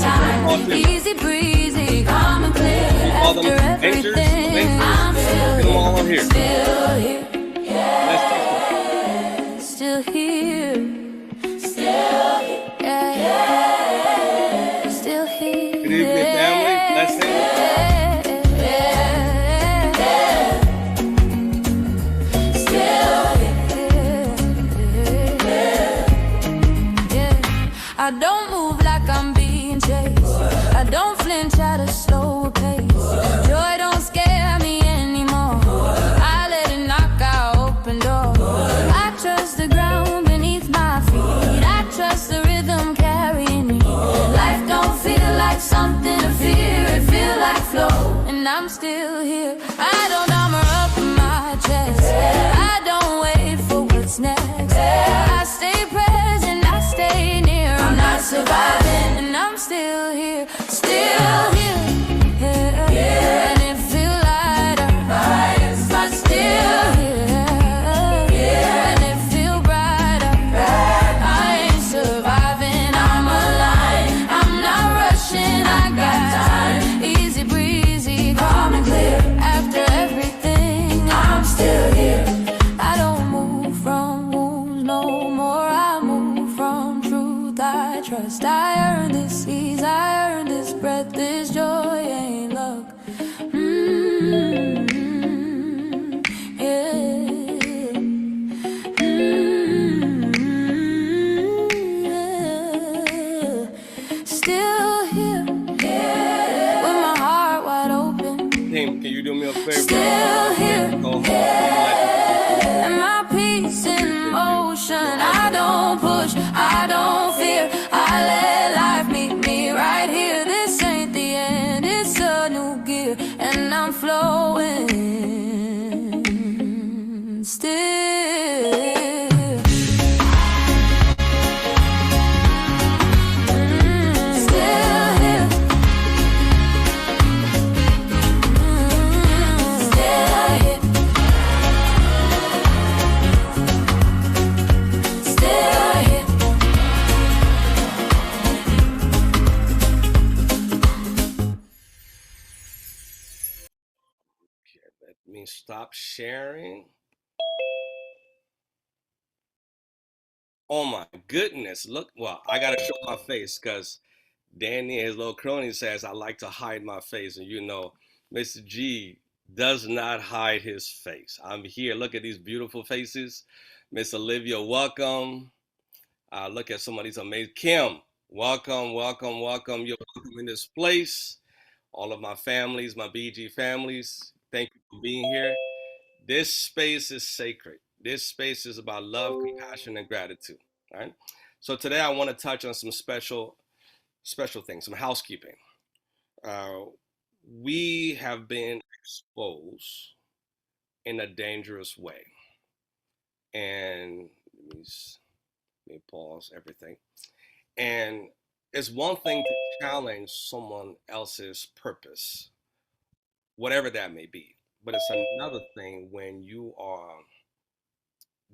time, easy breezy, calm and clear. After everything, I'm still here, still here, yeah. Still here, still here, yeah. Still here. Good evening, family. Let's sing. I don't move like I'm being chased. I don't flinch at a slower pace. Joy don't scare me anymore. I let it knock out open doors. I trust the ground beneath my feet. I trust the rhythm carrying me. Life don't feel like something to fear. It feel like flow, and I'm still here. I don't armor up my chest. I don't wait for what's next. I stay present, I stay near. I'm not surviving, and I'm still here, still here, yeah. And it feel lighter, but still here, yeah. And it feel brighter, I ain't surviving, I'm alive. I'm not rushing, I got time. Easy breezy, calm and clear. After everything, I'm still here. I don't move from wounds no more. I move from truth. I trust I earned this ease, I earned this breath, this joy ain't luck. Yeah. Yeah. Still here, yeah. With my heart wide open. Team, can you do me a favor? Still here, Go home. yeah. And my peace in motion. I don't push, I don't fear. I let life meet me right here. This ain't the end, it's a new gear. And I'm flowing still. Still here. Still here. Still here. Okay, let me stop sharing. Oh my goodness. Look, well, I gotta show my face because Danny, his little crony, says I like to hide my face. And you know, Mr. G does not hide his face. I'm here. Look at these beautiful faces. Miss Olivia, welcome. Look at some of these amazing. Kim, welcome, welcome, welcome. You're welcome in this place. All of my families, my BG families, thank you for being here. This space is sacred. This space is about love, compassion, and gratitude. All right. So today I want to touch on some special things, some housekeeping. Uh, we have been exposed in a dangerous way, and let me pause everything. And it's one thing to challenge someone else's purpose, whatever that may be, but it's another thing when you are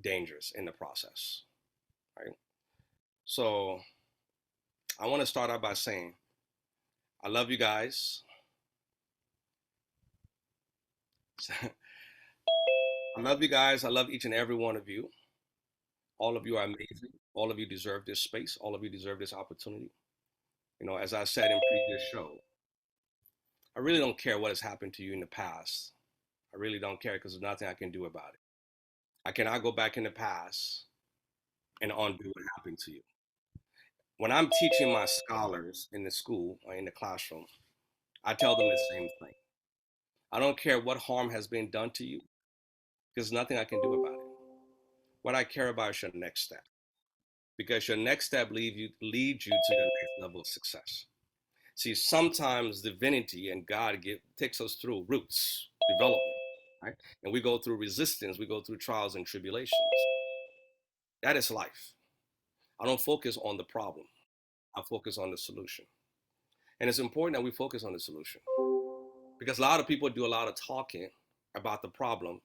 dangerous in the process, right? So I want to start out by saying I love you guys. I love you guys. I love each and every one of you. All of you are amazing. All of you deserve this space. All of you deserve this opportunity. You know, as I said in previous show, I really don't care what has happened to you in the past. I really don't care because there's nothing I can do about it. I cannot go back in the past and undo what happened to you. When I'm teaching my scholars in the school or in the classroom, I tell them the same thing. I don't care what harm has been done to you because there's nothing I can do about it. What I care about is your next step, because your next step leads you to the next level of success. See, sometimes divinity and God takes us through roots, development, right? And we go through resistance, we go through trials and tribulations. That is life. I don't focus on the problem. I focus on the solution. And it's important that we focus on the solution because a lot of people do a lot of talking about the problem,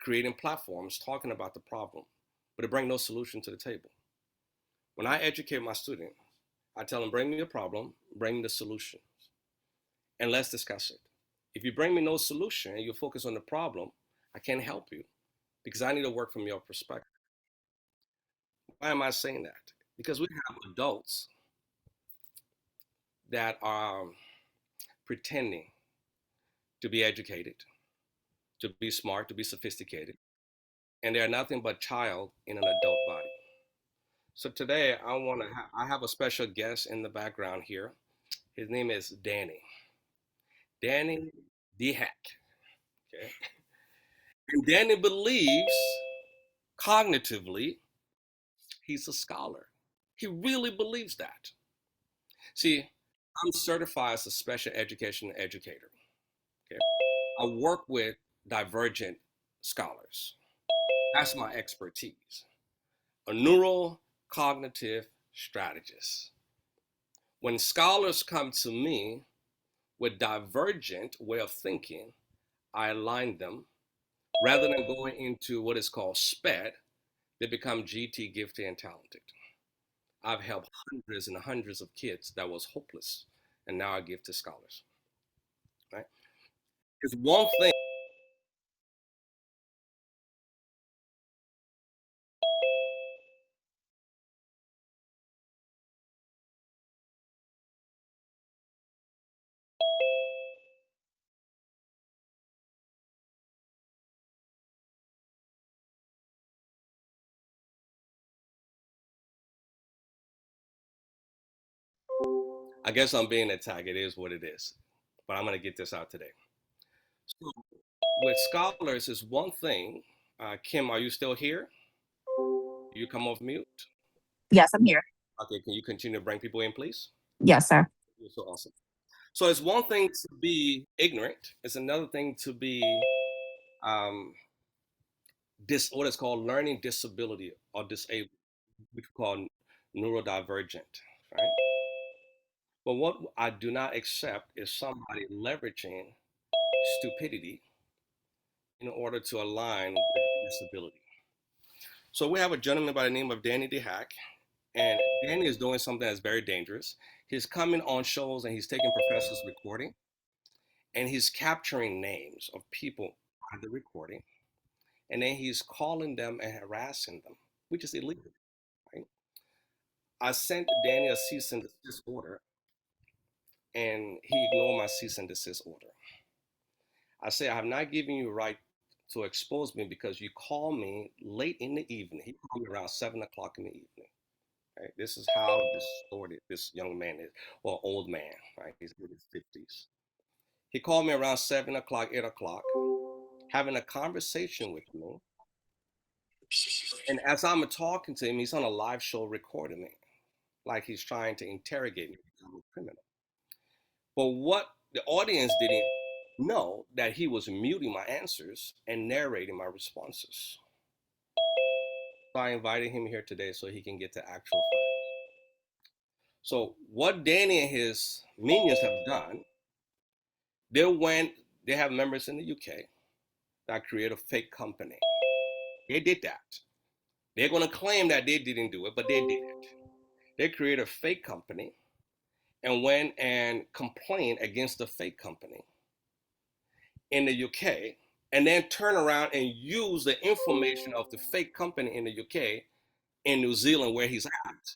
creating platforms, talking about the problem, but they bring no solution to the table. When I educate my student, I tell them, bring me a problem, bring me the solution, and let's discuss it. If you bring me no solution and you focus on the problem, I can't help you because I need to work from your perspective. Why am I saying that? Because we have adults that are pretending to be educated, to be smart, to be sophisticated, and they're nothing but child in an adult body. So today I have a special guest in the background here. His name is Danny. Danny D Hack. Okay. And Danny believes cognitively he's a scholar. He really believes that. See, I'm certified as a special education educator. Okay. I work with divergent scholars. That's my expertise. A neurocognitive strategist. When scholars come to me with divergent way of thinking, I align them rather than going into what is called SPED, they become GT, gifted, and talented. I've helped hundreds and hundreds of kids that was hopeless, and now I give to scholars. Right? It's one thing. I guess I'm being attacked. It is what it is. But I'm going to get this out today. So, with scholars, is one thing. Kim, are you still here? You come off mute. Yes, I'm here. Okay, can you continue to bring people in, please? Yes, sir. You're so awesome. So it's one thing to be ignorant. It's another thing to be what is called learning disability or disabled, which we call neurodivergent, right? But what I do not accept is somebody leveraging stupidity in order to align with disability. So we have a gentleman by the name of Danny DeHack, and Danny is doing something that's very dangerous. He's coming on shows and he's taking professors' recording, and he's capturing names of people by the recording, and then he's calling them and harassing them, which is illegal. Right? I sent Danny a cease and desist order, and he ignored my cease and desist order. I say I have not given you right to expose me because you call me late in the evening. He called me around 7 o'clock in the evening. Right? This is how distorted this young man is, or old man. Right? He's in his 50s. He called me around 7 o'clock, 8 o'clock, having a conversation with me. And as I'm talking to him, he's on a live show recording me, like he's trying to interrogate me because I'm a criminal. But what the audience didn't know that he was muting my answers and narrating my responses. So I invited him here today so he can get to actual facts. So what Danny and his minions have done, they have members in the UK that create a fake company. They did that. They're going to claim that they didn't do it, but they did it. They created a fake company and went and complained against the fake company in the UK, and then turn around and use the information of the fake company in the UK in New Zealand where he's at,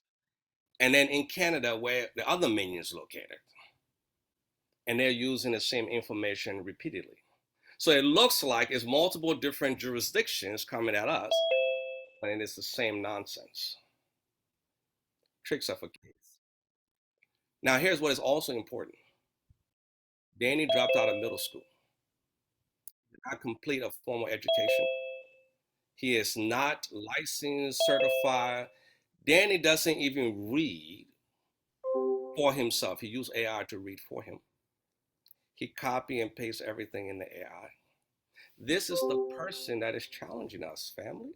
and then in Canada where the other minion's located. And they're using the same information repeatedly. So it looks like it's multiple different jurisdictions coming at us, but it's the same nonsense. Tricks are for kids. Now, here's what is also important. Danny dropped out of middle school, did not complete a formal education. He is not licensed, certified. Danny doesn't even read for himself. He used AI to read for him. He copy and paste everything in the AI. This is the person that is challenging us, family.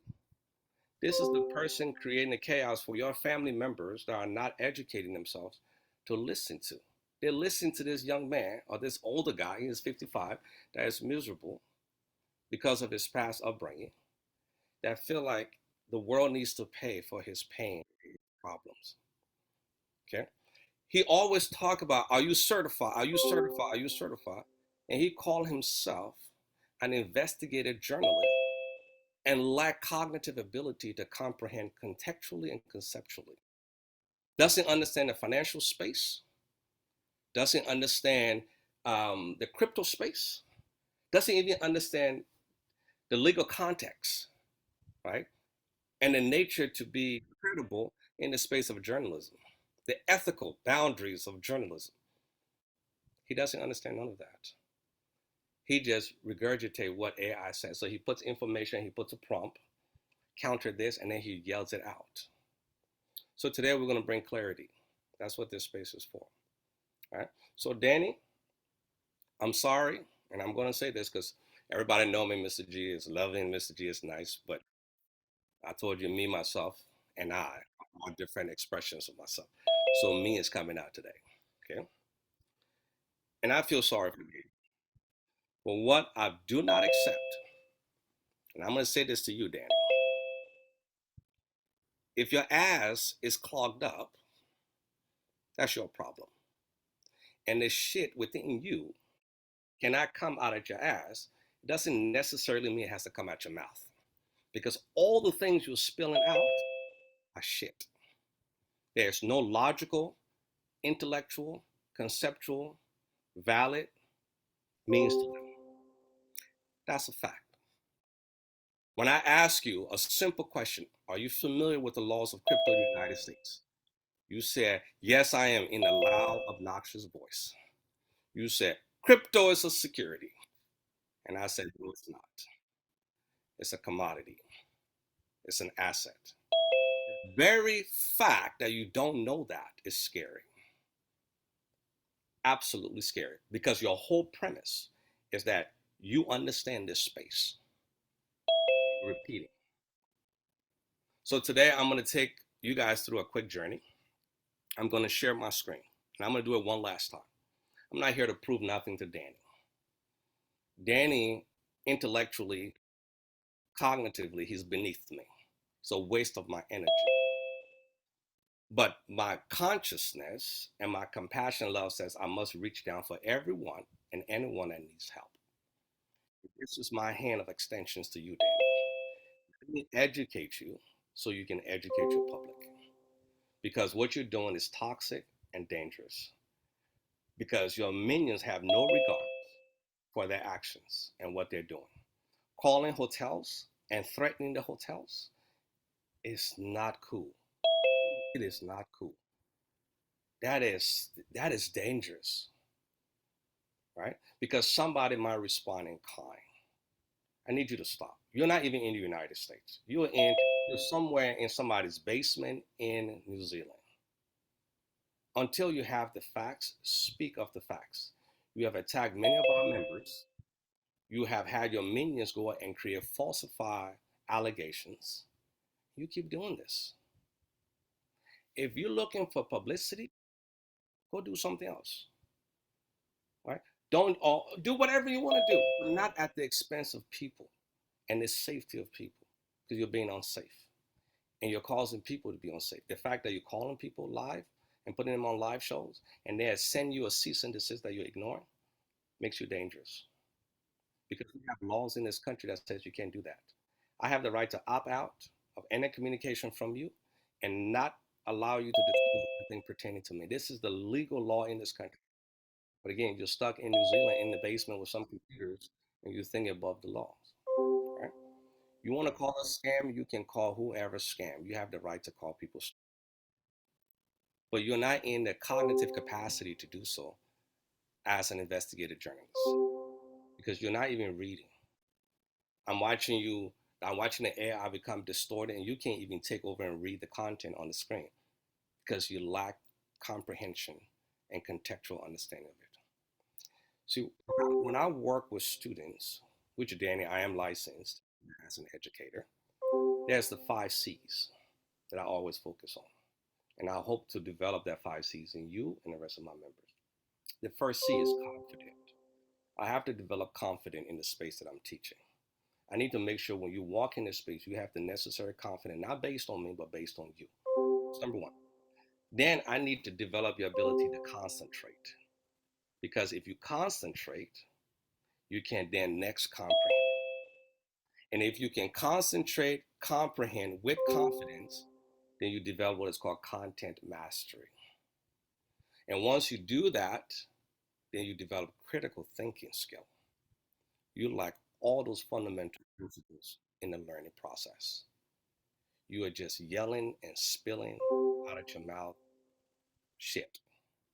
This is the person creating the chaos for your family members that are not educating themselves to listen to. They listen to this young man or this older guy, he's 55, that is miserable because of his past upbringing, that feel like the world needs to pay for his pain, his problems. Okay? He always talk about, are you certified? Are you certified? Are you certified? And he called himself an investigative journalist and lacked cognitive ability to comprehend contextually and conceptually. Doesn't understand the financial space, doesn't understand the crypto space, doesn't even understand the legal context, right? And the nature to be credible in the space of journalism, the ethical boundaries of journalism. He doesn't understand none of that. He just regurgitates what AI says. So he puts information, he puts a prompt, counter this, and then he yells it out. So today we're going to bring clarity. That's what this space is for. All right. So Danny, I'm sorry, and I'm going to say this because everybody know me. Mr. G is lovely and Mr. G is nice, but I told you, me, myself, and I are different expressions of myself. So me is coming out today. Okay. And I feel sorry for me. But what I do not accept, and I'm going to say this to you, Danny, if your ass is clogged up, that's your problem. And the shit within you cannot come out of your ass, it doesn't necessarily mean it has to come out your mouth. Because all the things you're spilling out are shit. There's no logical, intellectual, conceptual, valid means to them. That's a fact. When I ask you a simple question, are you familiar with the laws of crypto in the United States? You said, yes, I am, in a loud, obnoxious voice. You said, crypto is a security. And I said, no, it's not. It's a commodity. It's an asset. The very fact that you don't know that is scary. Absolutely scary. Because your whole premise is that you understand this space. Repeating. So today I'm going to take you guys through a quick journey. I'm going to share my screen. And I'm going to do it one last time. I'm not here to prove nothing to Danny. Danny, intellectually, cognitively, he's beneath me. It's a waste of my energy. But my consciousness and my compassion and love says I must reach down for everyone and anyone that needs help. This is my hand of extensions to you, Danny. Let me educate you so you can educate your public. Because what you're doing is toxic and dangerous. Because your minions have no regard for their actions and what they're doing. Calling hotels and threatening the hotels is not cool. It is not cool. That is dangerous, right? Because somebody might respond in kind. I need you to stop. You're not even in the United States. You're somewhere in somebody's basement in New Zealand. Until you have the facts, speak of the facts. You have attacked many of our members. You have had your minions go and create falsified allegations. You keep doing this. If you're looking for publicity, go do something else. Right? Don't do whatever you want to do, but not at the expense of people and the safety of people, because you're being unsafe and you're causing people to be unsafe. The fact that you're calling people live and putting them on live shows and they send you a cease and desist that you're ignoring makes you dangerous, because we have laws in this country that says you can't do that. I have the right to opt out of any communication from you and not allow you to disclose anything pertaining to me. This is the legal law in this country. But again, you're stuck in New Zealand in the basement with some computers and you think above the laws. Right? You want to call a scam, you can call whoever scam. You have the right to call people scam. But you're not in the cognitive capacity to do so as an investigative journalist, because you're not even reading. I'm watching you, I'm watching the AI become distorted, and you can't even take over and read the content on the screen because you lack comprehension and contextual understanding of it. See, when I work with students, which Danny, I am licensed as an educator, there's the 5 C's that I always focus on. And I hope to develop that 5 C's in you and the rest of my members. The first C is confident. I have to develop confidence in the space that I'm teaching. I need to make sure when you walk in this space, you have the necessary confidence, not based on me, but based on you. That's number one. then I need to develop your ability to concentrate. Because if you concentrate, you can then next comprehend. And if you can concentrate, comprehend with confidence, then you develop what is called content mastery. And once you do that, then you develop critical thinking skill. You lack all those fundamental principles in the learning process. You are just yelling and spilling out of your mouth shit.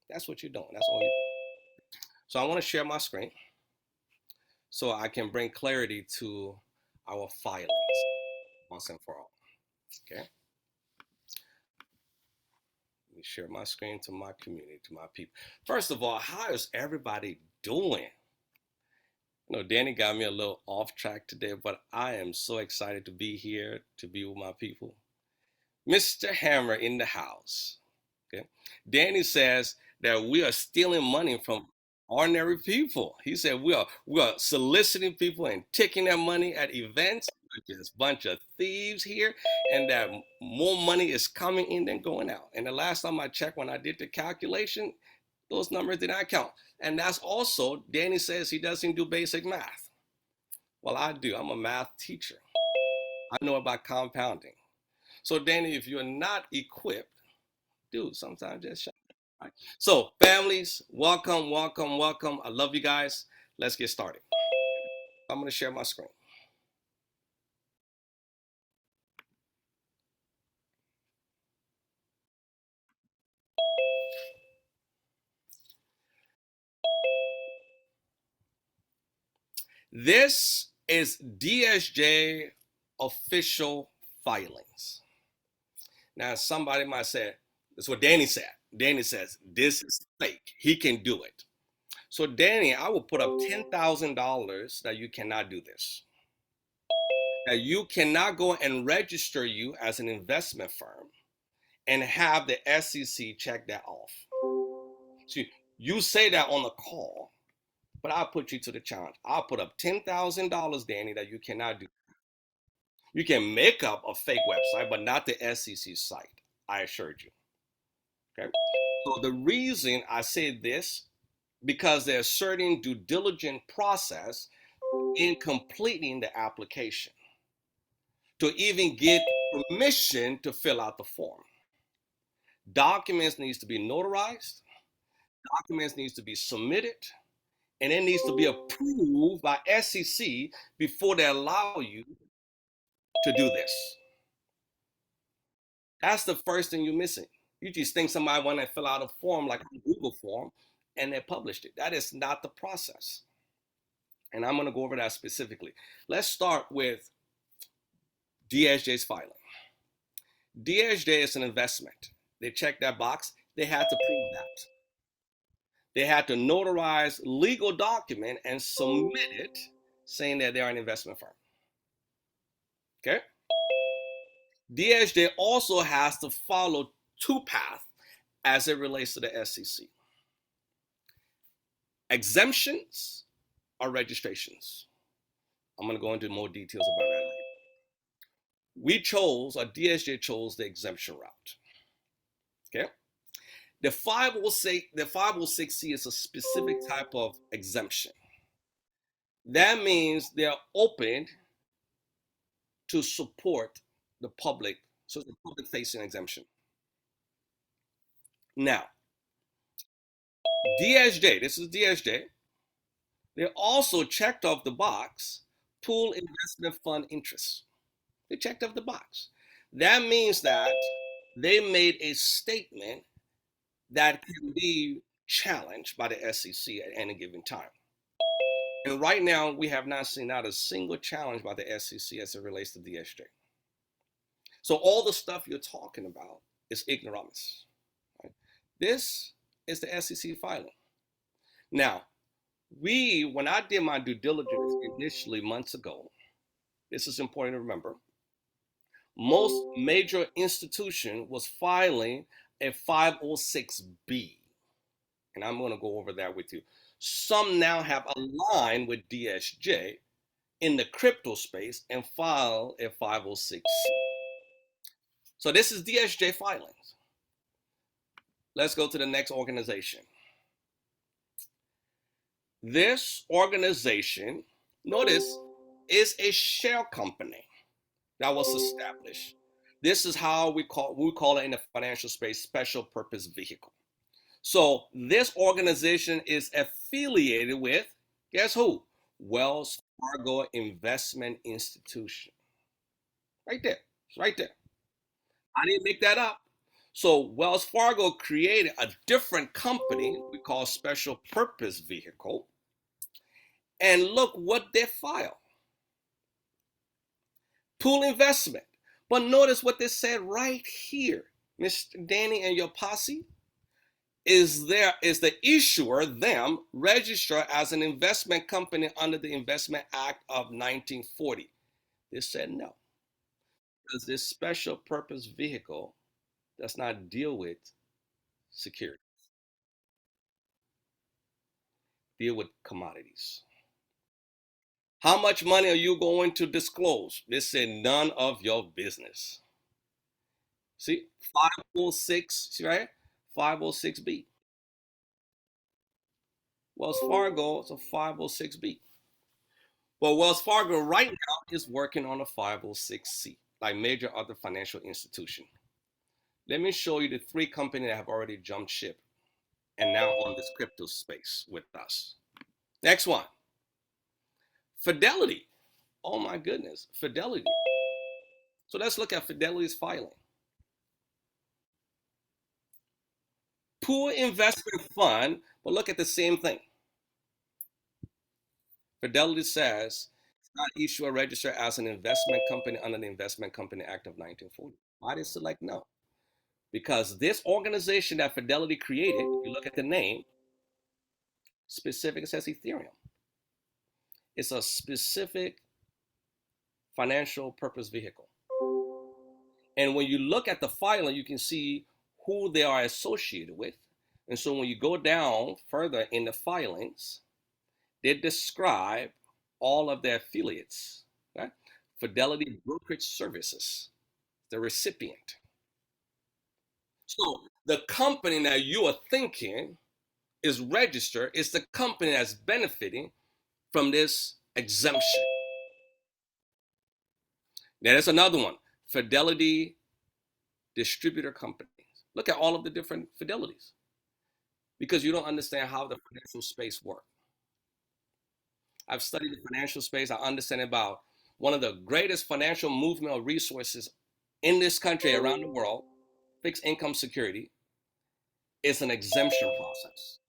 That's what you're doing. That's all you're doing. So I want to share my screen so I can bring clarity to our filings once and for all. Okay. Let me share my screen to my community, to my people. First of all, how is everybody doing? You know, Danny got me a little off track today, but I am so excited to be here, to be with my people. Mr. Hammer in the house. Okay. Danny says that we are stealing money from ordinary people. He said we are soliciting people and taking their money at events. Just a bunch of thieves here, and that more money is coming in than going out. And the last time I checked, when I did the calculation, those numbers did not count. And that's also, Danny says he doesn't do basic math. Well, I do. I'm a math teacher. I know about compounding. So, Danny, if you're not equipped, dude, sometimes just shut up. Right? So, families, welcome, welcome, welcome. I love you guys. Let's get started. I'm going to share my screen. This is DSJ official filings. Now, somebody might say, that's what Danny said. Danny says, this is fake. He can do it. So, Danny, I will put up $10,000 that you cannot do this. That you cannot go and register you as an investment firm and have the SEC check that off. So, you say that on the call, but I'll put you to the challenge. I'll put up $10,000, Danny, that you cannot do. You can make up a fake website, but not the SEC site. I assured you. Okay. So the reason I say this, because there's certain due diligence process in completing the application to even get permission to fill out the form. Documents needs to be notarized. Documents needs to be submitted, and it needs to be approved by SEC before they allow you to do this. That's the first thing you're missing. You just think somebody want to fill out a form like a Google form and they published it. That is not the process. And I'm going to go over that specifically. Let's start with DSJ's filing. DSJ is an investment. They checked that box. They had to prove that. They had to notarize legal document and submit it saying that they are an investment firm. Okay? DSJ also has to follow two paths as it relates to the SEC. Exemptions or registrations. I'm going to go into more details about that later. We chose, or DSJ chose, the exemption route. Okay? The 506C is a specific type of exemption. That means they're open to support the public, so it's a public-facing exemption. Now, DSJ, this is DSJ, they also checked off the box, pool investment fund interest. They checked off the box. That means that they made a statement that can be challenged by the SEC at any given time. And right now, we have not seen out a single challenge by the SEC as it relates to DSJ. So all the stuff you're talking about is ignoramus. Right? This is the SEC filing. Now, when I did my due diligence initially months ago, this is important to remember, most major institution was filing a 506B. And I'm going to go over that with you. Some now have aligned with DSJ in the crypto space and file a 506C. So this is DSJ filings. Let's go to the next organization. This organization, notice, is a shell company that was established. This is how we call it in the financial space special purpose vehicle. So this organization is affiliated with, guess who? Wells Fargo Investment Institution. Right there. It's right there. I didn't make that up. So Wells Fargo created a different company we call special purpose vehicle. And look what they file. Pool investment. But notice what they said right here. Mr. Danny and your posse is the issuer, them, register as an investment company under the Investment Act of 1940. They said no. Because this special purpose vehicle does not deal with security, deal with commodities. How much money are you going to disclose? They said none of your business. See, 506, see right? 506B. Wells Fargo is a 506B. Well, Wells Fargo right now is working on a 506C, like major other financial institution. Let me show you the three companies that have already jumped ship and now on this crypto space with us. Next one, Fidelity. Oh my goodness, Fidelity. So let's look at Fidelity's filing. Pool investment fund, but look at the same thing. Fidelity says it's not issue or register as an investment company under the Investment Company Act of 1940. Why did it select no? Because this organization that Fidelity created, you look at the name, specific, it says Ethereum. It's a specific financial purpose vehicle. And when you look at the filing, you can see who they are associated with. And so when you go down further in the filings, they describe all of their affiliates. Right? Fidelity Brokerage Services, the recipient. So the company that you are thinking is registered is the company that's benefiting from this exemption. Now, there's another one, Fidelity Distributor Company. Look at all of the different Fidelities because you don't understand how the financial space works. I've studied the financial space. I understand about one of the greatest financial movement or resources in this country, around the world, fixed income security, is an exemption process.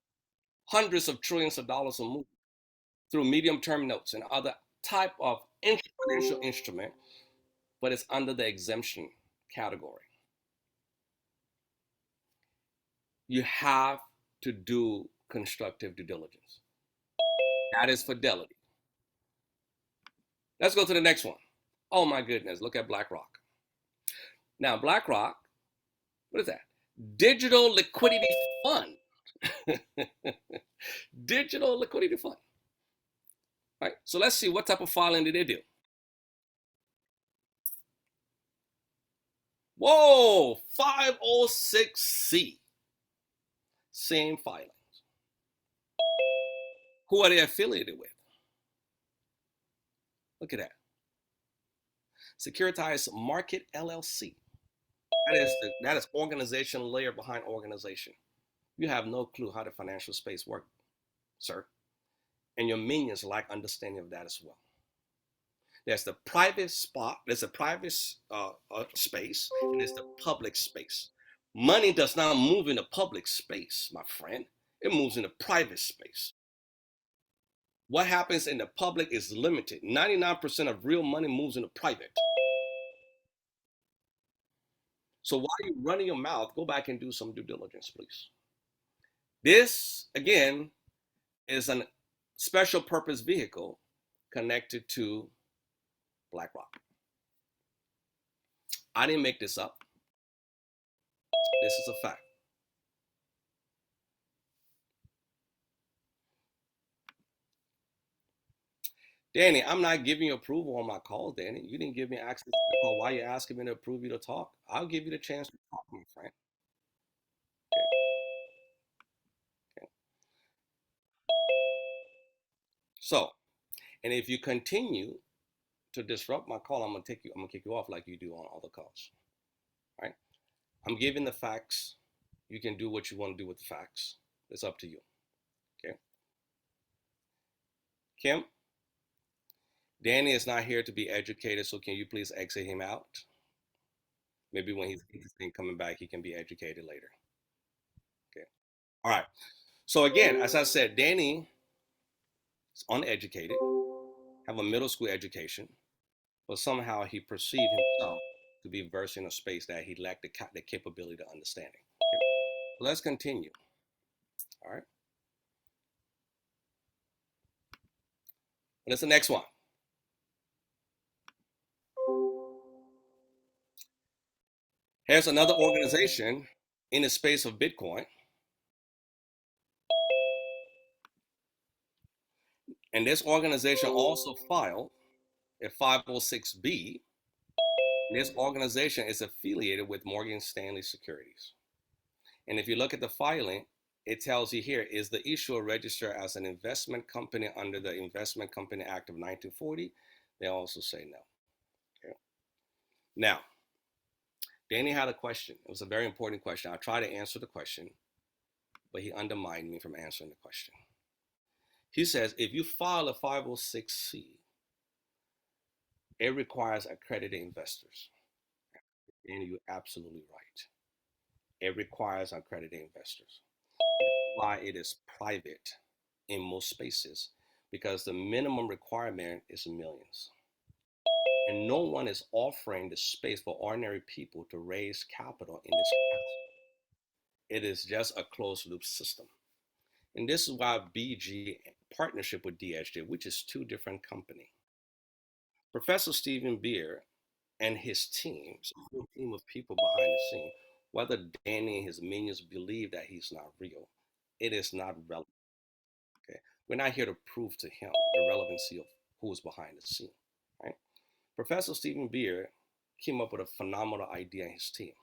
Hundreds of trillions of dollars are moved through medium-term notes and other type of financial instrument, but it's under the exemption category. You have to do constructive due diligence. That is Fidelity. Let's go to the next one. Oh my goodness, look at BlackRock. Now, BlackRock, what is that? Digital Liquidity Fund. Digital Liquidity Fund. All right, so let's see what type of filing did they do. Whoa, 506C. Same filings. Who are they affiliated with? Look at that. Securitized Market LLC. That is organization layer behind organization. You have no clue how the financial space works, sir. And your minions lack understanding of that as well. There's the private spot, there's a private space, and there's the public space. Money does not move in the public space, my friend. It moves in the private space. What happens in the public is limited. 99% of real money moves in the private. So while you're running your mouth, go back and do some due diligence, please. This, again, is a special purpose vehicle connected to BlackRock. I didn't make this up. This is a fact. Danny, I'm not giving you approval on my call, Danny. You didn't give me access to the call. Why are you asking me to approve you to talk? I'll give you the chance to talk, my friend. Okay. So, and if you continue to disrupt my call, I'm gonna kick you off like you do on other calls. Right? I'm giving the facts. You can do what you want to do with the facts. It's up to you. Okay. Kim, Danny is not here to be educated, so can you please exit him out? Maybe when he's interested coming back, he can be educated later. Okay. All right. So again, as I said, Danny is uneducated, have a middle school education, but somehow he perceived himself to be versed in a space that he lacked the capability to understanding. Okay. Let's continue. All right. What's the next one? Here's another organization in the space of Bitcoin. And this organization also filed a 506B. This organization is affiliated with Morgan Stanley Securities. And if you look at the filing, it tells you here, is the issuer registered as an investment company under the Investment Company Act of 1940? They also say no. Okay. Now, Danny had a question. It was a very important question. I tried to answer the question, but he undermined me from answering the question. He says, if you file a 506C, it requires accredited investors. And you're absolutely right. It requires accredited investors. Why it is private in most spaces, because the minimum requirement is millions. And no one is offering the space for ordinary people to raise capital in this capacity. It is just a closed loop system. And this is why BG partnership with DHJ, which is two different companies. Professor Stephen Beer and his team, a whole team of people behind the scene, whether Danny and his minions believe that he's not real, it is not relevant. Okay, we're not here to prove to him the relevancy of who is behind the scene. Right? Professor Stephen Beer came up with a phenomenal idea in his team.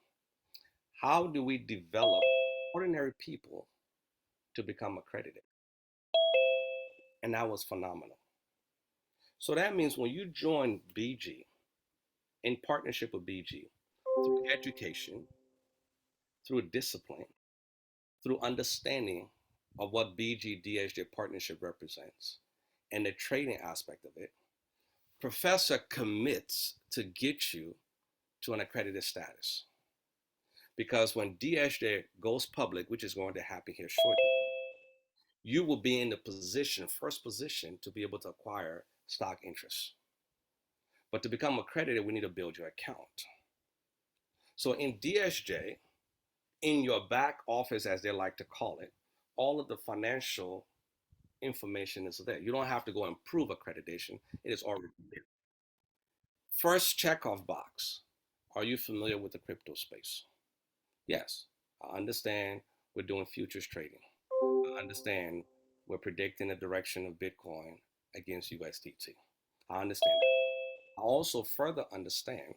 How do we develop ordinary people to become accredited? And that was phenomenal. So that means when you join BG, in partnership with BG, through education, through discipline, through understanding of what BG DHJ partnership represents and the trading aspect of it, Professor commits to get you to an accredited status. Because when DHJ goes public, which is going to happen here shortly, you will be in the position, first position, to be able to acquire stock interest. But to become accredited, we need to build your account. So in DHJ, in your back office, as they like to call it, all of the financial information is there. You don't have to go and prove accreditation. It is already there. First checkoff box. Are you familiar with the crypto space? Yes, I understand we're doing futures trading. I understand we're predicting the direction of Bitcoin against USDT. I understand that. I also further understand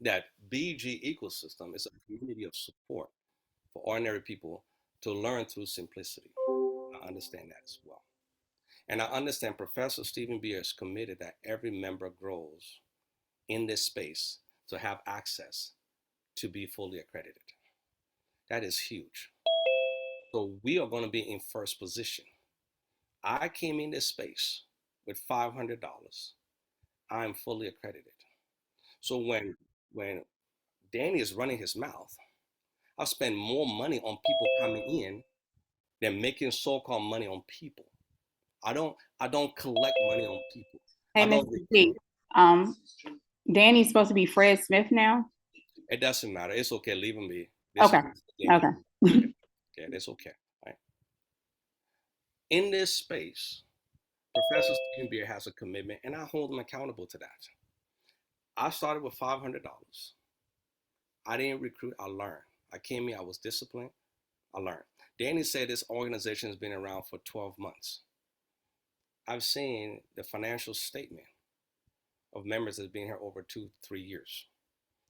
that BG ecosystem is a community of support for ordinary people to learn through simplicity. I understand that as well. And I understand Professor Stephen Beer is committed that every member grows in this space to have access to be fully accredited. That is huge. So we are going to be in first position. I came in this space with $500. I'm fully accredited. So when Danny is running his mouth, I'll spend more money on people coming in than making so-called money on people. I don't collect money on people. Hey, I don't Mr. G, Danny's supposed to be Fred Smith now. It doesn't matter. It's okay. Leave him be. Okay. Okay. Okay, that's okay. Right. In this space, Professor Stephen Beer has a commitment, and I hold him accountable to that. I started with $500. I didn't recruit. I learned. I came in. I was disciplined. I learned. Danny said this organization has been around for 12 months. I've seen the financial statement of members that's been here over 2-3 years.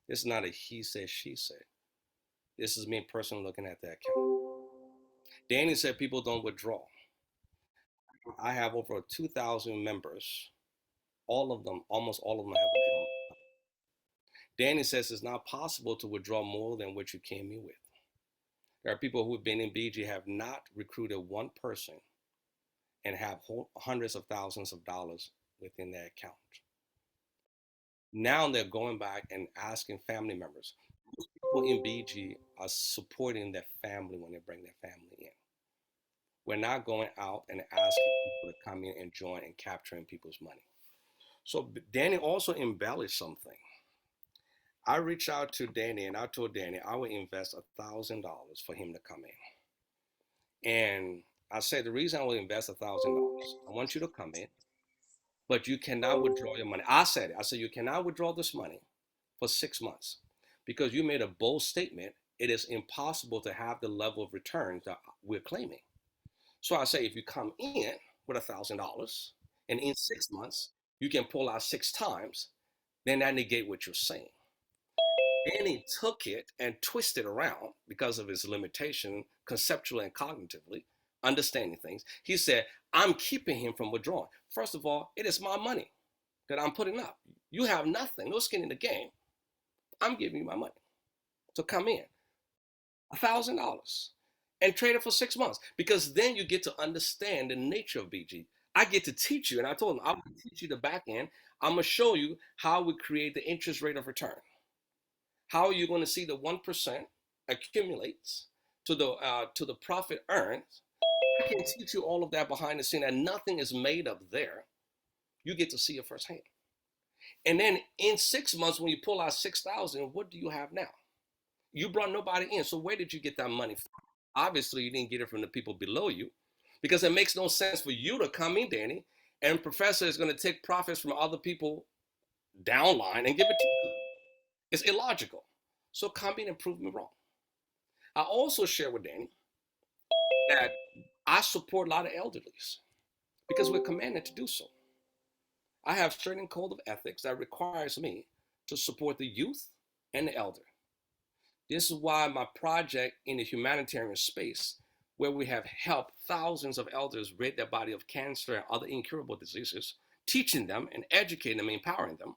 This is not a he said, she said. This is me personally looking at that account. Danny said people don't withdraw. I have over 2,000 members. All of them, almost all of them, have withdrawn. Danny says it's not possible to withdraw more than what you came in with. There are people who have been in BG have not recruited one person and have hundreds of thousands of dollars within their account. Now they're going back and asking family members. Most people in BG are supporting their family when they bring their family in. We're not going out and asking people to come in and join and capturing people's money. So Danny also embellished something. I reached out to Danny and I told Danny I would invest $1,000 for him to come in. And I said the reason I will invest $1,000, I want you to come in, but you cannot withdraw your money. I said it. I said you cannot withdraw this money for 6 months because you made a bold statement. It is impossible to have the level of returns that we're claiming. So I say if you come in with $1,000 and in 6 months you can pull out 6 times, then that negates what you're saying. Danny took it and twisted around because of his limitation, conceptually and cognitively, understanding things. He said, I'm keeping him from withdrawing. First of all, it is my money that I'm putting up. You have nothing, no skin in the game. I'm giving you my money. So come in, $1,000, and trade it for 6 months because then you get to understand the nature of BG. I get to teach you, and I told him, I'm going to teach you the back end. I'm going to show you how we create the interest rate of return. How are you going to see the 1% accumulates to the profit earned? I can teach you all of that behind the scene, and nothing is made up there. You get to see it firsthand. And then in 6 months, when you pull out 6,000, what do you have now? You brought nobody in. So where did you get that money from? Obviously, you didn't get it from the people below you, because it makes no sense for you to come in, Danny, and professor is going to take profits from other people downline and give it to you. It's illogical. So come in and prove me wrong. I also share with Danny that I support a lot of elderlies because we're commanded to do so. I have certain code of ethics that requires me to support the youth and the elder. This is why my project in the humanitarian space, where we have helped thousands of elders rid their body of cancer and other incurable diseases, teaching them and educating them, empowering them.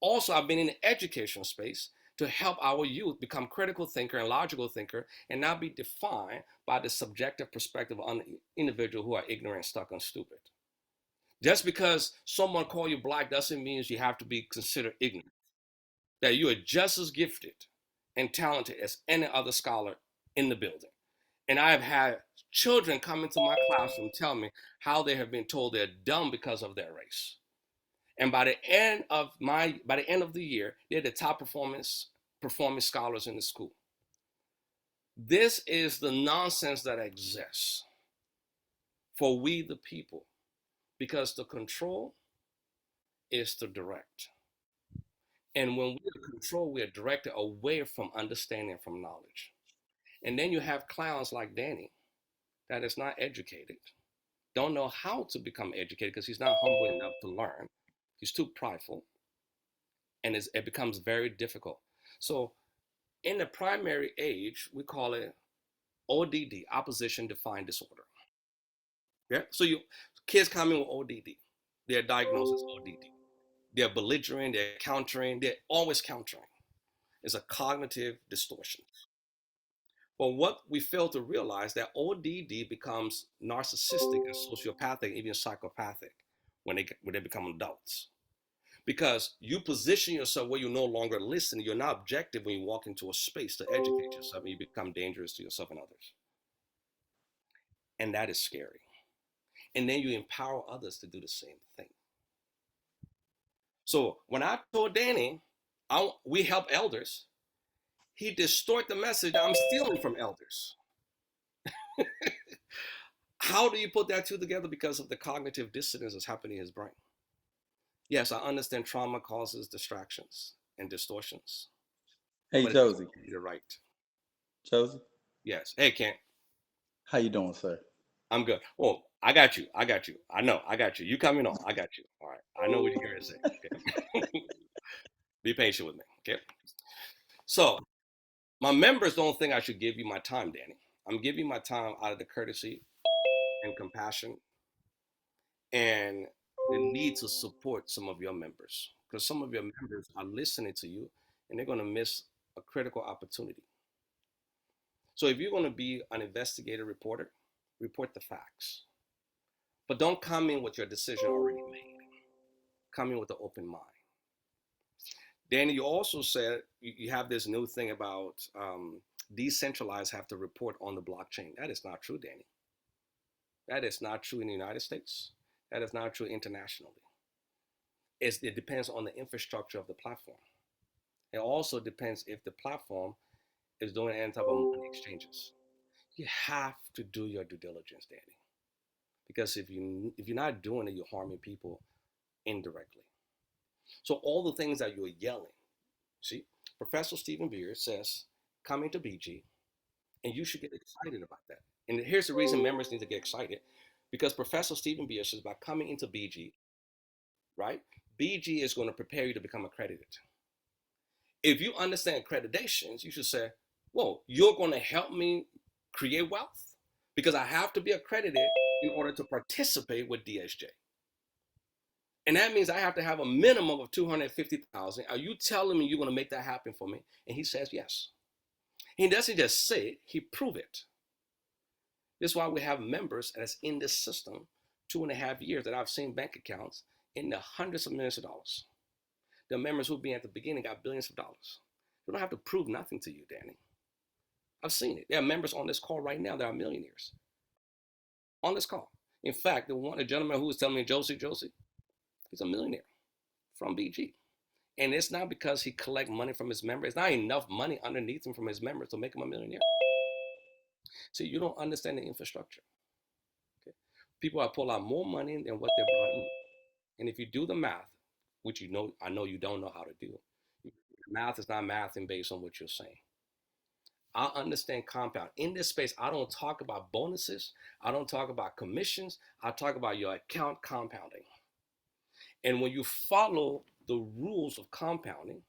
Also, I've been in the educational space to help our youth become critical thinker and logical thinker and not be defined by the subjective perspective of an individual who are ignorant, stuck, and stupid. Just because someone call you black doesn't mean you have to be considered ignorant. That you are just as gifted and talented as any other scholar in the building. And I have had children come into my classroom tell me how they have been told they're dumb because of their race. And by the end of the year, they're the top performing scholars in the school. This is the nonsense that exists for we the people, because the control is to direct. And when we are controlled, we are directed away from understanding, from knowledge. And then you have clowns like Danny that is not educated, don't know how to become educated because he's not humble enough to learn. He's too prideful, and it becomes very difficult. So in the primary age, we call it ODD, opposition defiant disorder. Yeah. So kids come in with ODD. They're diagnosed as ODD. They're belligerent, they're countering, they're always countering. It's a cognitive distortion. But what we fail to realize that ODD becomes narcissistic and sociopathic, even psychopathic when they become adults. Because you position yourself where you no longer listen, you're not objective when you walk into a space to educate yourself, and you become dangerous to yourself and others. And that is scary. And then you empower others to do the same thing. So when I told Danny, we help elders, he distorted the message that I'm stealing from elders. How do you put that two together? Because of the cognitive dissonance that's happening in his brain. Yes, I understand trauma causes distractions and distortions. Hey, Josie. You're right. Josie? Yes. Hey, Kent. How you doing, sir? I'm good. Oh, I got you. I know. I got you. You coming on. I got you. All right. I know what you're going to say. Okay? Be patient with me. Okay? So, my members don't think I should give you my time, Danny. I'm giving my time out of the courtesy and compassion and the need to support some of your members, because some of your members are listening to you and they're going to miss a critical opportunity. So if you're going to be an investigative reporter, report the facts, but don't come in with your decision already made. Come in with an open mind. Danny, you also said you have this new thing about decentralized have to report on the blockchain. That is not true, Danny. That is not true in the United States. That is not true internationally. It depends on the infrastructure of the platform. It also depends if the platform is doing any type of money exchanges. You have to do your due diligence, Danny, because if you're not doing it, you're harming people indirectly. So all the things that you're yelling, see, Professor Stephen Beer says, coming to BG, and you should get excited about that. And here's the reason members need to get excited, because Professor Stephen Beer says by coming into BG, right, BG is going to prepare you to become accredited. If you understand accreditations, you should say, whoa, you're going to help me create wealth? Because I have to be accredited in order to participate with DSJ. And that means I have to have a minimum of 250,000. Are you telling me you're going to make that happen for me? And he says yes. He doesn't just say it, he prove it. This is why we have members that's in this system 2.5 years that I've seen bank accounts in the hundreds of millions of dollars. The members who be at the beginning got billions of dollars. You don't have to prove nothing to you, Danny. I've seen it. There are members on this call right now that are millionaires. On this call. In fact, the gentleman who was telling me, Josie, he's a millionaire from BG. And it's not because he collect money from his members. It's not enough money underneath him from his members to make him a millionaire. See, you don't understand the infrastructure. Okay? People are pull out more money than what they're brought in. And if you do the math, which I know you don't know how to do, math is not mathing based on what you're saying. I understand compound. In this space, I don't talk about bonuses. I don't talk about commissions. I talk about your account compounding. And when you follow the rules of compounding,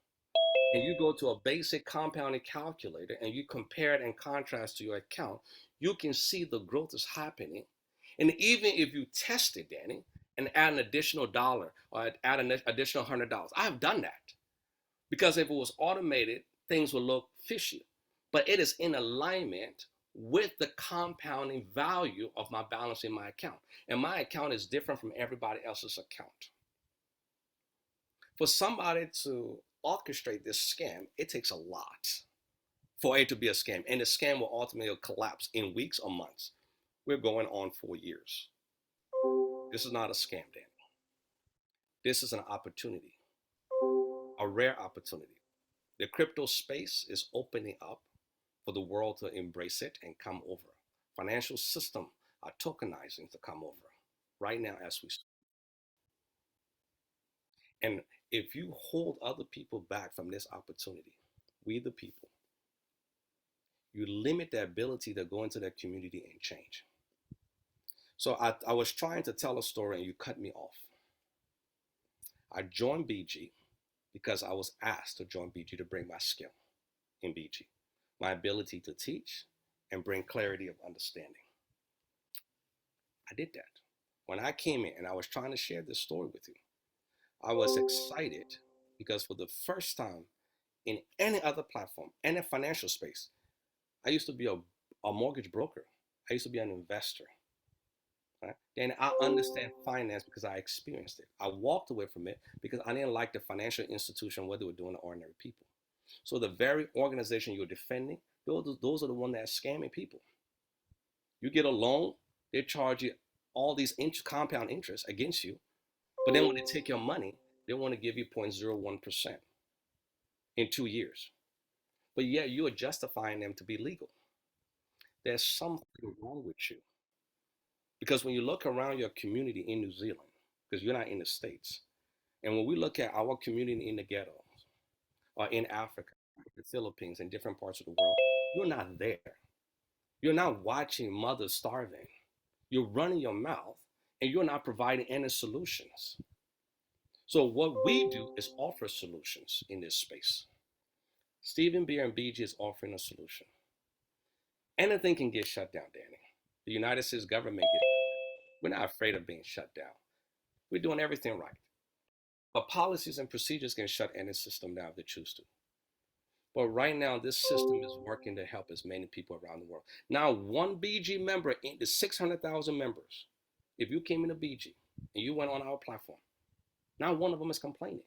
and you go to a basic compounding calculator and you compare it and contrast to your account, you can see the growth is happening. And even if you test it, Danny, and add an additional dollar or add an additional $100, I have done that. Because if it was automated, things would look fishy. But it is in alignment with the compounding value of my balance in my account. And my account is different from everybody else's account. For somebody to orchestrate this scam, it takes a lot for it to be a scam. And the scam will ultimately collapse in weeks or months. We're going on 4 years. This is not a scam, Danny. This is an opportunity, a rare opportunity. The crypto space is opening up for the world to embrace it and come over. Financial system are tokenizing to come over right now as we speak. And if you hold other people back from this opportunity, we the people, you limit their ability to go into their community and change. So I was trying to tell a story and you cut me off. I joined BG because I was asked to join BG to bring my skill in BG, my ability to teach and bring clarity of understanding. I did that. When I came in and I was trying to share this story with you, I was excited because for the first time in any other platform, any financial space, I used to be a mortgage broker. I used to be an investor. Right? Then I understand finance because I experienced it. I walked away from it because I didn't like the financial institution, what they were doing to ordinary people. So the very organization you're defending, those are the ones that are scamming people. You get a loan, they charge you all these compound interest against you. But then when they take your money, they want to give you 0.01% in 2 years. But yet you are justifying them to be legal. There's something wrong with you. Because when you look around your community in New Zealand, because you're not in the States, and when we look at our community in the ghettos, or in Africa, the Philippines, and different parts of the world, you're not there. You're not watching mothers starving. You're running your mouth, and you're not providing any solutions. So what we do is offer solutions in this space. Stephen Beer and BG is offering a solution. Anything can get shut down, Danny. The United States government we're not afraid of being shut down. We're doing everything right. But policies and procedures can shut any system down if they choose to. But right now, this system is working to help as many people around the world. Now, one BG member in the 600,000 members, if you came into BG and you went on our platform, not one of them is complaining.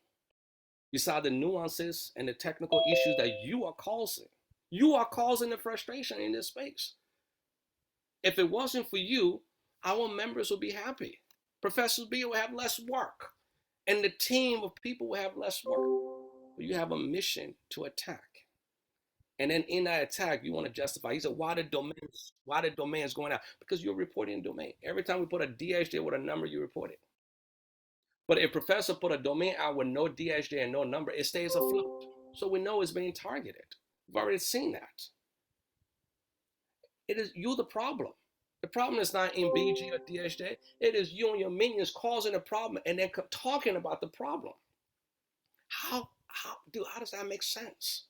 You saw the nuances and the technical issues that you are causing. You are causing the frustration in this space. If it wasn't for you, our members would be happy. Professor B will have less work, and the team of people will have less work. But you have a mission to attack. And then in that attack, you want to justify. He said, why the domains going out? Because you're reporting domain. Every time we put a DHJ with a number, you report it. But if professor put a domain out with no DHJ and no number, it stays afloat. So we know it's being targeted. We've already seen that. It is you the problem. The problem is not in BG or DHJ. It is you and your minions causing a problem and then talking about the problem. How does that make sense?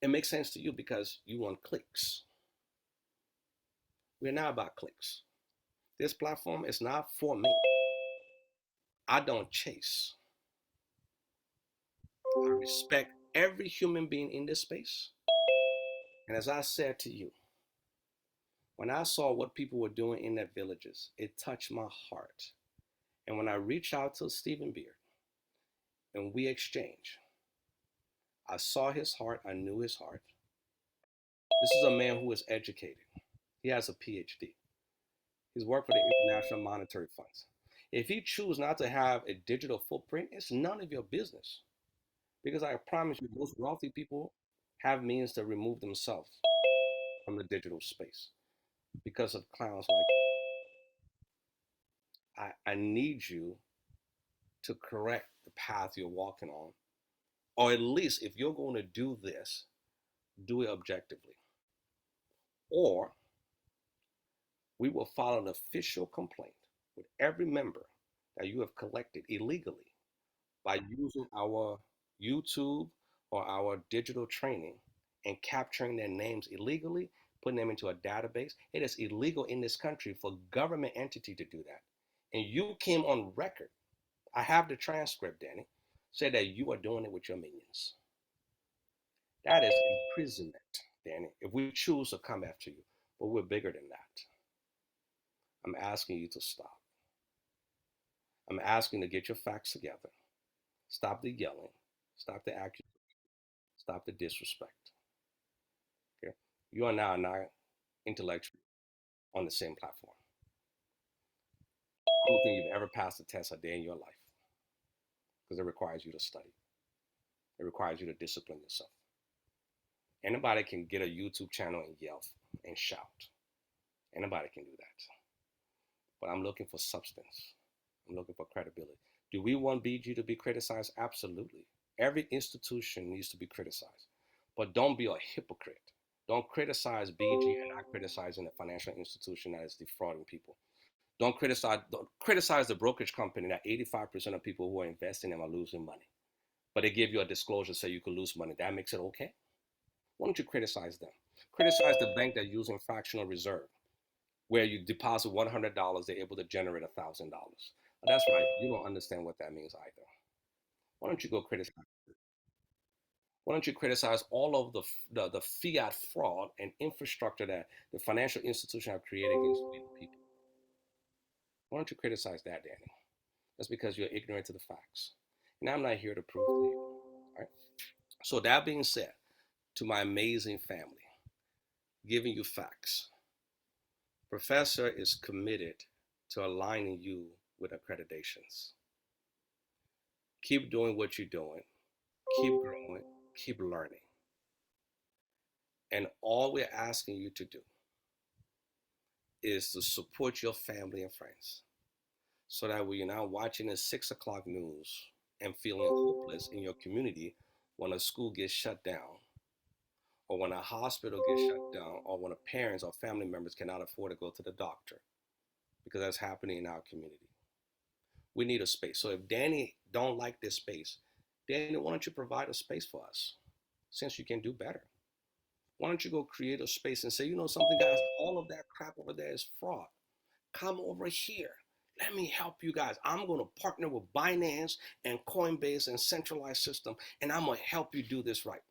It makes sense to you because you want clicks. We're not about clicks. This platform is not for me. I don't chase. I respect every human being in this space. And as I said to you, when I saw what people were doing in their villages, it touched my heart. And when I reached out to Stephen Beard and we exchanged, I saw his heart, I knew his heart. This is a man who is educated. He has a PhD. He's worked for the International Monetary Funds. If he chooses not to have a digital footprint, it's none of your business. Because I promise you, most wealthy people have means to remove themselves from the digital space because of clowns like I need you to correct the path you're walking on. Or at least if you're going to do this, do it objectively. Or we will file an official complaint with every member that you have collected illegally by using our YouTube or our digital training and capturing their names illegally, putting them into a database. It is illegal in this country for a government entity to do that. And you came on record, I have the transcript, Danny, said that you are doing it with your minions. That is imprisonment, Danny, if we choose to come after you. But we're bigger than that. I'm asking you to stop. I'm asking you to get your facts together. Stop the yelling. Stop the accusation. Stop the disrespect. Okay? You are now not intellectually on the same platform. I don't think you've ever passed a test a day in your life because it requires you to study. It requires you to discipline yourself. Anybody can get a YouTube channel and yell and shout. Anybody can do that. But I'm looking for substance. I'm looking for credibility. Do we want BG to be criticized? Absolutely. Every institution needs to be criticized. But don't be a hypocrite. Don't criticize BG and not criticizing a financial institution that is defrauding people. Don't criticize the brokerage company that 85% of people who are investing in them are losing money. But they give you a disclosure say you could lose money. That makes it okay? Why don't you criticize them? Criticize the bank that's using fractional reserve, where you deposit $100, they're able to generate $1,000. That's right. You don't understand what that means either. Why don't you go criticize? Why don't you criticize all of the fiat fraud and infrastructure that the financial institution have created against people? Why don't you criticize that, Danny? That's because you're ignorant to the facts. And I'm not here to prove to you. All right? So that being said, to my amazing family, giving you facts, Professor is committed to aligning you with accreditations. Keep doing what you're doing. Keep growing. Keep learning. And all we're asking you to do is to support your family and friends so that when you're not watching the 6 o'clock news and feeling hopeless in your community when a school gets shut down, or when a hospital gets shut down, or when a parents or family members cannot afford to go to the doctor, because that's happening in our community. We need a space. So if Danny don't like this space, Danny, why don't you provide a space for us since you can do better? Why don't you go create a space and say, you know something, guys, all of that crap over there is fraud. Come over here. Let me help you guys. I'm going to partner with Binance and Coinbase and centralized system, and I'm going to help you do this right.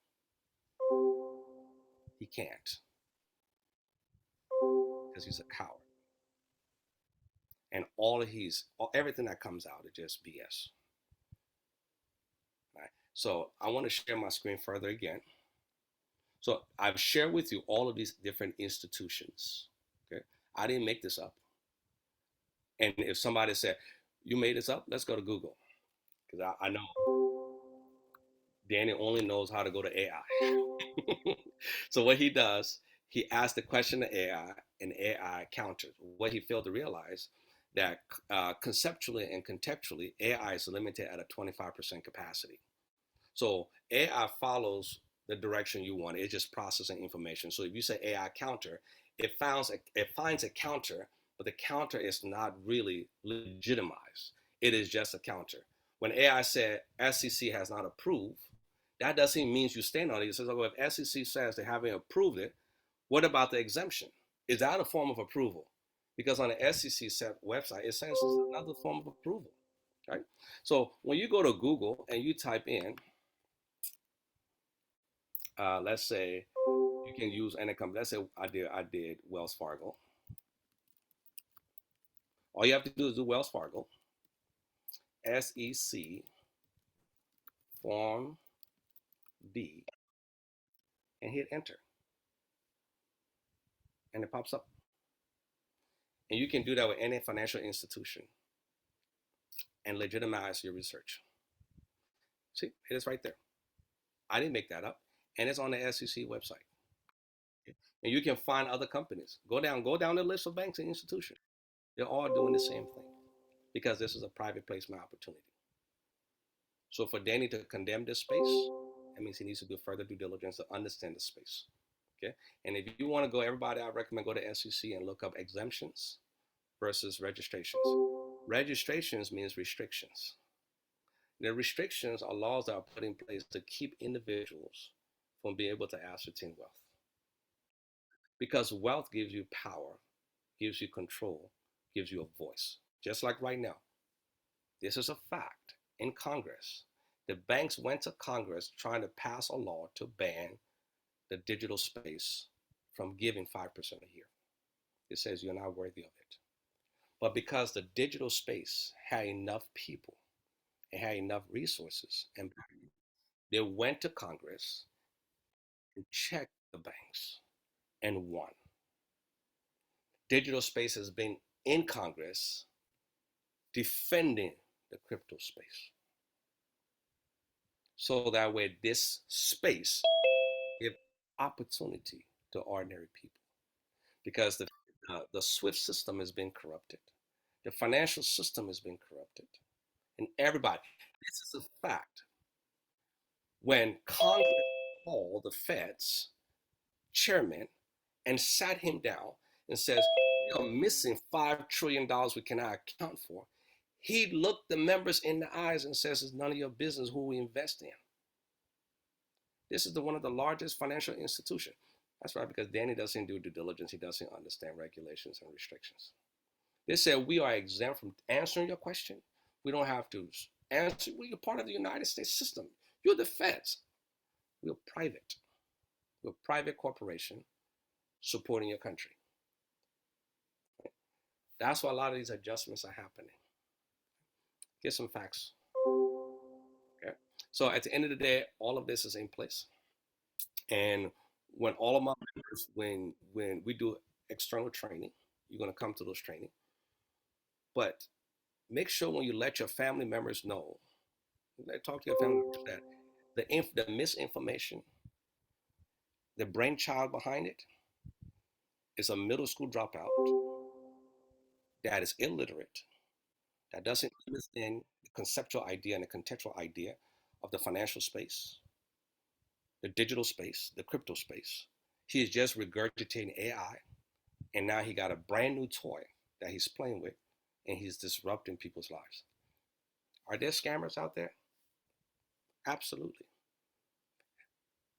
He can't because he's a coward. And everything that comes out is just BS. Right? So I want to share my screen further again. So I've shared with you all of these different institutions. Okay, I didn't make this up. And if somebody said, you made this up, let's go to Google. Because I know Danny only knows how to go to AI. So what he does, he asks the question to AI, and AI counters. What he failed to realize that conceptually and contextually, AI is limited at a 25% capacity. So AI follows the direction you want. It's just processing information. So if you say AI counter, it finds a counter, but the counter is not really legitimized. It is just a counter. When AI said SEC has not approved, that doesn't mean you stand on it. It says, oh, if SEC says they haven't approved it, what about the exemption? Is that a form of approval? Because on the SEC website, it says it's another form of approval, right? So when you go to Google and you type in, let's say you can use any company. Let's say I did Wells Fargo. All you have to do is do Wells Fargo, SEC Form D, and hit enter, and it pops up. And you can do that with any financial institution and legitimize your research. See, it is right there. I didn't make that up, and it's on the SEC website. And you can find other companies. Go down the list of banks and institutions. They're all doing the same thing because this is a private placement opportunity. So for Danny to condemn this space, that means he needs to do further due diligence to understand the space. Okay. And if you want to go, everybody, I recommend go to SEC and look up exemptions versus registrations. Registrations means restrictions. The restrictions are laws that are put in place to keep individuals from being able to ascertain wealth. Because wealth gives you power, gives you control, gives you a voice. Just like right now. This is a fact in Congress. The banks went to Congress trying to pass a law to ban the digital space from giving 5% a year. It says you're not worthy of it. But because the digital space had enough people, it had enough resources, and they went to Congress and checked the banks and won. Digital space has been in Congress defending the crypto space. So that way this space gives opportunity to ordinary people. Because the SWIFT system has been corrupted. The financial system has been corrupted. And everybody, this is a fact. When Congress called the Fed's chairman and sat him down and says, we are missing $5 trillion we cannot account for, he looked the members in the eyes and says, it's none of your business who we invest in. This is one of the largest financial institutions. That's right, because Danny doesn't do due diligence. He doesn't understand regulations and restrictions. They said we are exempt from answering your question. We don't have to answer. We're part of the United States system. You're the feds. We're private. We're a private corporation supporting your country. That's why a lot of these adjustments are happening. Get some facts. Okay. So at the end of the day, all of this is in place. And when all of my members, when we do external training, you're going to come to those training. But make sure when you let your family members know, talk to your family members that the misinformation, the brainchild behind it is a middle school dropout that is illiterate, that doesn't understand the conceptual idea and the contextual idea of the financial space, the digital space, the crypto space. He is just regurgitating AI, and now he got a brand new toy that he's playing with, and he's disrupting people's lives. Are there scammers out there? Absolutely.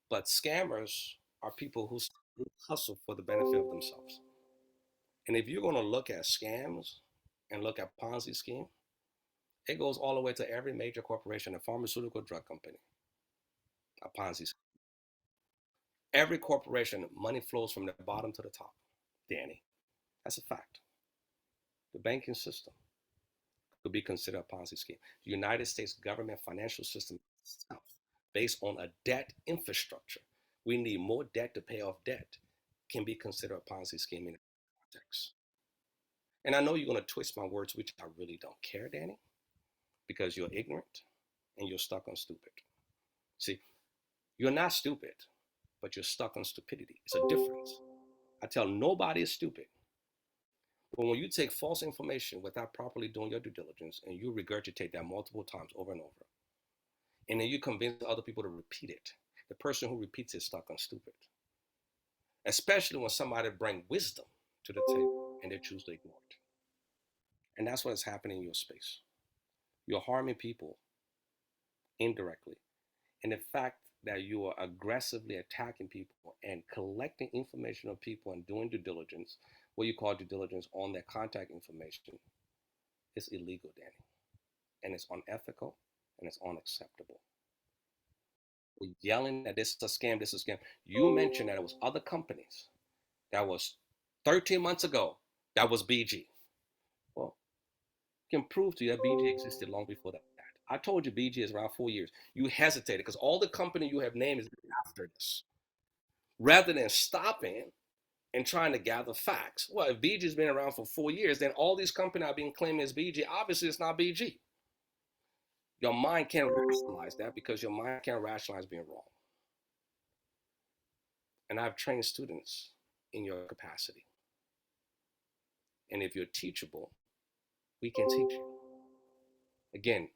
But scammers are people who hustle for the benefit of themselves. And if you're going to look at scams and look at Ponzi scheme, it goes all the way to every major corporation, a pharmaceutical drug company, a Ponzi scheme. Every corporation, money flows from the bottom to the top, Danny. That's a fact. The banking system could be considered a Ponzi scheme. The United States government financial system itself, based on a debt infrastructure, we need more debt to pay off debt, can be considered a Ponzi scheme in context. And I know you're going to twist my words, which I really don't care, Danny, because you're ignorant and you're stuck on stupid. See, you're not stupid, but you're stuck on stupidity. It's a difference. I tell nobody is stupid. But when you take false information without properly doing your due diligence and you regurgitate that multiple times over and over, and then you convince other people to repeat it, the person who repeats it is stuck on stupid. Especially when somebody brings wisdom to the table and they choose to ignore it. And that's what is happening in your space. You're harming people indirectly. And the fact that you are aggressively attacking people and collecting information of people and doing due diligence, what you call due diligence on their contact information, is illegal, Danny. And it's unethical and it's unacceptable. We're yelling that this is a scam, this is a scam. You mentioned that it was other companies that was 13 months ago that was BG. Well, I can prove to you that BG existed long before that. I told you BG is around 4 years. You hesitated because all the company you have named is after this. Rather than stopping and trying to gather facts. Well, if BG's been around for 4 years, then all these companies are being claimed as BG. Obviously, it's not BG. Your mind can't rationalize that because your mind can't rationalize being wrong. And I've trained students in your capacity. And if you're teachable, we can teach you. Again,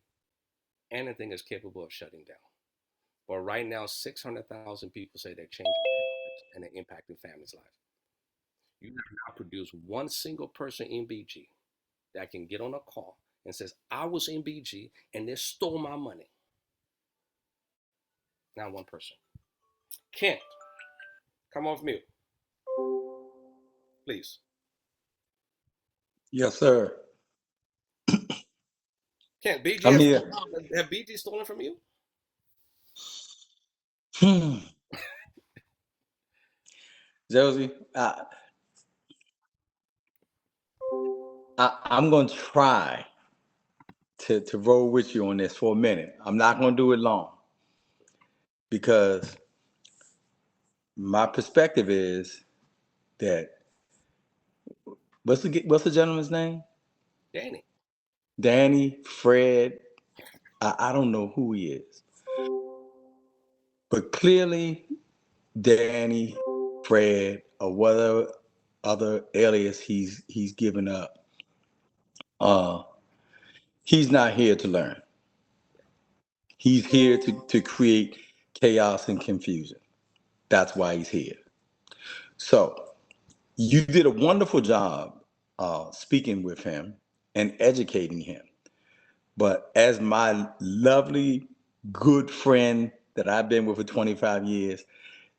anything is capable of shutting down. But right now, 600,000 people say they're changing and they're impacting families' lives. You have now produced one single person in BG that can get on a call and says, I was in BG and they stole my money. Not one person. Kent, come off mute. Please. Yes, sir. Kent, BG I'm here. have BG stolen from you? Josie, I'm going to try to roll with you on this for a minute. I'm not going to do it long because my perspective is that what's the gentleman's name? Danny. Danny, Fred. I don't know who he is, but clearly Danny, Fred, or whatever other alias he's given up. He's not here to learn. He's here to create chaos and confusion. That's why he's here. So you did a wonderful job speaking with him and educating him. But as my lovely, good friend that I've been with for 25 years,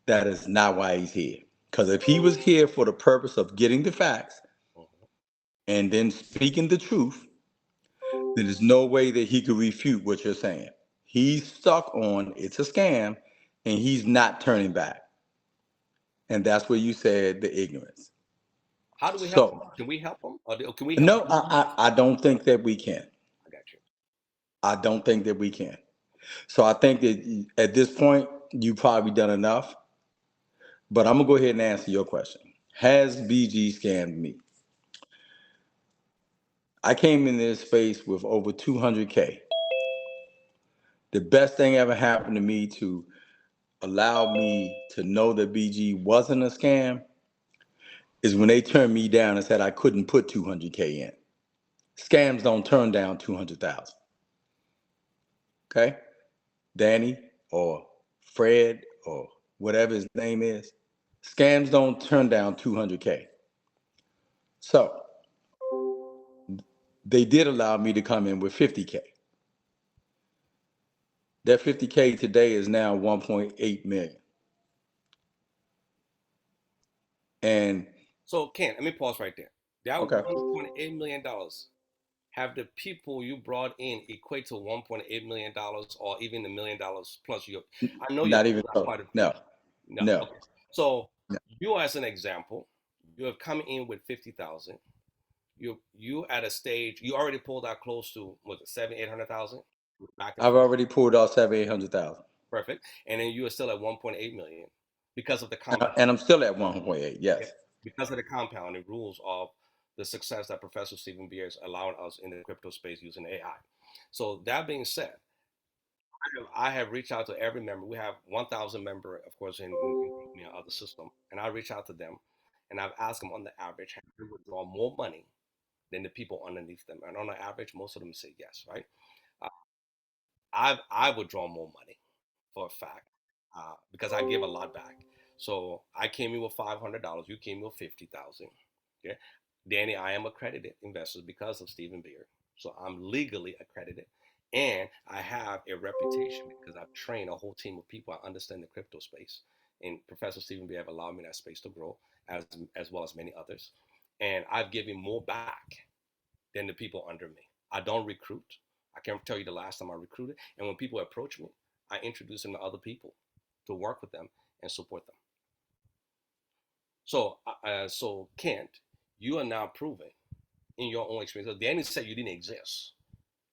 that is not why he's here. Because if he was here for the purpose of getting the facts and then speaking the truth, then there's no way that he could refute what you're saying. He's stuck on it's a scam and he's not turning back. And that's where you said the ignorance. How do we help him? Can we help him? Or can we help No, him? I don't think that we can. I got you. I don't think that we can. So I think that at this point, you've probably done enough. But I'm going to go ahead and answer your question. Has BG scammed me? I came in this space with over 200K. The best thing ever happened to me to allow me to know that BG wasn't a scam is when they turned me down and said I couldn't put 200K in. Scams don't turn down 200,000. Okay? Danny or Fred or whatever his name is, scams don't turn down 200K. So they did allow me to come in with 50K. That 50K today is now 1.8 million. And so Ken, let me pause right there. That okay. $1.8 million have the people you brought in equate to $1.8 million or even $1 million plus? I know you're Not even not close. part of. No, No. no, Okay. So no. you, as an example, you have come in with 50,000. You at a stage, you already pulled out close to, was it 800,000? Back and I've forth. already pulled off 700,000, 800,000, Perfect. And then you are still at 1.8 million because of the compound. and I'm still at 1.8. Yeah. Yes. Because of the compounding rules of the success that Professor Stephen Beer is allowing us in the crypto space using AI. So that being said, I have reached out to every member. We have 1,000 member, of course, in the system, and I reach out to them, and I've asked them on the average, have they withdraw more money than the people underneath them? And on the average, most of them say yes, right? Uh, I withdraw more money for a fact because I give a lot back. So I came in with $500. You came in with 50,000. Okay, Danny, I am accredited investor because of Stephen Beard. So I'm legally accredited, and I have a reputation because I've trained a whole team of people. I understand the crypto space, and Professor Stephen Beard have allowed me that space to grow, as well as many others. And I've given more back than the people under me. I don't recruit. I can't tell you the last time I recruited. And when people approach me, I introduce them to other people to work with them and support them. So Kent, you are now proving in your own experience. So Danny said you didn't exist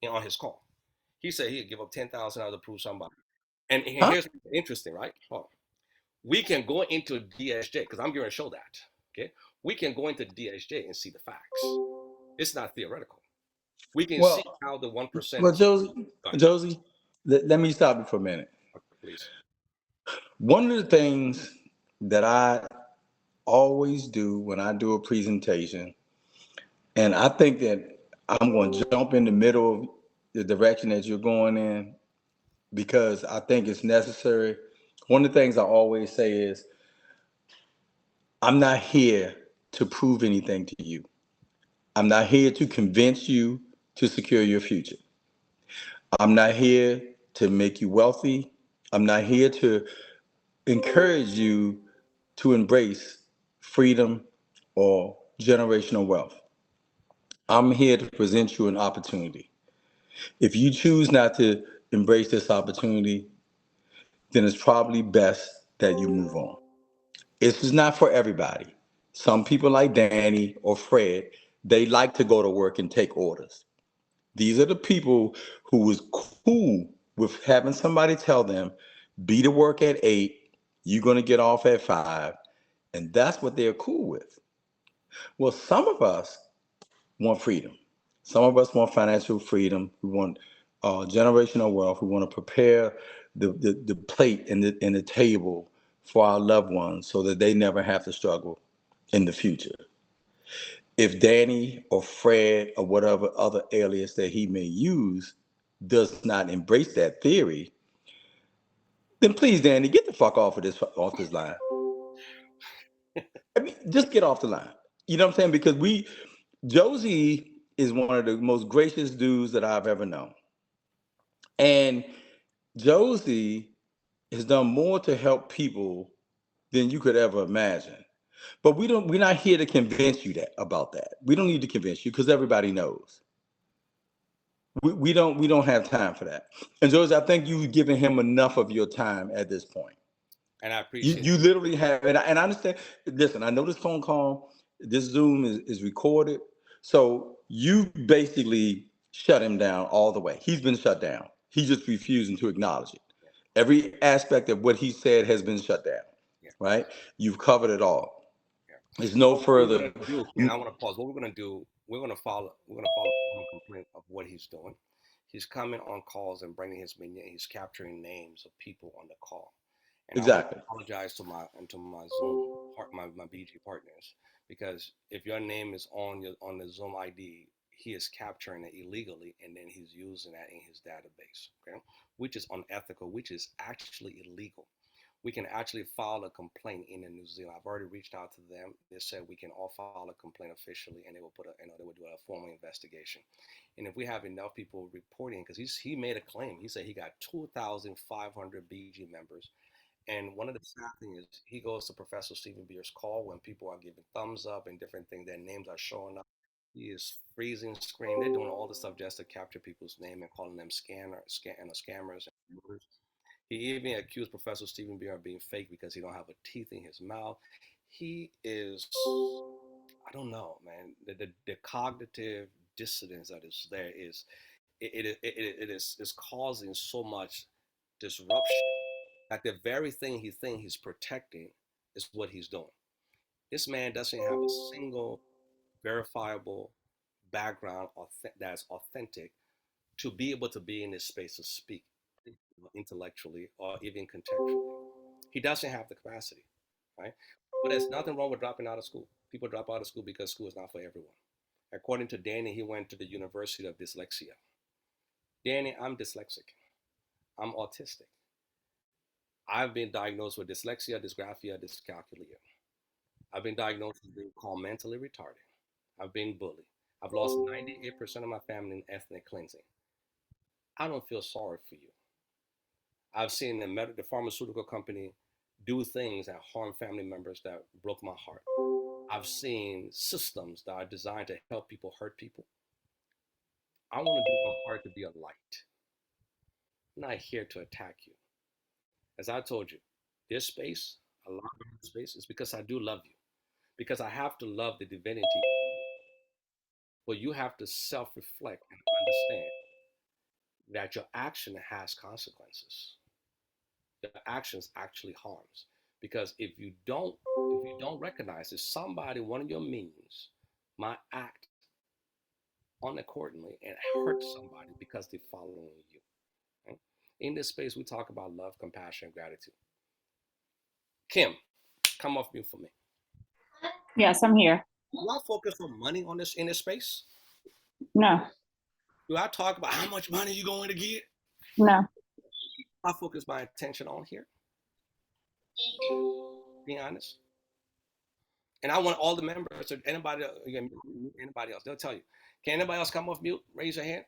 on his call. He said he'd give up 10,000 to prove somebody. And Huh? here's interesting, right? Oh, we can go into DSJ because I'm going to show that. Okay, we can go into DSJ and see the facts. It's not theoretical. We can see Well, how the 1% well, is. Josie, let me stop you for a minute. Please. One of the things that I always do when I do a presentation, and I think that I'm going to jump in the middle of the direction that you're going in because I think it's necessary. One of the things I always say is, I'm not here to prove anything to you. I'm not here to convince you to secure your future. I'm not here to make you wealthy. I'm not here to encourage you to embrace freedom or generational wealth. I'm here to present you an opportunity. If you choose not to embrace this opportunity, then it's probably best that you move on. This is not for everybody. Some people like Danny or Fred, they like to go to work and take orders. These are the people who was cool with having somebody tell them, be to work at 8, you're going to get off at 5, and that's what they're cool with. Well, some of us want freedom. Some of us want financial freedom. We want generational wealth. We want to prepare the plate and the table for our loved ones so that they never have to struggle in the future. If Danny or Fred or whatever other alias that he may use does not embrace that theory, then please, Danny, get the fuck off this line. I mean, just get off the line. You know what I'm saying? Because Josie is one of the most gracious dudes that I've ever known. And Josie has done more to help people than you could ever imagine. But we're not here to convince you about that. We don't need to convince you because everybody knows. We don't have time for that. And Josie, I think you've given him enough of your time at this point. And I You appreciate you literally have, and I understand. Listen, I know this phone call, this Zoom is recorded, so you basically shut him down all the way. He's been shut down. He's just refusing to acknowledge it. it. Every aspect of what he said has been shut down. Yeah. Right? You've covered it all. Yeah. There's no So what we're further. gonna do, and I want to pause. What we're gonna do, we're gonna follow a complaint of what he's doing. He's coming on calls and bringing his minion. He's capturing names of people on the call, and I want to Exactly. apologize to my Zoom my BG partners because if your name is on the Zoom ID, he is capturing it illegally and then he's using that in his database. Okay, which is unethical, which is actually illegal. We can actually file a complaint in New Zealand. I've already reached out to them. They said we can all file a complaint officially, and they will they will do a formal investigation. And if we have enough people reporting, because he made a claim, he said he got 2,500 BG members. And one of the sad things is he goes to Professor Stephen Beer's call when people are giving thumbs up and different things. Their names are showing up. He is freezing screen. They're doing all the stuff just to capture people's name and calling them scammers. He even accused Professor Stephen Beer of being fake because he don't have a teeth in his mouth. He is, I don't know, man. The cognitive dissonance that is there is causing so much disruption that the very thing he thinks he's protecting is what he's doing. This man doesn't have a single verifiable background that's authentic to be able to be in this space to speak intellectually or even contextually. He doesn't have the capacity, right? But there's nothing wrong with dropping out of school. People drop out of school because school is not for everyone. According to Danny, he went to the University of Dyslexia. Danny, I'm dyslexic. I'm autistic. I've been diagnosed with dyslexia, dysgraphia, dyscalculia. I've been diagnosed with being called mentally retarded. I've been bullied. I've lost 98% of my family in ethnic cleansing. I don't feel sorry for you. I've seen the pharmaceutical company do things that harm family members that broke my heart. I've seen systems that are designed to help people hurt people. I want to do my part to be a light. I'm not here to attack you. As I told you, this space, a lot of this space, is because I do love you. Because I have to love the divinity. But you have to self-reflect and understand that your action has consequences. Your actions actually harms. Because if you don't recognize that somebody, one of your means, might act unaccordingly and hurt somebody because they're following you. Right? In this space, we talk about love, compassion, gratitude. Kim, come off mute for me. Yes, I'm here. Do I focus on money on this in this space? No, Do I talk about how much money you're going to get? no. I focus my attention on here. Being honest. And I want all the members, or anybody else, they'll tell you. Can anybody else come off mute? Raise your hand.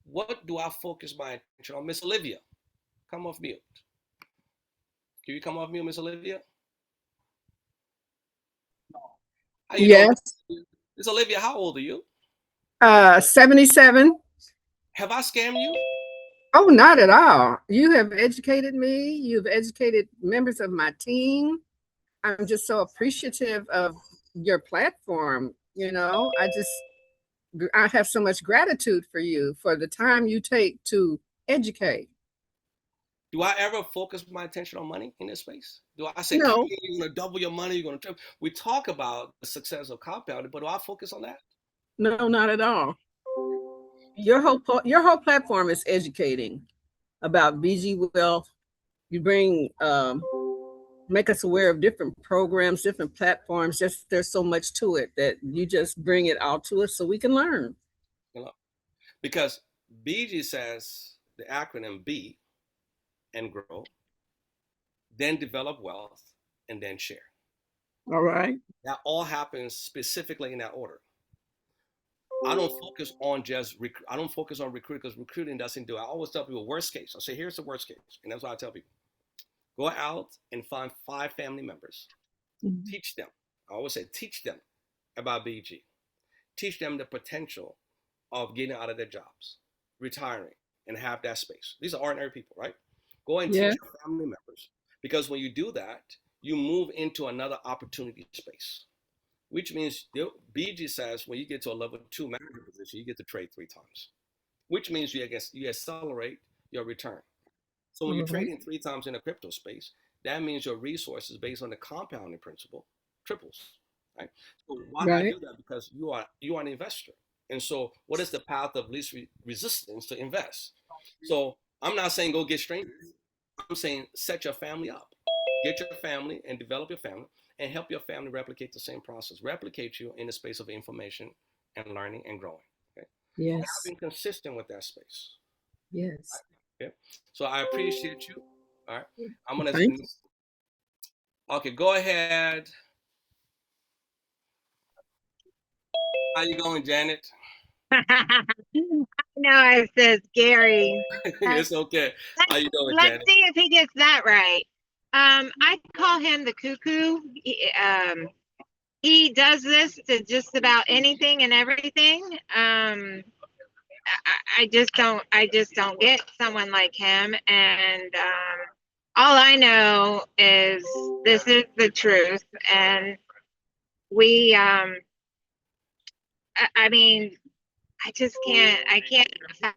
What do I focus my attention on? Miss Olivia, come off mute. Can you come off mute, Miss Olivia? How you doing? Yes, Miss Olivia, how old are you? 77. Have I scammed you? Oh, not at all. You have educated me. You've educated members of my team. I'm just so appreciative of your platform. I have so much gratitude for you for the time you take to educate. Do I ever focus my attention on money in this space? Do I say, No, you're going to double your money, you're going to triple? We talk about the success of compounding, but do I focus on that? no, not at all. Your whole platform is educating about BG Wealth. You bring make us aware of different programs, different platforms. Just there's so much to it that you just bring it out to us so we can learn. You know, because BG says the acronym B and grow, then develop wealth, and then share. All right. That all happens specifically in that order. I don't focus on I don't focus on recruiting because recruiting doesn't do it. I always tell people worst case. I say, here's the worst case. And that's what I tell people. Go out and find 5 family members. Mm-hmm. Teach them. I always say, teach them about BG. Teach them the potential of getting out of their jobs, retiring, and have that space. These are ordinary people, right? Go and teach your family members. Because when you do that, you move into another opportunity space. Which means BG says when you get to a level 2 manager position, you get to trade 3 times. Which means you accelerate your return. So when you're trading 3 times in a crypto space, that means your resources based on the compounding principle triples. Right? So why do I do that? Because you are an investor. And so what is the path of least resistance to invest? So I'm not saying go get strangers. I'm saying set your family up. Get your family and develop your family and help your family replicate the same process. Replicate you in the space of information and learning and growing. Okay? Yes. Being consistent with that space. Yes. Okay. So I appreciate you. All right. I'm gonna. Okay, go ahead. How you going, Janet? I know I said scary. It's okay. How you doing, Let's Janet? see if he gets that right. I call him the cuckoo. he does this to just about anything and everything. I just don't get someone like him. And all I know is this is the truth. And we, I mean, I can't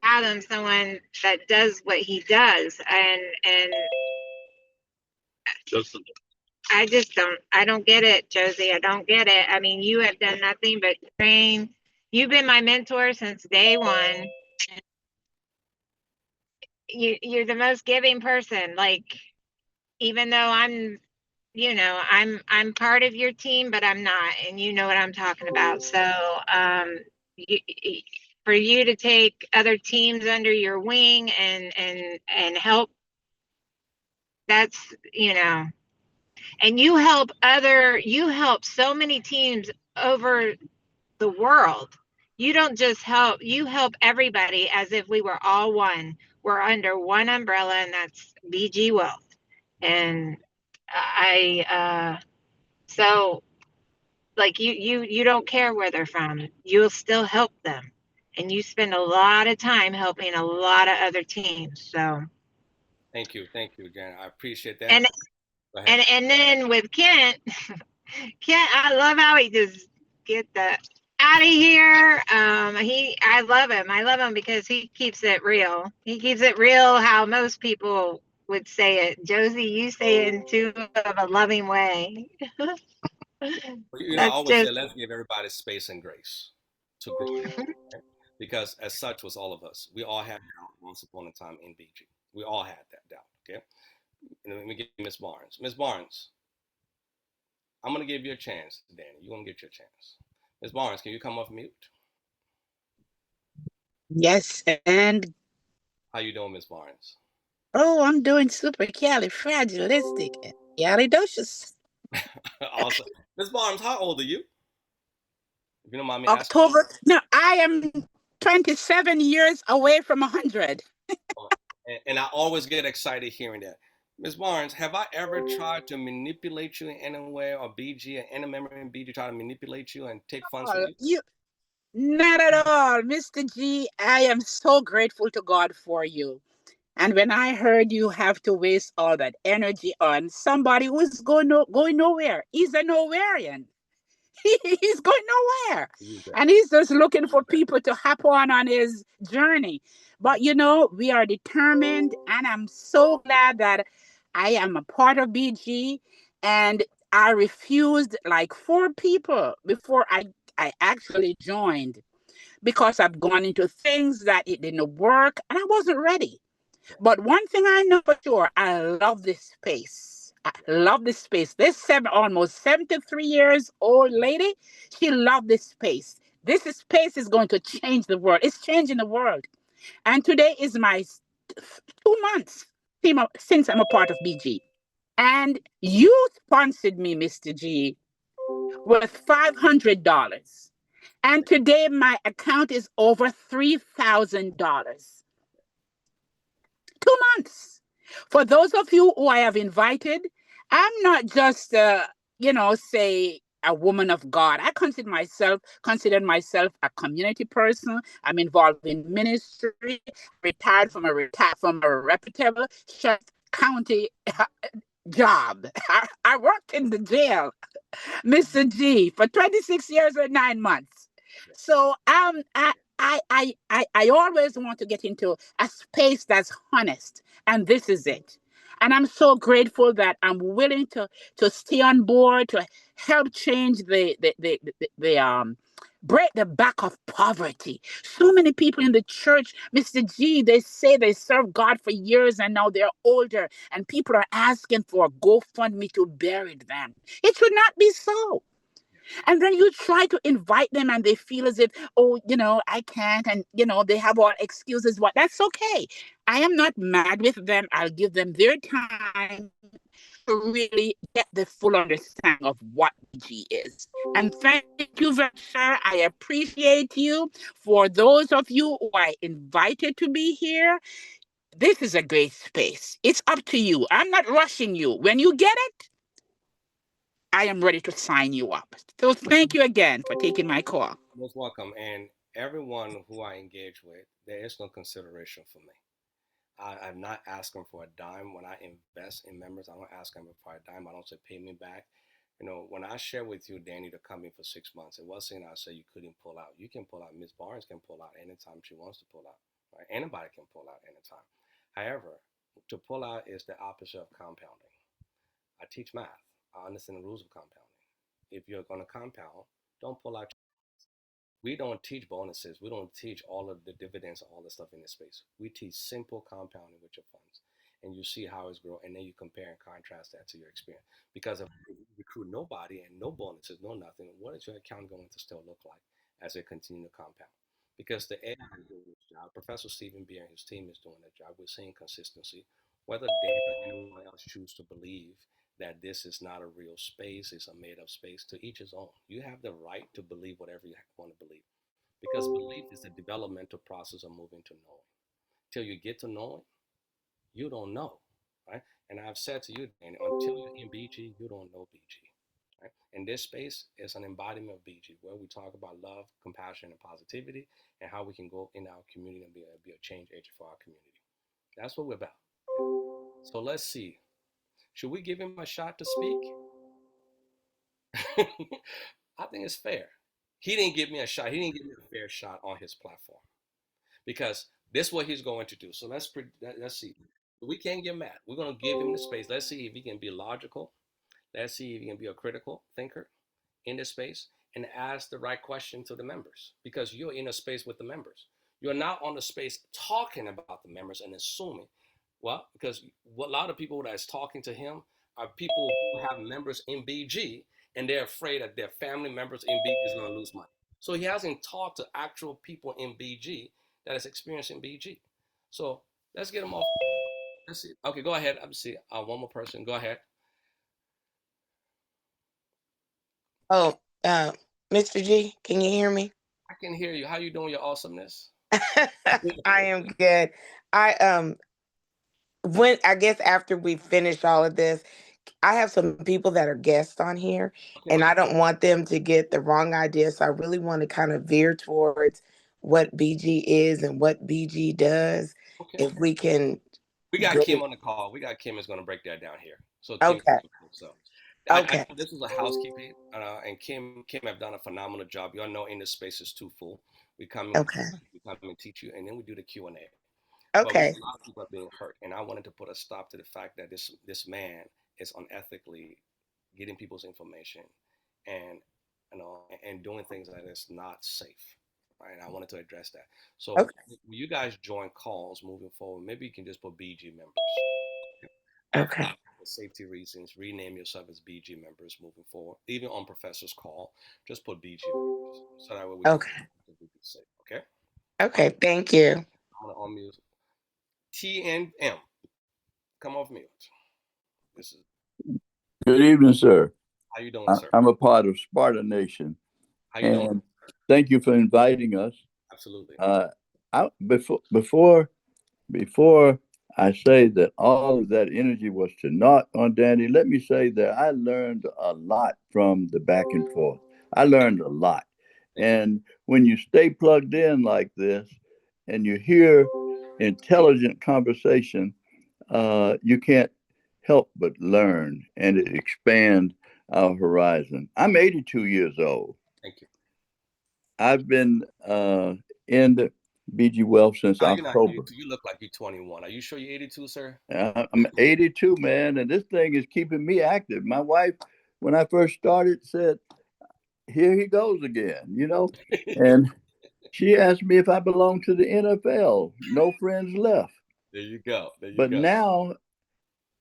fathom someone that does what he does. And I don't get it, Josie. I don't get it. I mean, you have done nothing but train. You've been my mentor since day one. You're the most giving person. Like, even though I'm part of your team, but I'm not, and you know what I'm talking about. So, you, for you to take other teams under your wing and help, that's, and you help so many teams over the world. You don't just help, you help everybody as if we were all one. We're under one umbrella, and that's BG Wealth. And so like you don't care where they're from. You'll still help them. And you spend a lot of time helping a lot of other teams. So Thank you, Jen. I appreciate that. and and then with Kent, I love how he just get the out of here. I love him. I love him because he keeps it real. He keeps it real how most people would say it. Josie, you say it in too of a loving way. I That's always say, just let's give everybody space and grace to grow, right? Because as such was all of us. We all had doubt once upon a time in BG. We all had that doubt, okay? And let me get Miss Barnes. Miss Barnes, I'm gonna give you a chance, Danny. You're gonna get your chance. Miss Barnes, can you come off mute? Yes, and How you doing, Miss Barnes? I'm doing supercalifragilistic and expialidocious. Awesome. Miss Barnes, how old are you? If you don't mind me asking. October. No, I am 27 years away from 100. And I always get excited hearing that. Ms. Barnes, have I ever tried to manipulate you in any way, or BG, or any member in BG try to manipulate you and take funds from you? You Not at all, Mr. G. I am so grateful to God for you. And when I heard you have to waste all that energy on somebody who's going nowhere, he's a nowherean. He's going nowhere. And he's just looking for people to hop on his journey. But we are determined, and I'm so glad that I am a part of BG. And I refused like 4 people before I actually joined, because I've gone into things that it didn't work and I wasn't ready. But one thing I know for sure, I love this space. I love this space. This almost 73 years old lady, she loved this space. This space is going to change the world. It's changing the world. And today is my 2 months since I'm a part of BG. And you sponsored me, Mr. G, with $500. And today my account is over $3,000. 2 months. For those of you who I have invited, I'm not just, say a woman of God. I consider myself a community person. I'm involved in ministry. Retired from a reputable Sheriff County job. I worked in the jail, Mr. G, for 26 years and 9 months. So I always want to get into a space that's honest, and this is it. And I'm so grateful that I'm willing to stay on board to help change the break the back of poverty. So many people in the church, Mr. G, they say they serve God for years and now they're older, and people are asking for a GoFundMe to bury them. It should not be so. And then you try to invite them and they feel as if, I can't. And, they have all excuses. What? That's okay. I am not mad with them. I'll give them their time to really get the full understanding of what G is. And thank you very much, sir. I appreciate you. For those of you who I invited to be here, this is a great space. It's up to you. I'm not rushing you. When you get it, I am ready to sign you up. So thank you again for taking my call. Most welcome. And everyone who I engage with, there is no consideration for me. I'm not asking for a dime when I invest in members. I don't ask them for a dime. I don't say pay me back. You know, when I share with you, Danny, to come in for 6 months, it wasn't I say you couldn't pull out. You can pull out. Miss Barnes can pull out anytime she wants to pull out. Right? Anybody can pull out anytime. However, to pull out is the opposite of compounding. I teach math. I understand the rules of compounding. If you're going to compound, don't pull out. We don't teach bonuses. We don't teach all of the dividends, all the stuff in this space. We teach simple compounding with your funds, and you see how it's growing, and then you compare and contrast that to your experience. Because if you recruit nobody and no bonuses, no nothing, what is your account going to still look like as it continues to compound? Because the AI is doing its job. Professor Stephen Beer and his team is doing their job. We're seeing consistency. Whether Dave or anyone else choose to believe that this is not a real space, it's a made up space, to each his own. You have the right to believe whatever you want to believe, because belief is the developmental process of moving to knowing. Till you get to knowing, you don't know, right? And I've said to you, Danny, until you're in BG, you don't know BG. Right? And this space is an embodiment of BG, where we talk about love, compassion, and positivity, and how we can go in our community and be a change agent for our community. That's what we're about. So let's see. Should we give him a shot to speak? I think it's fair. He didn't give me a shot. He didn't give me a fair shot on his platform, because this is what he's going to do. So let's see. We can't get mad. We're going to give him the space. Let's see if he can be logical. Let's see if he can be a critical thinker in this space and ask the right question to the members, because you're in a space with the members. You're not on the space talking about the members and assuming. Well, because a lot of people that's talking to him are people who have members in BG, and they're afraid that their family members in BG is going to lose money. So he hasn't talked to actual people in BG that is experiencing BG. So let's get him off. Let's see. Okay, go ahead. I'm see one more person. Go ahead. Oh, Mr. G, can you hear me? I can hear you. How you doing? Your awesomeness. I am good. I when I guess after we finish all of this, I have some people that are guests on here, Okay. and I don't want them to get the wrong idea. So I really want to kind of veer towards what BG is and what BG does. Okay. If we can. We got go- Kim on the call. We got Kim is going to break that down here. So Kim, Okay. so Okay. this was a housekeeping, and Kim have done a phenomenal job. Y'all know in this space is too full. We come in, Okay. we come and teach you, and then we do the Q&A. Okay. But a lot of people are being hurt, and I wanted to put a stop to the fact that this man is unethically getting people's information, and and doing things that is not safe. Right, I wanted to address that. So Okay. when you guys join calls moving forward, maybe you can just put BG members. Okay. For safety reasons, rename yourself as BG members moving forward. Even on professor's call, just put BG members, so that way we can be safe. Okay. Okay. Thank you. I'm gonna unmute. TNM, come off mute. This is. Good evening, sir. How you doing, sir? I'm a part of Sparta Nation. How you doing? Thank you for inviting us. Absolutely. Before I say that all of that energy was to naught on Danny, let me say that I learned a lot from the back and forth. I learned a lot. And when you stay plugged in like this and you hear intelligent conversation, you can't help but learn and expand our horizon. I'm 82 years old. Thank you. I've been in the BG Wealth since October. You look like you're 21. Are you sure you're 82, sir? I'm 82, man, and this thing is keeping me active. My wife, when I first started, said, "Here he goes again," and she asked me if I belong to the NFL. No friends left. There you go. But now,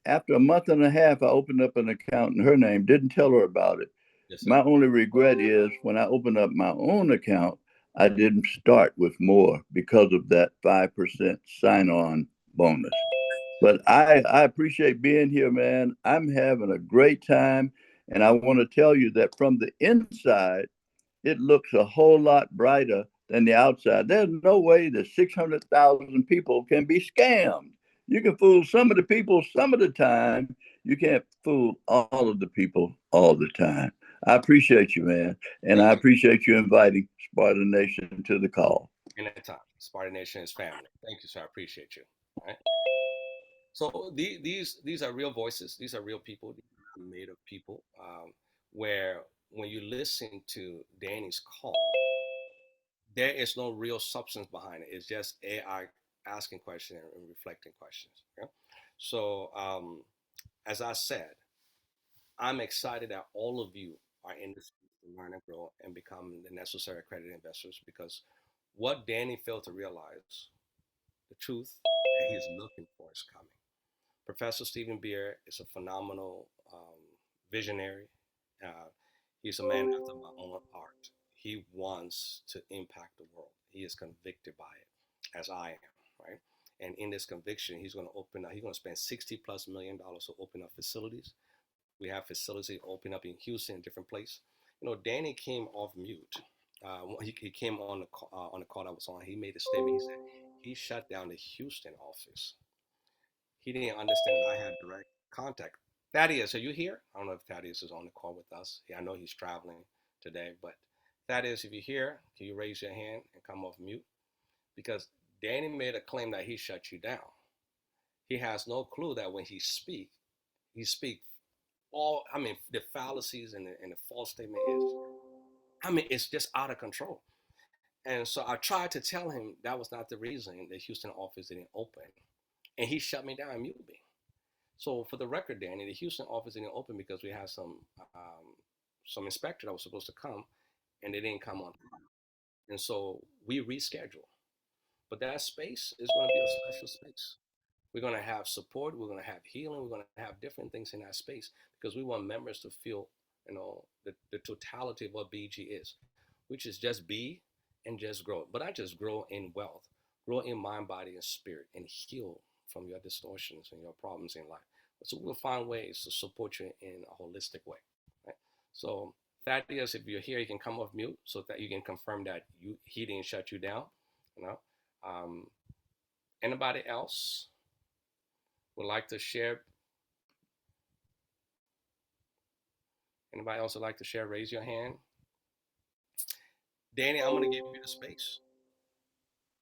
after a month and a half, I opened up an account in her name, didn't tell her about it. Yes, my only regret is when I opened up my own account, I didn't start with more because of that 5% sign-on bonus. But I appreciate being here, man. I'm having a great time. And I want to tell you that from the inside, it looks a whole lot brighter than the outside. There's no way that 600,000 people can be scammed. You can fool some of the people some of the time. You can't fool all of the people all the time. I appreciate you, man. And I appreciate you inviting Sparta Nation to the call. Anytime. Sparta Nation is family. Thank you, sir. I appreciate you. All right. So these are real voices. These are real people, made of people. Where when you listen to Danny's call, there is no real substance behind it. It's just AI asking questions and reflecting questions. Okay? So as I said, I'm excited that all of you are in this to learn and grow and become the necessary accredited investors, because what Danny failed to realize, the truth that he's looking for is coming. Professor Stephen Beer is a phenomenal visionary. Uh, he's a man after my own heart. He wants to impact the world. He is convicted by it, as I am, right? And in this conviction, he's going to open up, he's going to spend $60+ million to open up facilities. We have facilities open up in Houston, different place. You know, Danny came off mute. He came on the call I was on. He made a statement. He said he shut down the Houston office. He didn't understand I had direct contact. Thaddeus, are you here? I don't know if Thaddeus is on the call with us. Yeah, I know he's traveling today, but Thaddeus, if you're here, can you raise your hand and come off mute? Because Danny made a claim that he shut you down. He has no clue that when he speak all, I mean, the fallacies and the false statement is, I mean, it's just out of control. And so I tried to tell him that was not the reason the Houston office didn't open. And he shut me down and muted me. So for the record, Danny, the Houston office didn't open because we had some inspector that was supposed to come, and they didn't come on time. And so we rescheduled. But that space is going to be a special space. We're going to have support. We're going to have healing. We're going to have different things in that space because we want members to feel, you know, the totality of what BG is, which is just be and just grow. But not just grow in wealth, grow in mind, body, and spirit, and heal from your distortions and your problems in life. So we'll find ways to support you in a holistic way. Right? So Thaddeus, if you're here, you can come off mute so that you can confirm that he didn't shut you down. You know, anybody else would like to share? Anybody else would like to share? Raise your hand. Danny, I'm going to give you the space.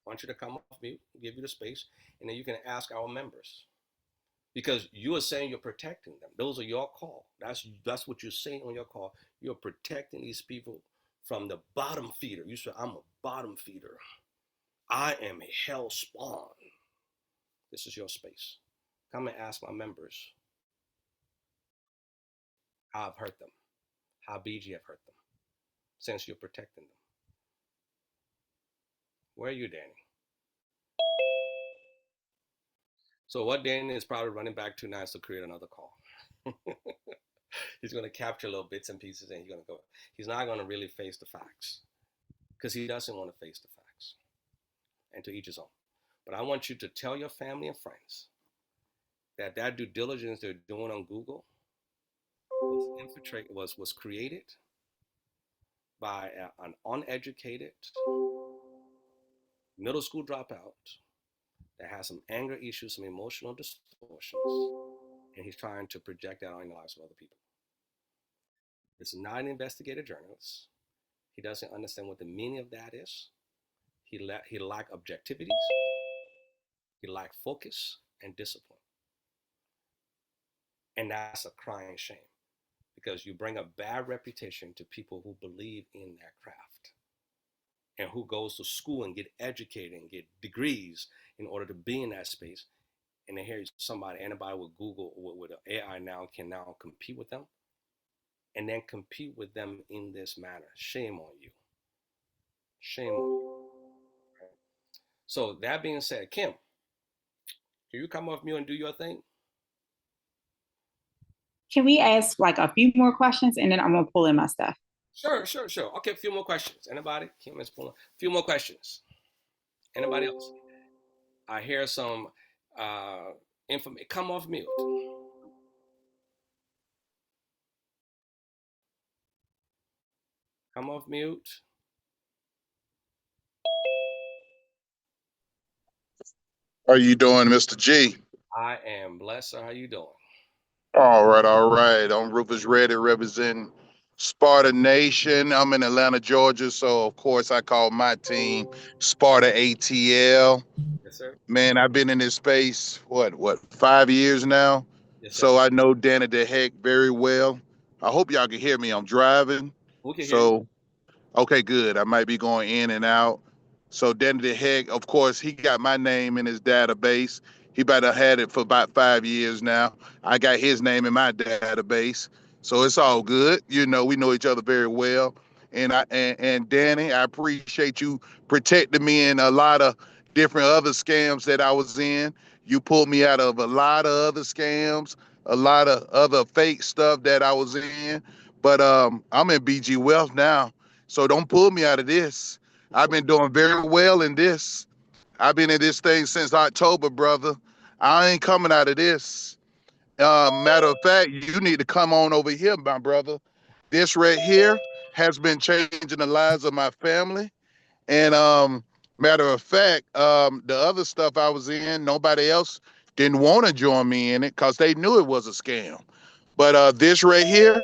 I want you to come off mute, give you the space, and then you can ask our members. Because you are saying you're protecting them. Those are your call. That's what you're saying on your call. You're protecting these people from the bottom feeder. You said, I'm a bottom feeder. I am a hell spawn. This is your space. Come and ask my members how I've hurt them, how BG have hurt them, since you're protecting them. Where are you, Danny? So what Danny is probably running back to now is to create another call. He's going to capture little bits and pieces and he's going to go. He's not going to really face the facts because he doesn't want to face the facts, and to each his own. But I want you to tell your family and friends that due diligence they're doing on Google was created by an uneducated middle school dropout that has some anger issues, some emotional distortions, and he's trying to project that on the lives of other people. It's not an investigative journalist. He doesn't understand what the meaning of that is. He lack objectivity. He lack focus and discipline. And that's a crying shame because you bring a bad reputation to people who believe in their craft and who goes to school and get educated and get degrees in order to be in that space. And then here's anybody with Google or with AI now can now compete with them and then compete with them in this manner. Shame on you. Shame on you. Right? So that being said, Kim, can you come off mute and do your thing? Can we ask like a few more questions and then I'm gonna pull in my stuff? Sure. Okay, a few more questions. Anybody? Kim is pulling. A few more questions. Anybody else? I hear some information. Come off mute. Come off mute. How are you doing, Mr. G? I am blessed, sir. How you doing? All right, all right. I'm Rufus Ready representing Sparta Nation. I'm in Atlanta, Georgia, so of course I call my team Sparta ATL. Yes, sir. Man, I've been in this space what 5 years now, Yes, sir. so I know Danny the Heck very well. I hope y'all can hear me. I'm driving, We can hear you. so okay, good. I might be going in and out. So Danny the Heck, of course, he got my name in his database. He better had it for about 5 years now. I got his name in my database. So it's all good. You know, we know each other very well. And Danny, I appreciate you protecting me in a lot of different other scams that I was in. You pulled me out of a lot of other scams, a lot of other fake stuff that I was in. But I'm in BG Wealth now. So don't pull me out of this. I've been doing very well in this. I've been in this thing since October, brother. I ain't coming out of this. Matter of fact, you need to come on over here, my brother. This right here has been changing the lives of my family. And matter of fact, the other stuff I was in, nobody else didn't want to join me in it because they knew it was a scam. But this right here,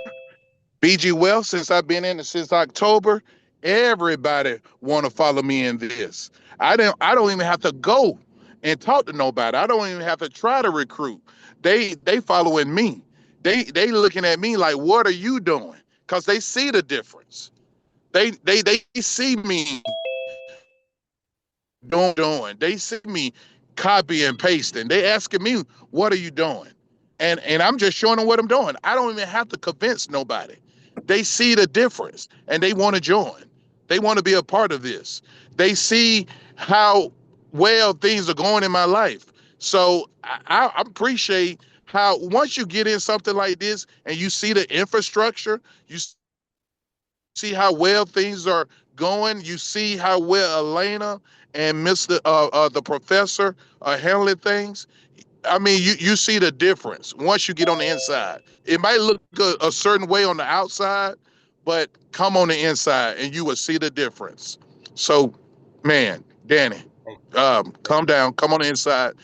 BG Wealth, since I've been in it since October, everybody want to follow me in this. I don't even have to go and talk to nobody. I don't even have to try to recruit. They following me. They looking at me like, what are you doing? Because they see the difference. They see me doing. They see me copy and pasting. They asking me, what are you doing? And I'm just showing them what I'm doing. I don't even have to convince nobody. They see the difference and they want to join. They want to be a part of this. They see how well things are going in my life. So I appreciate how once you get in something like this and you see the infrastructure, you see how well things are going. You see how well Elena and Mr. The professor are handling things. I mean, you see the difference once you get on the inside. It might look a certain way on the outside, but come on the inside and you will see the difference. So, man, Danny, calm down. Come on the inside.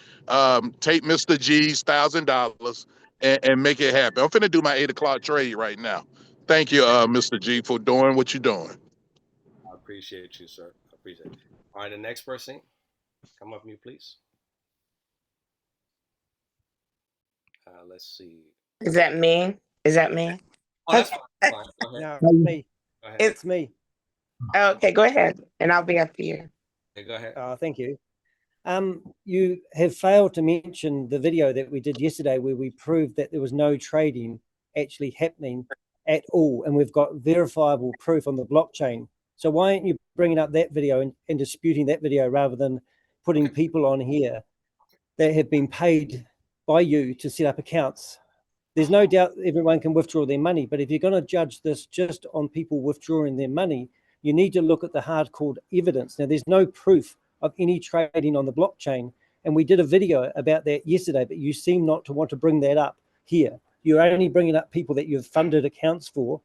Take Mr. G's $1,000 and make it happen. I'm finna do my 8 o'clock trade right now. Thank you, Mr. G, for doing what you're doing. I appreciate you, sir. I appreciate it. All right, the next person, come up mute, please. Let's see. Is that me? Is that me? Oh, that's fine. That's fine. Go ahead. No, it's me. Go ahead. It's me. Okay, go ahead, and I'll be after you. Okay, go ahead. Thank you. You have failed to mention the video that we did yesterday where we proved that there was no trading actually happening at all, and we've got verifiable proof on the blockchain. So why aren't you bringing up that video and disputing that video rather than putting people on here that have been paid by you to set up accounts? There's no doubt everyone can withdraw their money, but if you're going to judge this just on people withdrawing their money, you need to look at the hardcore evidence. Now, there's no proof of any trading on the blockchain, and we did a video about that yesterday, but you seem not to want to bring that up here. You're only bringing up people that you've funded accounts for.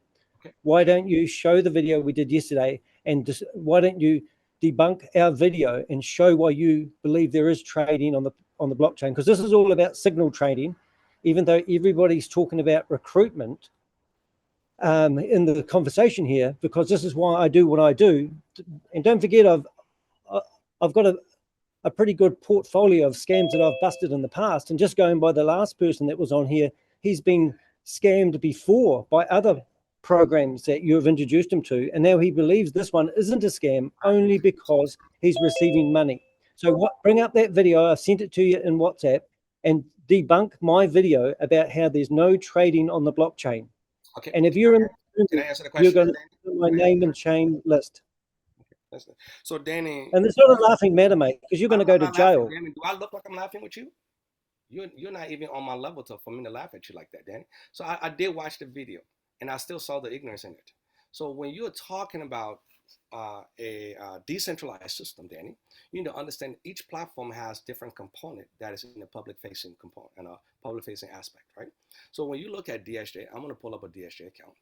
Why don't you show the video we did yesterday, and why don't you debunk our video and show why you believe there is trading on the blockchain? Because this is all about signal trading, even though everybody's talking about recruitment in the conversation here, because this is why I do what I do. And don't forget, I've got a pretty good portfolio of scams that I've busted in the past. And just going by the last person that was on here, he's been scammed before by other programs that you have introduced him to. And now he believes this one isn't a scam only because he's receiving money. So bring up that video. I've sent it to you in WhatsApp and debunk my video about how there's no trading on the blockchain. Okay. And if you're in, can I answer the question? you're going to put my name and chain list. So Danny, and it's not a laughing matter, mate, because you're going to go to jail. Danny, do I look like I'm laughing with you? You're not even on my level for me to laugh at you like that, Danny. So I did watch the video, and I still saw the ignorance in it. So when you're talking about a decentralized system, Danny, you need to understand each platform has different component that is in the public-facing component and a public-facing aspect, right? So when you look at DSJ, I'm going to pull up a DSJ account.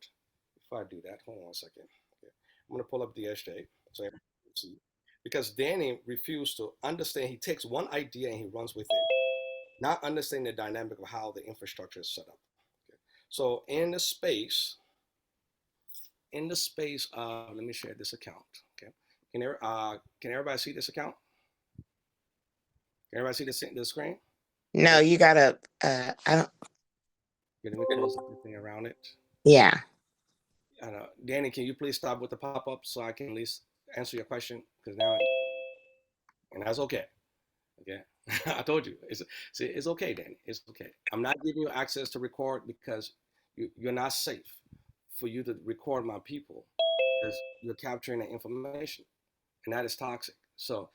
Before I do that, hold on 1 second. Okay. I'm going to pull up DSJ so everyone can see. Because Danny refused to understand. He takes one idea and he runs with it. not understanding the dynamic of how the infrastructure is set up. Okay. So in the space of, let me share this account. Okay. Can everybody see this account? Can everybody see the screen? No, you gotta, I don't, Okay, let me close everything around it. yeah. Danny, can you please stop with the pop-up so I can at least answer your question? Because now, and that's okay. Okay. I told you. It's okay, Danny. It's okay. I'm not giving you access to record because you're not safe for you to record my people because you're capturing the information and that is toxic. So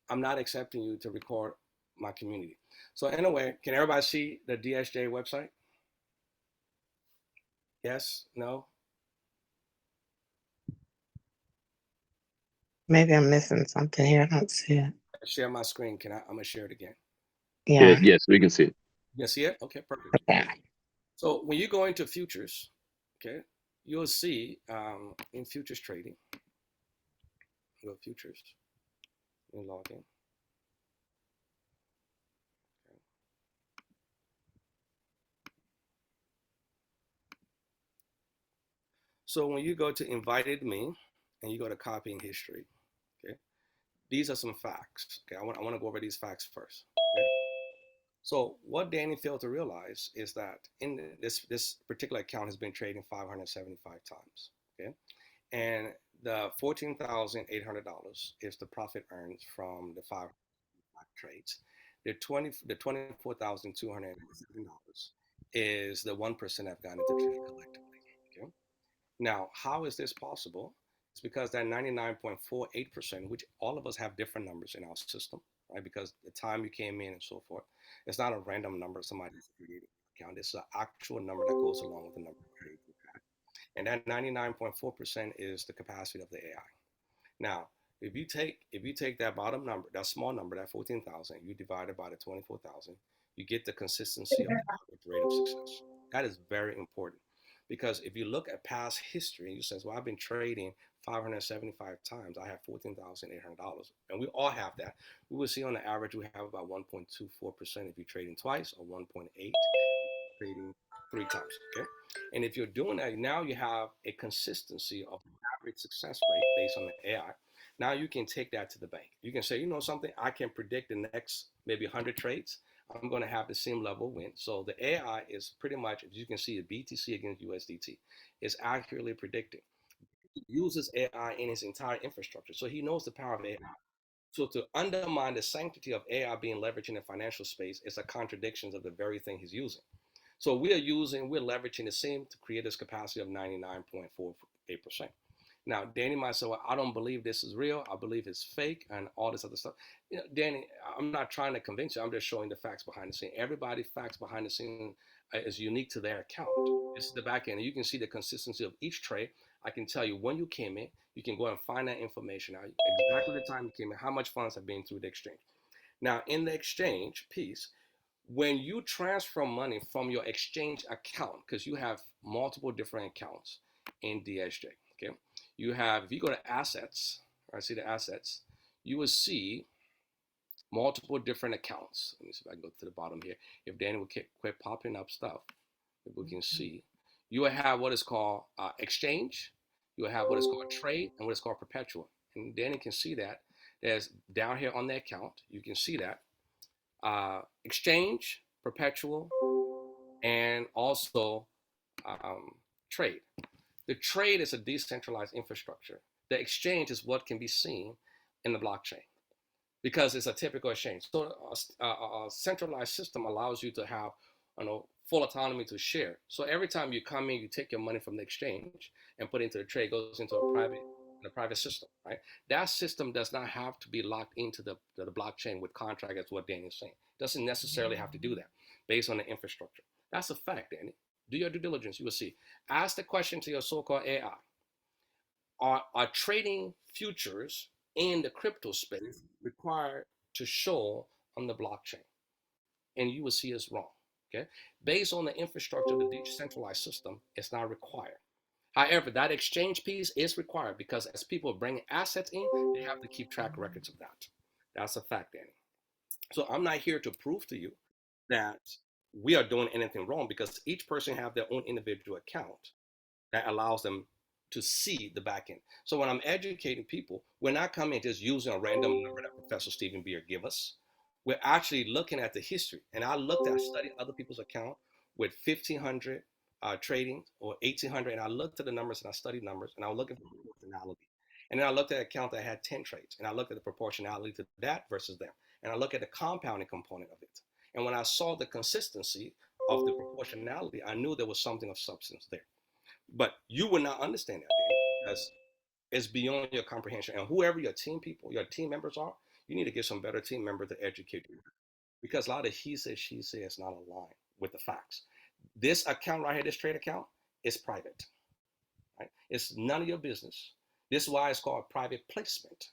I'm not accepting you to record my community. So anyway, can everybody see the DSJ website? Yes? No? Maybe I'm missing something here. I don't see it. Share my screen. I'm gonna share it again. Yeah. Yes, we can see it. You see it? Okay, perfect. Okay. So when you go into futures, okay, you'll see in futures trading, go futures, and log in. Okay. So when you go to invited me and you go to copying history, okay, these are some facts. Okay, I want to go over these facts first. Okay? So what Danny failed to realize is that in this particular account has been trading 575 times. Okay, and the $14,800 is the profit earned from the 5 trades. The $24,207 is the 1% I've gotten into trade collectively. Okay. Now, how is this possible? It's because that 99.48%, which all of us have different numbers in our system, right? Because the time you came in and so forth, it's not a random number somebody's created account. It's an actual number that goes along with the number of trades you've had. And that 99.4% is the capacity of the AI. Now, if you take that bottom number, that small number, that 14,000, you divide it by the 24,000, you get the consistency of the average rate of success. That is very important because if you look at past history, you say, well, I've been trading 575 times. I have $14,800, and we all have that. We will see on the average we have about 1.24% if you're trading twice, or 1.8 trading 3 times. Okay, and if you're doing that, now you have a consistency of average success rate based on the AI. Now you can take that to the bank. You can say, you know something, I can predict the next maybe 100 trades. I'm going to have the same level win. So the AI is pretty much, as you can see, the BTC against USDT is accurately predicting. He uses AI in his entire infrastructure, so he knows the power of AI. So to undermine the sanctity of AI being leveraged in the financial space is a contradiction of the very thing he's using. So we're leveraging the same to create this capacity of 99.48%. Now, Danny might say, well, I don't believe this is real. I believe it's fake and all this other stuff. You know, Danny, I'm not trying to convince you. I'm just showing the facts behind the scene. Everybody's facts behind the scene is unique to their account. This is the back end. You can see the consistency of each trade. I can tell you when you came in. You can go and find that information out. Exactly the time you came in, how much funds have been through the exchange. Now, in the exchange piece, when you transfer money from your exchange account, because you have multiple different accounts in DSJ, okay? You have, if you go to assets, I see the assets, you will see multiple different accounts. Let me see if I can go to the bottom here. If Danny will quit popping up stuff, if we can see, you will have what is called exchange, you will have what is called trade, and what is called perpetual. And Danny can see that. There's down here on the account, you can see that. Exchange, perpetual, and also trade. The trade is a decentralized infrastructure. The exchange is what can be seen in the blockchain because it's a typical exchange. So a centralized system allows you to have full autonomy to share. So every time you come in, you take your money from the exchange and put it into the trade, goes into a private system, right? That system does not have to be locked into the blockchain with contract. That's what Danny is saying. Doesn't necessarily have to do that based on the infrastructure. That's a fact, Danny. Do your due diligence. You will see. Ask the question to your so-called AI. Are trading futures in the crypto space required to show on the blockchain? And you will see it's wrong. Okay. Based on the infrastructure of the decentralized system, it's not required. However, that exchange piece is required because as people bring assets in, they have to keep track records of that. That's a fact, Danny. So I'm not here to prove to you that we are doing anything wrong, because each person have their own individual account that allows them to see the back end. So when I'm educating people, we're not coming just using a random number that Professor Stephen Beer give us. We're actually looking at the history. And I studied other people's account with 1,500 trading or 1,800, and I looked at the numbers and I studied numbers, and I was looking for proportionality. And then I looked at an account that had 10 trades, and I looked at the proportionality to that versus them. And I looked at the compounding component of it. And when I saw the consistency of the proportionality, I knew there was something of substance there. But you would not understand that, Danny, because it's beyond your comprehension. And whoever your team people, your team members are, you need to get some better team members to educate you. Because a lot of he said, she said is not aligned with the facts. This account right here, this trade account, is private. Right? It's none of your business. This is why it's called private placement.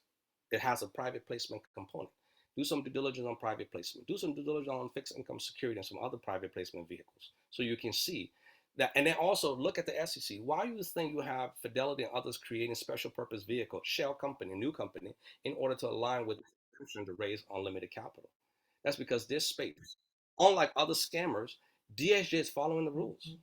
It has a private placement component. Do some due diligence on private placement. Do some due diligence on fixed income security and some other private placement vehicles, so you can see that. And then also look at the SEC. Why do you think you have Fidelity and others creating special purpose vehicle, shell company, new company, in order to align with the to raise unlimited capital? That's because this space, unlike other scammers, DSJ is following the rules.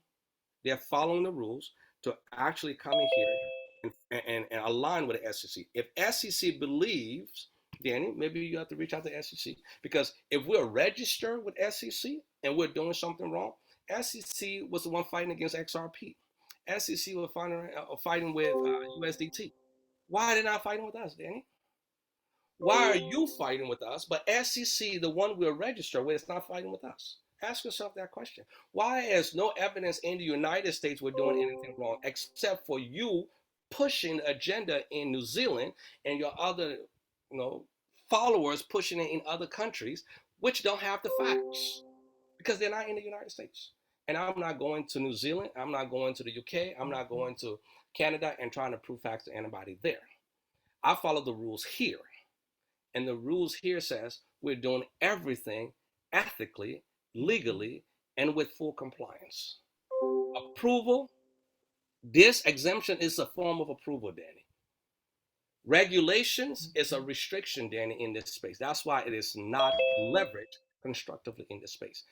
They're following the rules to actually come in here and align with the SEC. If SEC believes, Danny, maybe you have to reach out to SEC, because if we're registered with SEC and we're doing something wrong, SEC was the one fighting against XRP. SEC was fighting with USDT. Why are they not fighting with us, Danny? Why are you fighting with us, but SEC, the one we're registered with, is not fighting with us? Ask yourself that question. Why is no evidence in the United States we're doing anything wrong, except for you pushing the agenda in New Zealand and your other, followers pushing it in other countries, which don't have the facts because they're not in the United States. And I'm not going to New Zealand. I'm not going to the UK. I'm not going to Canada and trying to prove facts to anybody there. I follow the rules here. And the rules here says we're doing everything ethically, legally, and with full compliance. Approval, this exemption is a form of approval, Danny. Regulations is a restriction, Danny, in this space. That's why it is not leveraged constructively in this space.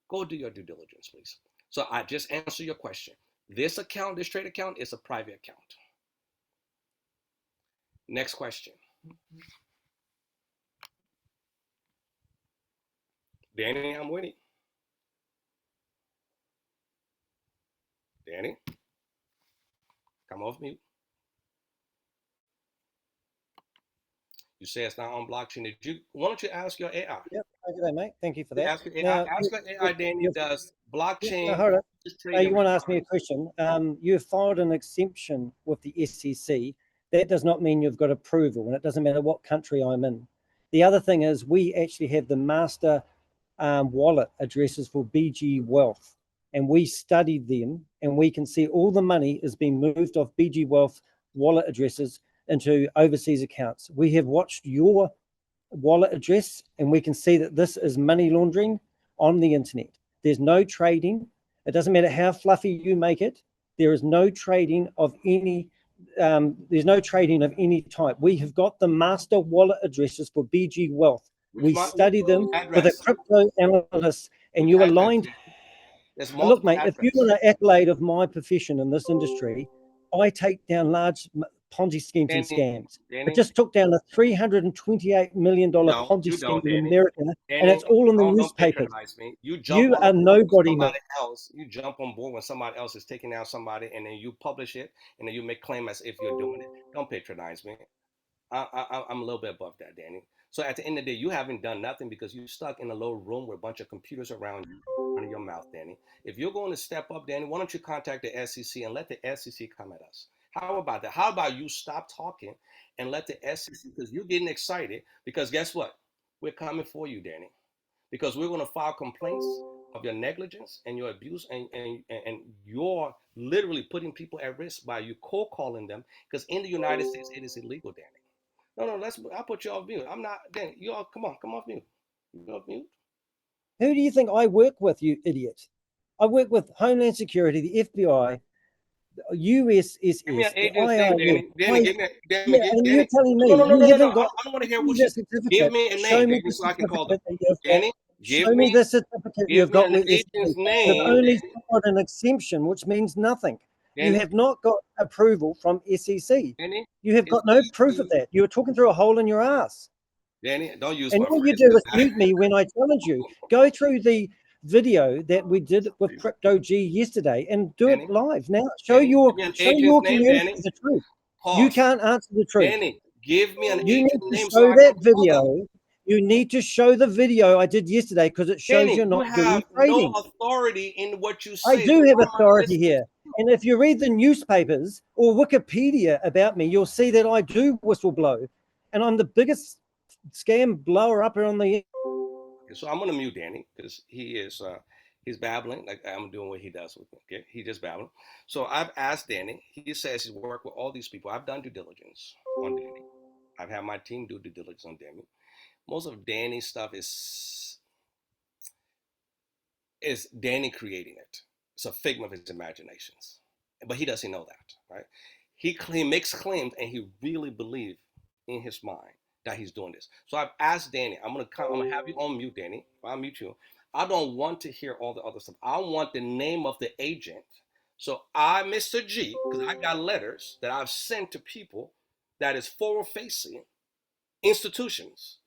Go do your due diligence, please. So I just answered your question. This account, this trade account, is a private account. Next question. Danny, I'm waiting. Danny, come off mute. You say it's not on blockchain. Why don't you ask your AI? Yep, okay, mate. Thank you for that. Ask your AI, Danny, does blockchain... Now, hold on. You want to ask me a question? You filed an exemption with the SEC. That does not mean you've got approval, and it doesn't matter what country I'm in. The other thing is we actually have the master wallet addresses for BG Wealth, and we studied them, and we can see all the money is being moved off BG Wealth wallet addresses into overseas accounts. We have watched your wallet address, and we can see that this is money laundering on the internet. There's no trading. It doesn't matter how fluffy you make it. There is no trading of any there's no trading of any type. We have got the master wallet addresses for BG Wealth. We study them with a crypto analyst, and you aligned. Look, mate, if you want an accolade of my profession in this industry, I take down large Ponzi schemes and scams. It just took down a $328 million Ponzi scheme in America, and it's all in the newspapers. You are nobody, mate. You jump on board when somebody else is taking down somebody, and then you publish it, and then you make claim as if you're doing it. Don't patronize me. I'm a little bit above that, Danny. So at the end of the day, you haven't done nothing because you're stuck in a little room with a bunch of computers around you, running your mouth, Danny. If you're going to step up, Danny, why don't you contact the SEC and let the SEC come at us? How about that? How about you stop talking and let the SEC, because you're getting excited, because guess what? We're coming for you, Danny, because we're going to file complaints of your negligence and your abuse, and you're literally putting people at risk by you cold calling them, because in the United States, it is illegal, Danny. No, I'll put you off mute. I'm not, Danny, you all, come off mute. You off mute? Who do you think I work with, you idiot? I work with Homeland Security, the FBI, USSS, give me an the Danny. Danny, and you're telling me you haven't got. I don't want to hear what you certificate. give me a name, Show me Danny, the so I can call certificate them. that you've got. Danny, Show me the certificate certificate Give you've me got an with SEC. agent's You've name, only Danny. got an exemption, which means nothing. You Danny, have not got approval from SEC. Danny, You have got no proof of that. You're talking through a hole in your ass. Danny, don't use And my all you phrase. do is mute me when I challenge you. Go through the video that we did with Crypto G yesterday and do Danny, it live. Now Danny, give me an agent's name, community Danny. the truth. You Pause. can't answer the truth. Danny, give me an You need agent's to name so show I can that call them. video. You need to show the video I did yesterday because it shows Danny, you're you not doing have no trading. authority in what you I say. do So have why am I authority listening? here. And if you read the newspapers or Wikipedia about me, you'll see that I do whistleblow. And I'm the biggest scam blower up on the. Okay, so I'm gonna mute Danny because he's babbling like I'm doing what he does with me. Okay, he just babbling. So I've asked Danny. He says he's worked with all these people. I've done due diligence on Danny. I've had my team do due diligence on Danny. Most of Danny's stuff is Danny creating it. It's a figment of his imaginations, but he doesn't know that, right? He makes claims and he really believes in his mind that he's doing this. So I've asked Danny. I'm gonna have you on mute, Danny. I'll mute you. I don't want to hear all the other stuff. I want the name of the agent. So Mr. G, because I got letters that I've sent to people that is forward-facing institutions.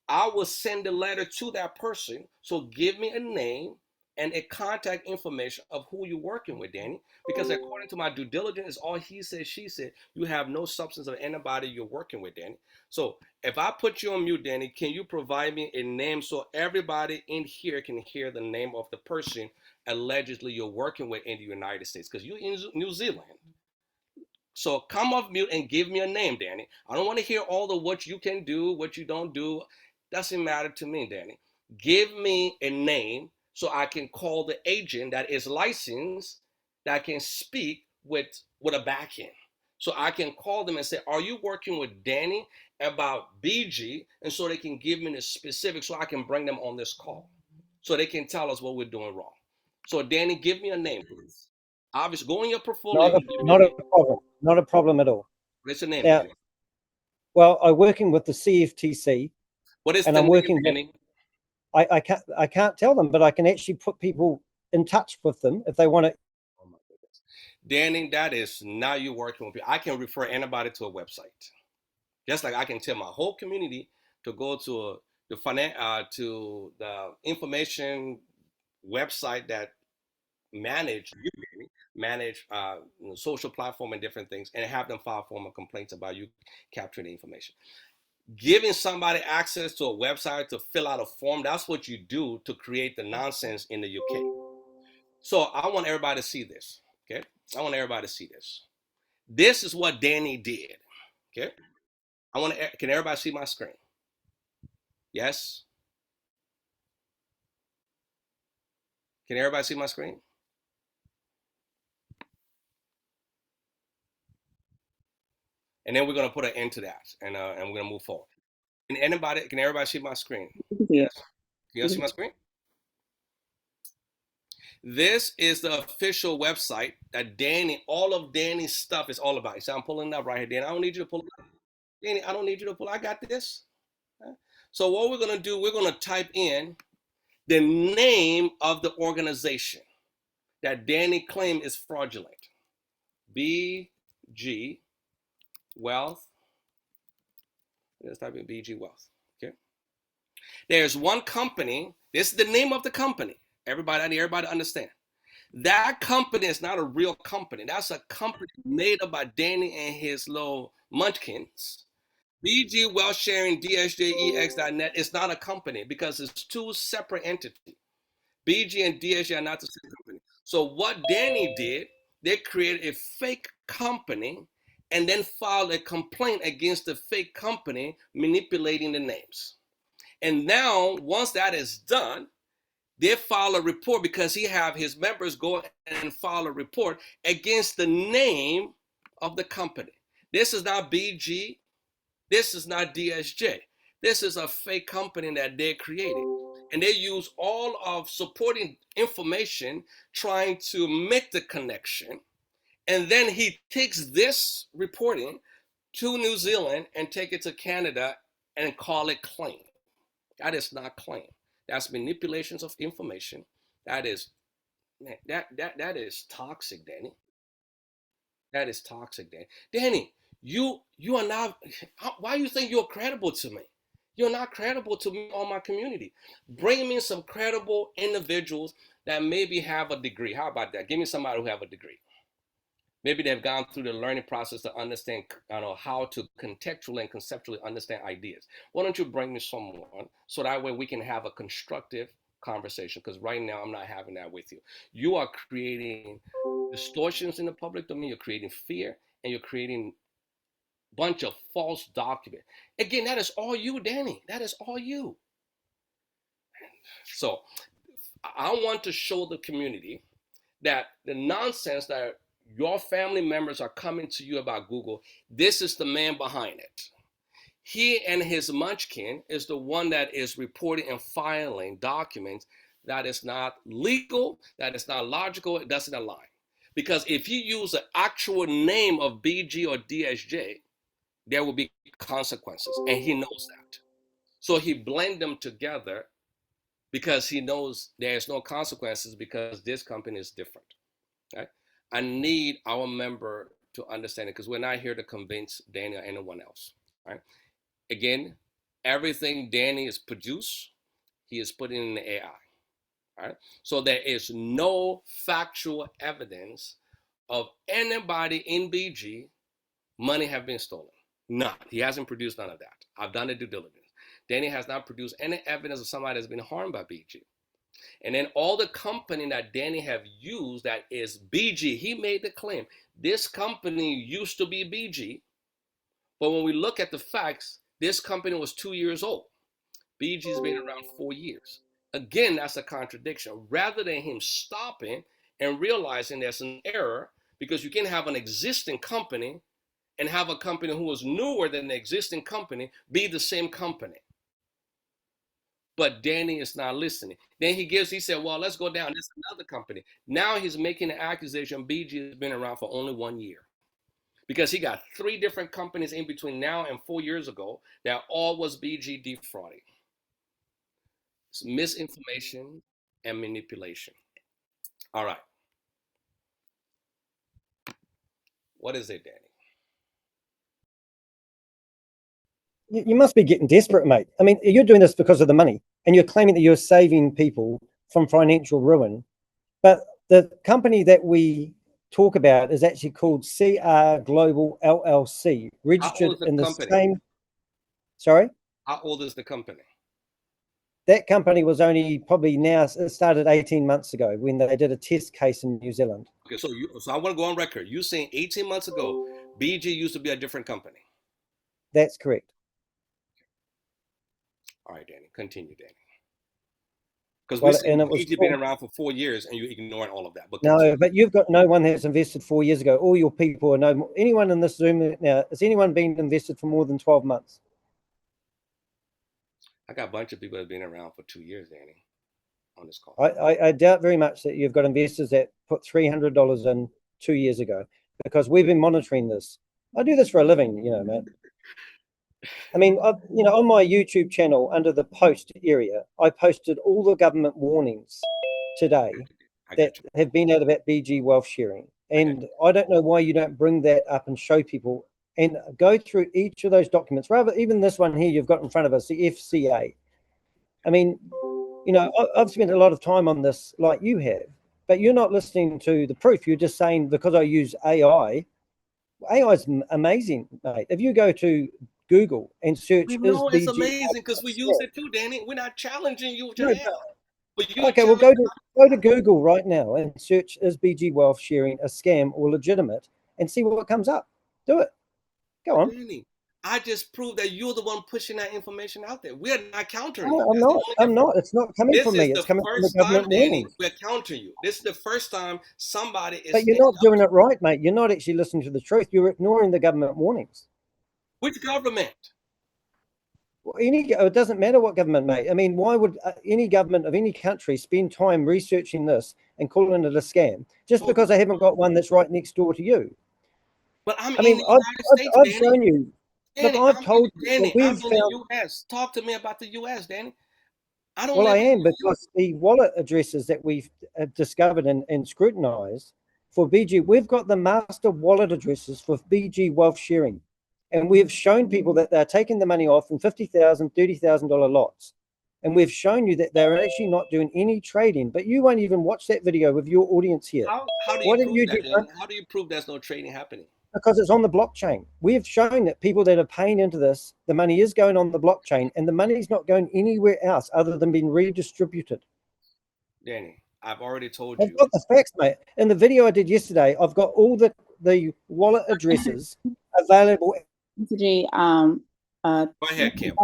I will send a letter to that person. So give me a name and a contact information of who you're working with, Danny. Because according to my due diligence, it's all he said, she said. You have no substance of anybody you're working with, Danny. So if I put you on mute, Danny, can you provide me a name so everybody in here can hear the name of the person allegedly you're working with in the United States? Because you're in New Zealand. So come off mute and give me a name, Danny. I don't want to hear all the what you can do, what you don't do. Doesn't matter to me, Danny. Give me a name so I can call the agent that is licensed, that can speak with a back end. So I can call them and say, are you working with Danny about BG? And so they can give me the specifics so I can bring them on this call. So they can tell us what we're doing wrong. So Danny, give me a name, please. Obviously, go in your portfolio and give me a Not a name. problem. Not a problem at all. What's your name, Now, Danny? well, I'm working with the CFTC, What is and the I'm name, working with. Danny? I can't tell them, but I can actually put people in touch with them if they want to. Oh my goodness. Danny, that is not you working with people. I can refer anybody to a website. Just like I can tell my whole community to go to to the information website that manage social platform and different things, and have them file formal complaints about you capturing the information. Giving somebody access to a website to fill out a form, that's what you do to create the nonsense in the UK. So I want everybody to see this. Okay, I want everybody to see this. This is what Danny did. Okay, can everybody see my screen? Yes. Can everybody see my screen? And then we're gonna put an end to that, and we're gonna move forward. Can everybody see my screen? Yes. Can you see my screen? This is the official website that all of Danny's stuff is all about. You see, I'm pulling it up right here, Danny. I don't need you to pull it up. Danny, I don't need you to pull it. I got this. So what we're gonna do, we're gonna type in the name of the organization that Danny claimed is fraudulent. BG Wealth. Let's type in BG Wealth. Okay. There's one company. This is the name of the company. Everybody, I need everybody to understand. That company is not a real company. That's a company made up by Danny and his little munchkins. BG Wealth Sharing DSJEX.net is not a company because it's two separate entities. BG and DSJ are not the same company. So what Danny did, they created a fake company and then filed a complaint against the fake company manipulating the names. And now, once that is done, they file a report because he have his members go and file a report against the name of the company. This is not BG. This is not DSJ. This is a fake company that they created. And they use all of supporting information trying to make the connection. And then he takes this reporting to New Zealand and take it to Canada and call it claim. That is not claim. That's manipulations of information. That is, man, that is toxic, Danny. That is toxic, Danny. Danny, you are not. Why you think you're credible to me? You're not credible to me or my community. Bring me some credible individuals that maybe have a degree. How about that? Give me somebody who have a degree. Maybe they've gone through the learning process to understand, how to contextually and conceptually understand ideas. Why don't you bring me someone so that way we can have a constructive conversation? Because right now I'm not having that with you. You are creating distortions in the public domain. You're creating fear, and you're creating a bunch of false documents. Again, that is all you, Danny. That is all you. So I want to show the community that the nonsense that your family members are coming to you about Google, this is the man behind it. He and his munchkin is the one that is reporting and filing documents that is not legal, that is not logical, it doesn't align. Because if you use the actual name of BG or DSJ, there will be consequences, and he knows that. So he blended them together because he knows there's no consequences because this company is different. Okay? I need our member to understand it because we're not here to convince Danny or anyone else. Right? Again, everything Danny is produced, he is putting in the AI. Right? So there is no factual evidence of anybody in BG money have been stolen. None. He hasn't produced none of that. I've done the due diligence. Danny has not produced any evidence of somebody that's been harmed by BG. And then all the company that Danny have used that is BG, he made the claim. This company used to be BG, but when we look at the facts, this company was 2 years old. BG's been around 4 years. Again, that's a contradiction. Rather than him stopping and realizing there's an error, because you can have an existing company and have a company who was newer than the existing company be the same company. But Danny is not listening. Then he said, well, let's go down. There's another company. Now he's making an accusation BG has been around for only 1 year. Because he got 3 different companies in between now and 4 years ago that all was BG defrauding. It's misinformation and manipulation. All right. What is it, Danny? You must be getting desperate, mate. I mean, you're doing this because of the money, and you're claiming that you're saving people from financial ruin. But the company that we talk about is actually called CR Global LLC, registered in the same. Sorry? How old is the company? That company was only probably now, it started 18 months ago when they did a test case in New Zealand. Okay, so I want to go on record. You saying 18 months ago, BG used to be a different company. That's correct. All right, Danny, continue, Danny. Because we're saying BG been around for 4 years and you're ignoring all of that. But no, but you've got no one that's invested 4 years ago. All your people are no, anyone in this Zoom now, has anyone been invested for more than 12 months? I got a bunch of people that have been around for 2 years, Danny, on this call. I doubt very much that you've got investors that put $300 in 2 years ago, because we've been monitoring this. I do this for a living, man. I mean, on my YouTube channel under the post area, I posted all the government warnings today that have been out about BG wealth sharing. And I don't know why you don't bring that up and show people and go through each of those documents. Rather, even this one here you've got in front of us, the FCA. I mean, I've spent a lot of time on this like you have, but you're not listening to the proof. You're just saying because I use AI. AI is amazing, mate. If you go to Google and search, we know it's amazing because we use it too, Danny. We're not challenging you to okay, well, go to Google right now and search, is BG wealth sharing a scam or legitimate, and see what comes up. Do it. Go on. Danny, I just proved that you're the one pushing that information out there. We're not countering you. I'm not. It's not coming from me. It's coming from the government warnings. We're countering you. This is the first time somebody is. But you're not doing it right, mate. You're not actually listening to the truth. You're ignoring the government warnings. Which government? Well, it doesn't matter what government, mate. I mean, why would any government of any country spend time researching this and calling it a scam just because they haven't got one that's right next door to you? But I've shown you. Danny, look, I've told Danny, you. I'm in the U.S. Talk to me about the U.S., Danny. I don't Well, I let am, because the wallet addresses that we've discovered and scrutinized for BG, we've got the master wallet addresses for BG Wealth Sharing. And we've shown people that they're taking the money off in $50,000, $30,000 lots. And we've shown you that they're actually not doing any trading, but you won't even watch that video with your audience here. how do you Why don't prove you that, do Danny? How do you prove there's no trading happening? Because it's on the blockchain. We've shown that people that are paying into this, the money is going on the blockchain, and the money is not going anywhere else other than being redistributed. Danny, I've already told I've you. got the facts, mate. In the video I did yesterday, I've got all the wallet addresses available. Mr. G, Go ahead, Kim.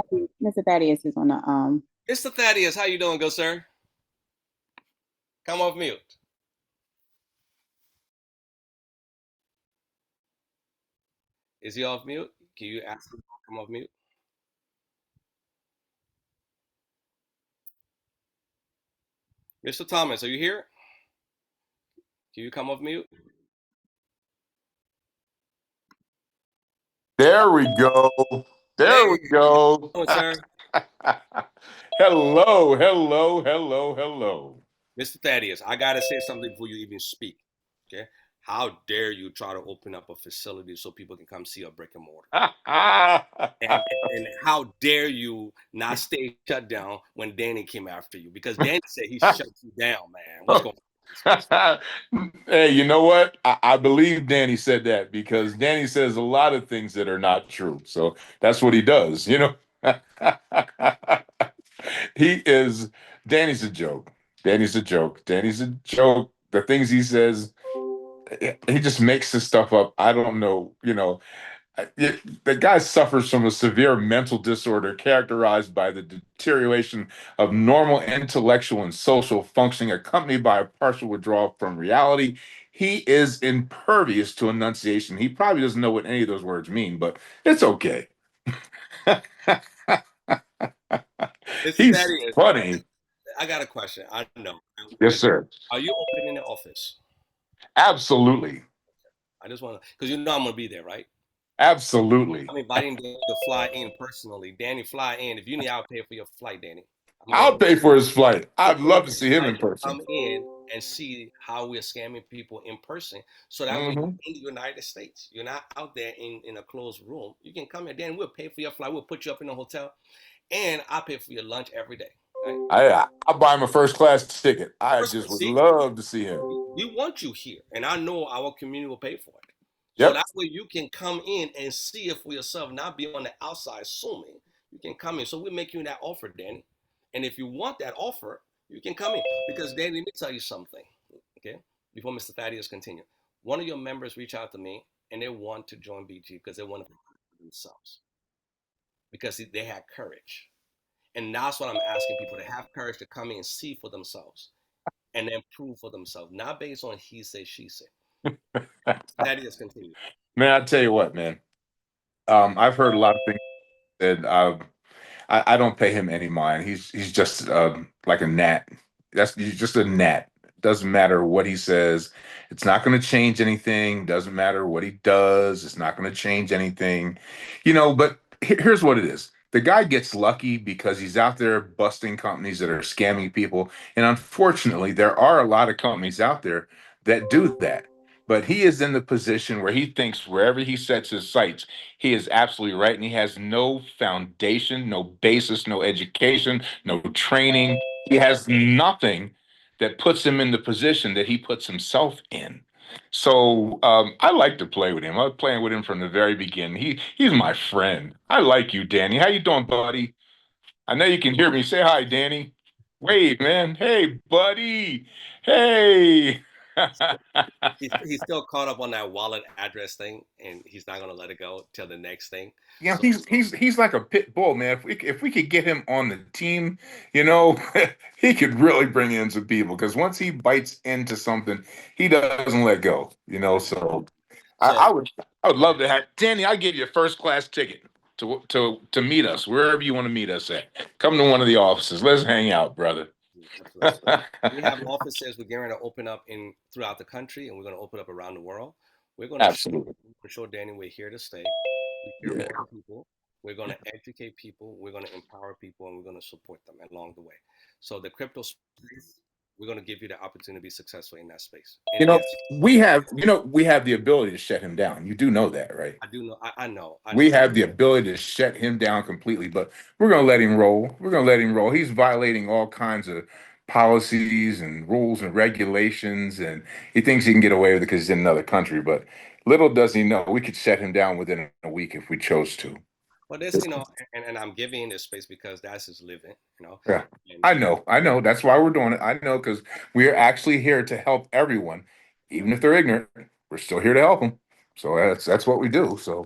Mr. Thaddeus is on the Mr. Thaddeus, how you doing, good sir? Come off mute. Is he off mute? Can you ask him to come off mute? Mr. Thomas, are you here? Can you come off mute? There we go. There we go. Hello, sir. Hello, hello, hello, hello. Mr. Thaddeus, I gotta say something before you even speak. Okay? How dare you try to open up a facility so people can come see a brick and mortar? and how dare you not stay shut down when Danny came after you? Because Danny said he shut you down, man. What's going on? Hey, you know what? I believe Danny said that because Danny says a lot of things that are not true. So that's what he does, you know? Danny's a joke. Danny's a joke. Danny's a joke. The things he says, he just makes this stuff up. I don't know, you know. The guy suffers from a severe mental disorder characterized by the deterioration of normal intellectual and social functioning, accompanied by a partial withdrawal from reality. He is impervious to enunciation. He probably doesn't know what any of those words mean, but it's okay. He's Thaddeus, funny. I got a question. I know. Yes, sir. Are you opening an office? Absolutely. I just want to, because you know I'm gonna be there, right? Absolutely. I'm inviting Danny to fly in personally. Danny, fly in. If you need, I'll pay for your flight, Danny. I'll pay for his flight. I'd love to see him in person. Come in and see how we're scamming people in person, so that way in the United States, you're not out there in a closed room. You can come here, Danny. We'll pay for your flight. We'll put you up in a hotel, and I'll pay for your lunch every day. Right? I'll buy him a first class ticket. I just would love to see him. We want you here, and I know our community will pay for it. Yep. So that way you can come in and see it for yourself, not be on the outside assuming. You can come in. So we're making you that offer, Danny. And if you want that offer, you can come in. Because Danny, let me tell you something, okay? Before Mr. Thaddeus continue. One of your members reached out to me and they want to join BG because they want to prove themselves. Because they had courage. And that's what I'm asking people, to have courage to come in and see for themselves and then prove for themselves, not based on he said, she said. Thaddeus, continue. Man, I tell you what, man. I've heard a lot of things said. I don't pay him any mind. He's just like a gnat. He's just a gnat. Doesn't matter what he says. It's not going to change anything. Doesn't matter what he does. It's not going to change anything. You know, but here's what it is. The guy gets lucky because he's out there busting companies that are scamming people. And unfortunately, there are a lot of companies out there that do that. But he is in the position where he thinks wherever he sets his sights, he is absolutely right. And he has no foundation, no basis, no education, no training. He has nothing that puts him in the position that he puts himself in. So I like to play with him. I was playing with him from the very beginning. He's my friend. I like you, Danny. How you doing, buddy? I know you can hear me. Say hi, Danny. Wave, man. Hey, buddy. Hey. He's still caught up on that wallet address thing, and he's not gonna let it go till the next thing. Yeah, so, he's like a pit bull, man. If we could get him on the team, you know, he could really bring in some people, because once he bites into something, he doesn't let go. You know, so I would love to have Danny. I'll give you a first class ticket to meet us wherever you want to meet us at. Come to one of the offices. Let's hang out, brother. We have offices we're going to open up throughout the country, and we're going to open up around the world. We're going to show Danny we're here to stay. We're here for people. We're going to educate people, we're going to empower people, and we're going to support them along the way. So the crypto space, we're going to give you the opportunity to be successful in that space. And You know, yes, we have the ability to shut him down. You do know that, right? I do know. I know. We have the ability to shut him down completely, but we're going to let him roll. We're going to let him roll. He's violating all kinds of policies and rules and regulations, and he thinks he can get away with it because he's in another country. But little does he know, we could shut him down within a week if we chose to. Well, this, and I'm giving this space because that's his living, Yeah, And I know. That's why we're doing it. I know because we're actually here to help everyone, even if they're ignorant. We're still here to help them. So that's what we do. So,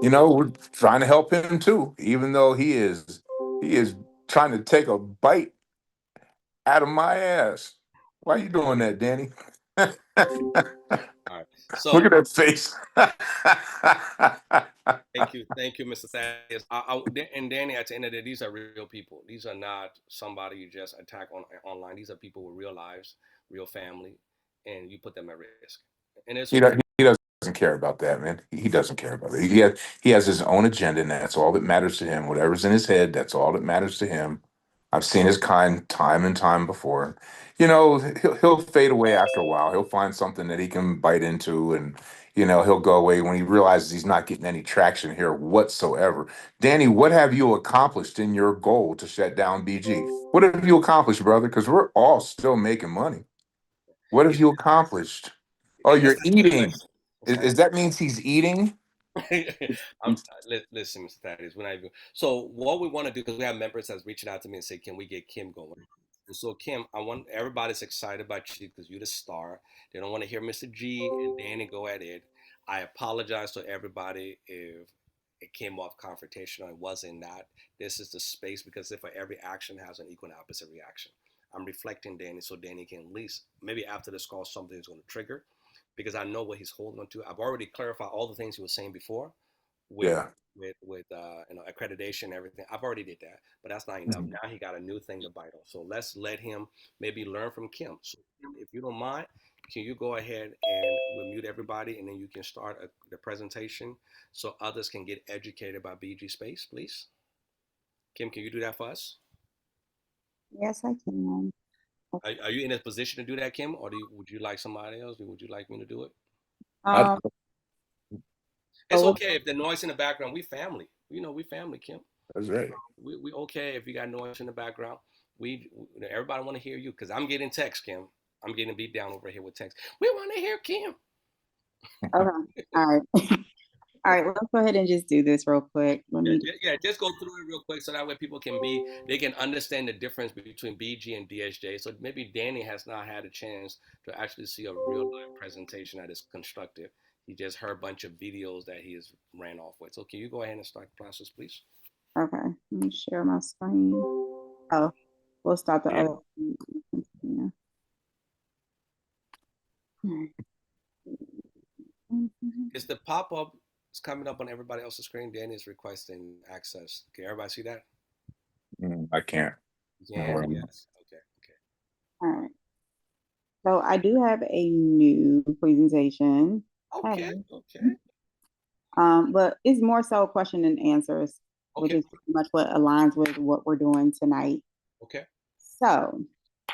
we're trying to help him too, even though he is trying to take a bite out of my ass. Why are you doing that, Danny? all right. So Look at that face. thank you, Mr. Thaddeus. And Danny, at the end of the day, these are real people. These are not somebody you just attack online. These are people with real lives, real family, and you put them at risk. And it's okay. He doesn't care about that, man. He doesn't care about it. He has his own agenda, and that's all that matters to him. Whatever's in his head, that's all that matters to him. I've seen his kind time and time before. He'll fade away after a while. He'll find something that he can bite into, and he'll go away when he realizes he's not getting any traction here whatsoever. Danny, what have you accomplished in your goal to shut down BG? What have you accomplished, brother? Because we're all still making money. What have you accomplished? Oh, And you're eating. listen, Is that means he's eating? listen, Mr. Thaddeus, we're not even. So what we want to do, because we have members that's reaching out to me and say, can we get Kim going? And so Kim, I want everybody's excited about you because you're the star. They don't want to hear Mr. G and Danny go at it. I apologize to everybody if it came off confrontational. It wasn't that. This is the space because if every action has an equal and opposite reaction. I'm reflecting Danny so Danny can at least maybe after this call something is going to trigger because I know what he's holding on to. I've already clarified all the things he was saying before with Yeah. accreditation and everything. I've already did that, but that's not enough. Now he got a new thing to bite on. So let's let him maybe learn from Kim. So if you don't mind, can you go ahead and we'll mute everybody and then you can start the presentation so others can get educated about BG space, please? Kim, can you do that for us? Yes, I can. Are you in a position to do that, Kim, or would you like somebody else? Would you like me to do it? Um, It's okay if the noise in the background. We family. We family, Kim. That's right. We okay if you got noise in the background. Everybody want to hear you because I'm getting text, Kim. I'm getting beat down over here with text. We want to hear Kim. Okay. All right. All right. Let's go ahead and just do this real quick. Just go through it real quick so that way people they can understand the difference between BG and DSJ. So maybe Danny has not had a chance to actually see a real live presentation that is constructive. He just heard a bunch of videos that he has ran off with. So can you go ahead and start the process, please? Okay. Let me share my screen. Oh, we'll start the other. Yeah. Is the pop-up is coming up on everybody else's screen? Danny is requesting access. Can everybody see that? I can't. Yeah. Yes. Okay. All right. So I do have a new presentation. Okay. But it's more so question and answers, which is pretty much what aligns with what we're doing tonight. Okay. So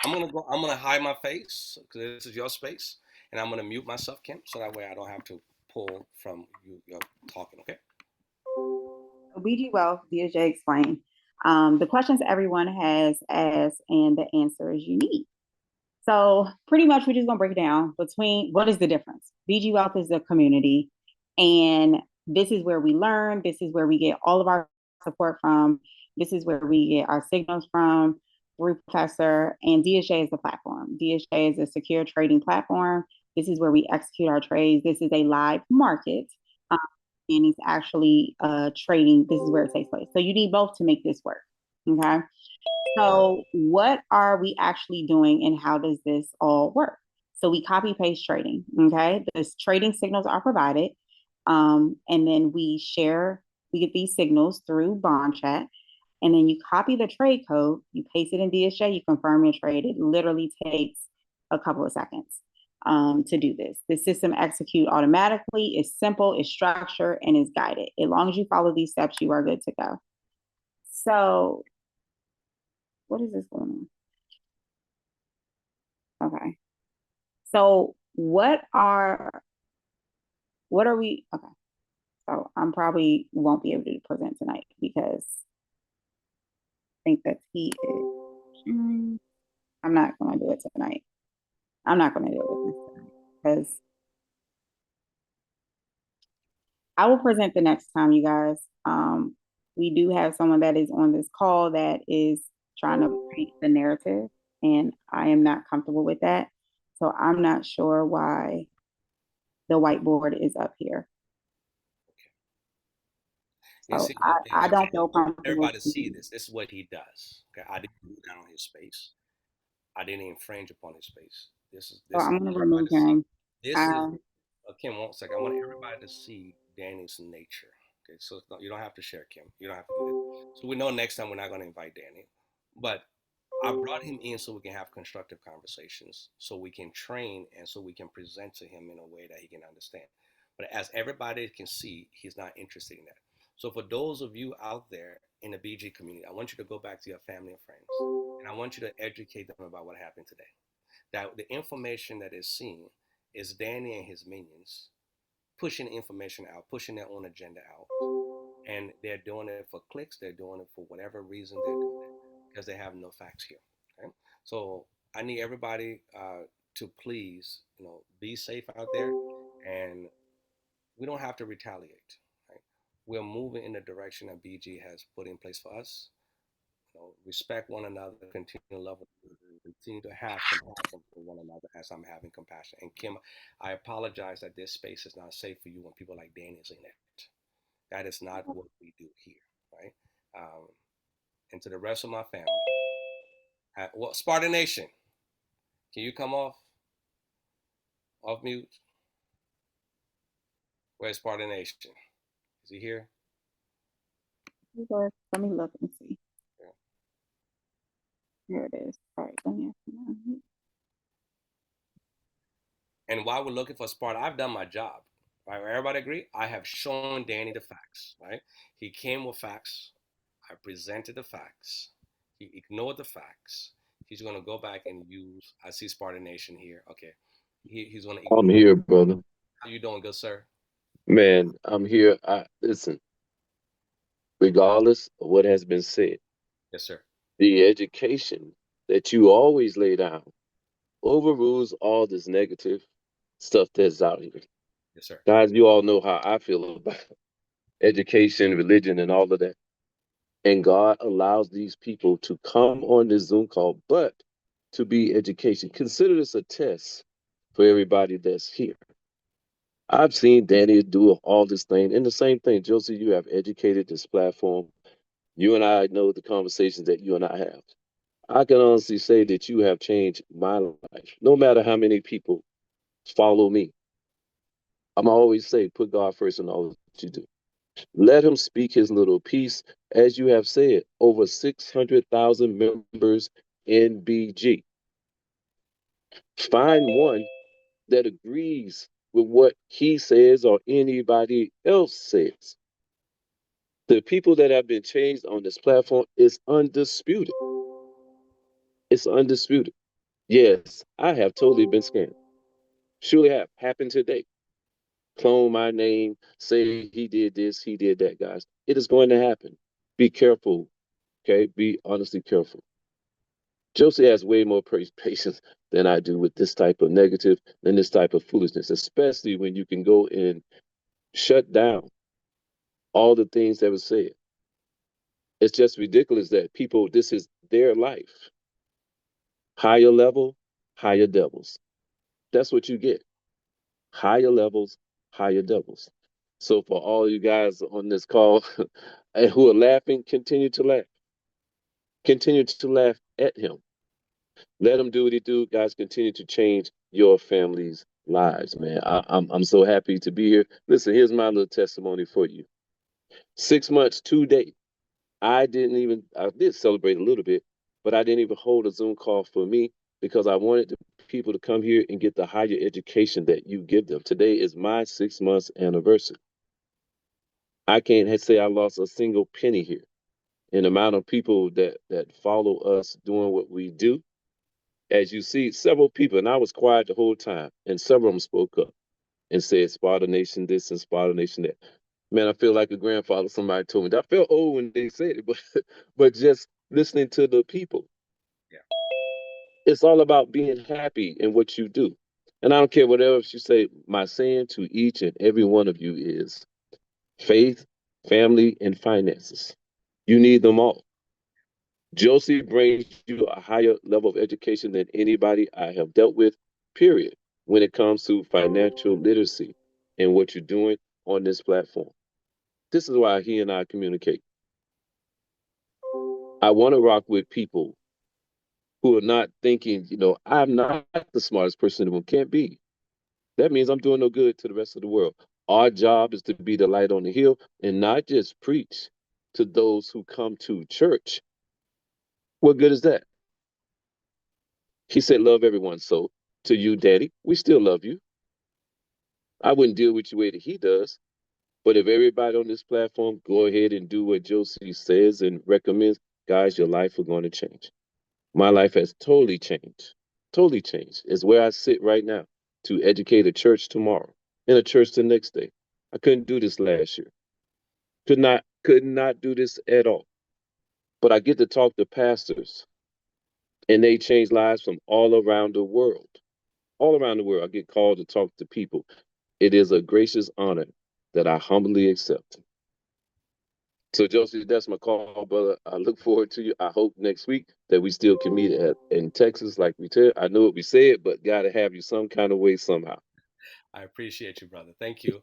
I'm gonna hide my face because this is your space, and I'm gonna mute myself, Kim, so that way I don't have to pull from you talking. Okay. BG Wealth, DSJ explained. The questions everyone has asked and the answers you need. So pretty much we're just gonna break it down between what is the difference. BG Wealth is a community, and this is where we learn. This is where we get all of our support from. This is where we get our signals from through Professor, and DSJ is the platform. DSJ is a secure trading platform. This is where we execute our trades. This is a live market, and it's actually trading. This is where it takes place. So you need both to make this work, okay? So what are we actually doing and how does this all work? So we copy paste trading, okay? The trading signals are provided, and then we get these signals through bond chat, and then you copy the trade code, you paste it in DSJ, you confirm your trade. It literally takes a couple of seconds. to do this. The system execute automatically, it's simple, it's structured, and it's guided. As long as you follow these steps, you are good to go. So what is this going on? Okay. So what are we, okay. So I'm probably won't be able to present tonight because I think that he is, I'm not going to do it tonight. I'm not going to do it tonight because I will present the next time, you guys. We do have someone that is on this call that is trying to paint the narrative, and I am not comfortable with that. So I'm not sure why the whiteboard is up here. So see, I don't feel comfortable. Everybody see this. This is what he does. Okay, I didn't do that on his space. I didn't infringe upon his space. This So I'm going to remove him. This is Kim. 1 second. I want everybody to see Danny's nature. Okay, so you don't have to share, Kim. You don't have to do it. So we know next time we're not going to invite Danny, but I brought him in so we can have constructive conversations, so we can train, and so we can present to him in a way that he can understand. But as everybody can see, he's not interested in that. So for those of you out there in the BG community, I want you to go back to your family and friends, and I want you to educate them about what happened today. That the information that is seen is Danny and his minions pushing information out, pushing their own agenda out. And they're doing it for clicks, they're doing it for whatever reason they're doing it, because they have no facts here. Okay? So I need everybody to please, be safe out there, and we don't have to retaliate. Right? We're moving in the direction that BG has put in place for us. Respect one another, continue to love one another, continue to have compassion for one another as I'm having compassion. And Kim, I apologize that this space is not safe for you when people like Danny is in it. That is not what we do here, right? And to the rest of my family, well, Spartan Nation, can you come off mute? Where's Spartan Nation? Is he here? Let me look and see. Yeah. Here it is. All right, let me. And while we're looking for Spartan, I've done my job. Right? Everybody agree? I have shown Danny the facts. Right? He came with facts. I presented the facts. He ignored the facts. He's going to go back and use. I see Spartan Nation here. Okay. He's going to. I'm here, brother. How you doing, good sir? Man, I'm here. Listen, regardless of what has been said, yes, sir, the education that you always lay down overrules all this negative stuff that's out here. Yes, sir. Guys, you all know how I feel about education, religion, and all of that. And God allows these people to come on this Zoom call, but to be education. Consider this a test for everybody that's here. I've seen Danny do all this thing, and the same thing, Josie, you have educated this platform. You and I know the conversations that you and I have. I can honestly say that you have changed my life, no matter how many people follow me. I'm always say, put God first in all that you do. Let him speak his little piece. As you have said, over 600,000 members in BG. Find one that agrees with what he says or anybody else says. The people that have been changed on this platform is undisputed. It's undisputed. Yes, I have totally been scammed. Surely have happened today. Clone my name, say he did this, he did that, guys. It is going to happen. Be careful, okay? Be honestly careful. Josie has way more patience than I do with this type of negative and this type of foolishness, especially when you can go and shut down all the things that were said. It's just ridiculous that people, this is their life. Higher level, higher devils. That's what you get. Higher levels, higher devils. So for all you guys on this call and who are laughing, continue to laugh. Continue to laugh at him. Let him do what he do. Guys, continue to change your family's lives, man. I'm so happy to be here. Listen, here's my little testimony for you. 6 months today. I did celebrate a little bit, but I didn't even hold a Zoom call for me because I wanted the people to come here and get the higher education that you give them. Today is my 6 months anniversary. I can't say I lost a single penny here. And the amount of people that follow us doing what we do, as you see, several people, and I was quiet the whole time, and several of them spoke up and said Sparta Nation this and Sparta Nation that. Man, I feel like a grandfather. Somebody told me. I felt old when they said it, but but just listening to the people. Yeah. It's all about being happy in what you do. And I don't care what else you say. My saying to each and every one of you is faith, family, and finances. You need them all. Josie brings you a higher level of education than anybody I have dealt with, period, when it comes to financial literacy and what you're doing on this platform. This is why he and I communicate. I want to rock with people who are not thinking, I'm not the smartest person in the room. Can't be. That means I'm doing no good to the rest of the world. Our job is to be the light on the hill and not just preach to those who come to church. What good is that? He said, love everyone. So to you, Daddy, we still love you. I wouldn't deal with you the way that he does. But if everybody on this platform go ahead and do what Josie says and recommends, guys, your life is going to change. My life has totally changed. Totally changed. It's where I sit right now to educate a church tomorrow and a church the next day. I couldn't do this last year. Could not do this at all. But I get to talk to pastors and they change lives from all around the world. All around the world, I get called to talk to people. It is a gracious honor that I humbly accept. So, Josie, that's my call, brother. I look forward to you. I hope next week that we still can meet in Texas, like we said. I know what we said, but got to have you some kind of way somehow. I appreciate you, brother. Thank you.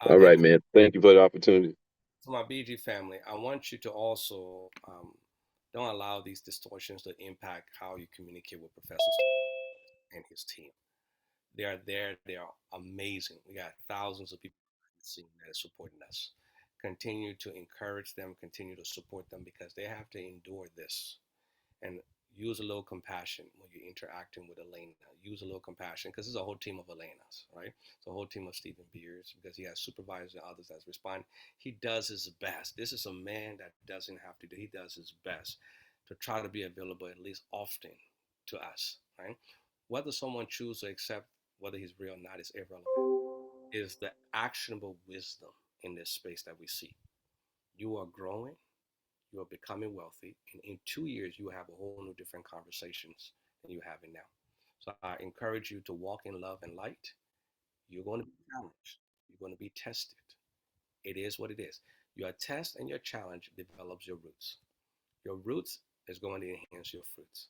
All And right, man. Thank you for the opportunity. to my BG family, I want you to also don't allow these distortions to impact how you communicate with Professor Steve and his team. They are there. They are amazing. We got thousands of people that are supporting us. Continue to encourage them. Continue to support them because they have to endure this. And use a little compassion when you're interacting with Elena. Use a little compassion because it's a whole team of Elenas, right? It's a whole team of Stephen Beers because he has supervisors and others that respond. He does his best. This is a man that doesn't have to do. He does his best to try to be available at least often to us, right? Whether someone chooses to accept whether he's real or not is irrelevant. Is the actionable wisdom in this space that we see. You are growing, you are becoming wealthy, and in 2 years you will have a whole new different conversations than you have it now. So I encourage you to walk in love and light. You're going to be challenged. You're going to be tested. It is what it is. Your test and your challenge develops your roots. Your roots is going to enhance your fruits.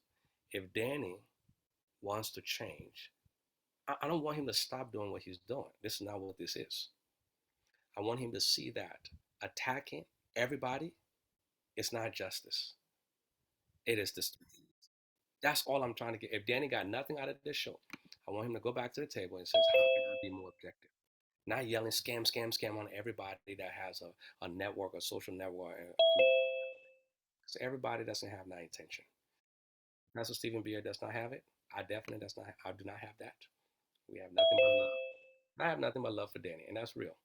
If Danny wants to change, I don't want him to stop doing what he's doing. This is not what this is. I want him to see that attacking everybody is not justice. It is this. That's all I'm trying to get. If Danny got nothing out of this show, I want him to go back to the table and says, how can I be more objective? Not yelling scam, scam, scam on everybody that has a network, a social network. Because everybody doesn't have that intention. Pastor Stephen Beard does not have it. I definitely does not. I do not have that. We have nothing but love. I have nothing but love for Danny, and that's real.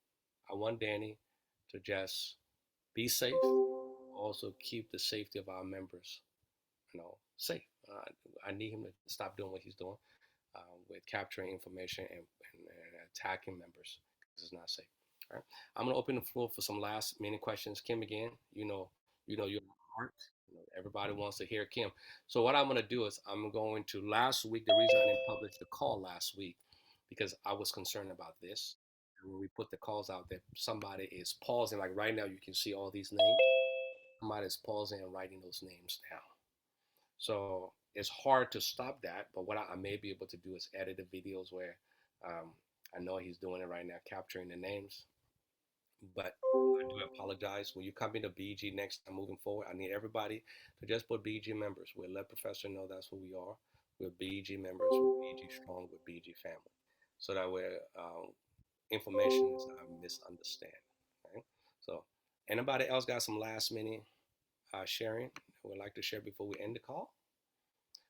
I want Danny to just be safe. Also keep the safety of our members, safe. I need him to stop doing what he's doing with capturing information and attacking members because it's not safe. All right. I'm gonna open the floor for some last minute questions. Kim, again, your heart. Everybody wants to hear Kim. So what I'm gonna do is I'm going to last week. The reason I didn't publish the call last week because I was concerned about this. And when we put the calls out there, somebody is pausing. Like right now, you can see all these names. Somebody is pausing and writing those names down. So it's hard to stop that. But what I may be able to do is edit the videos where I know he's doing it right now, capturing the names. But I do apologize. When you come into BG next time moving forward, I need everybody to just put BG members. We'll let Professor know that's who we are. We're BG members. We're BG strong. We're BG family. So that way information is not misunderstood. Right? So anybody else got some last minute sharing would like to share before we end the call?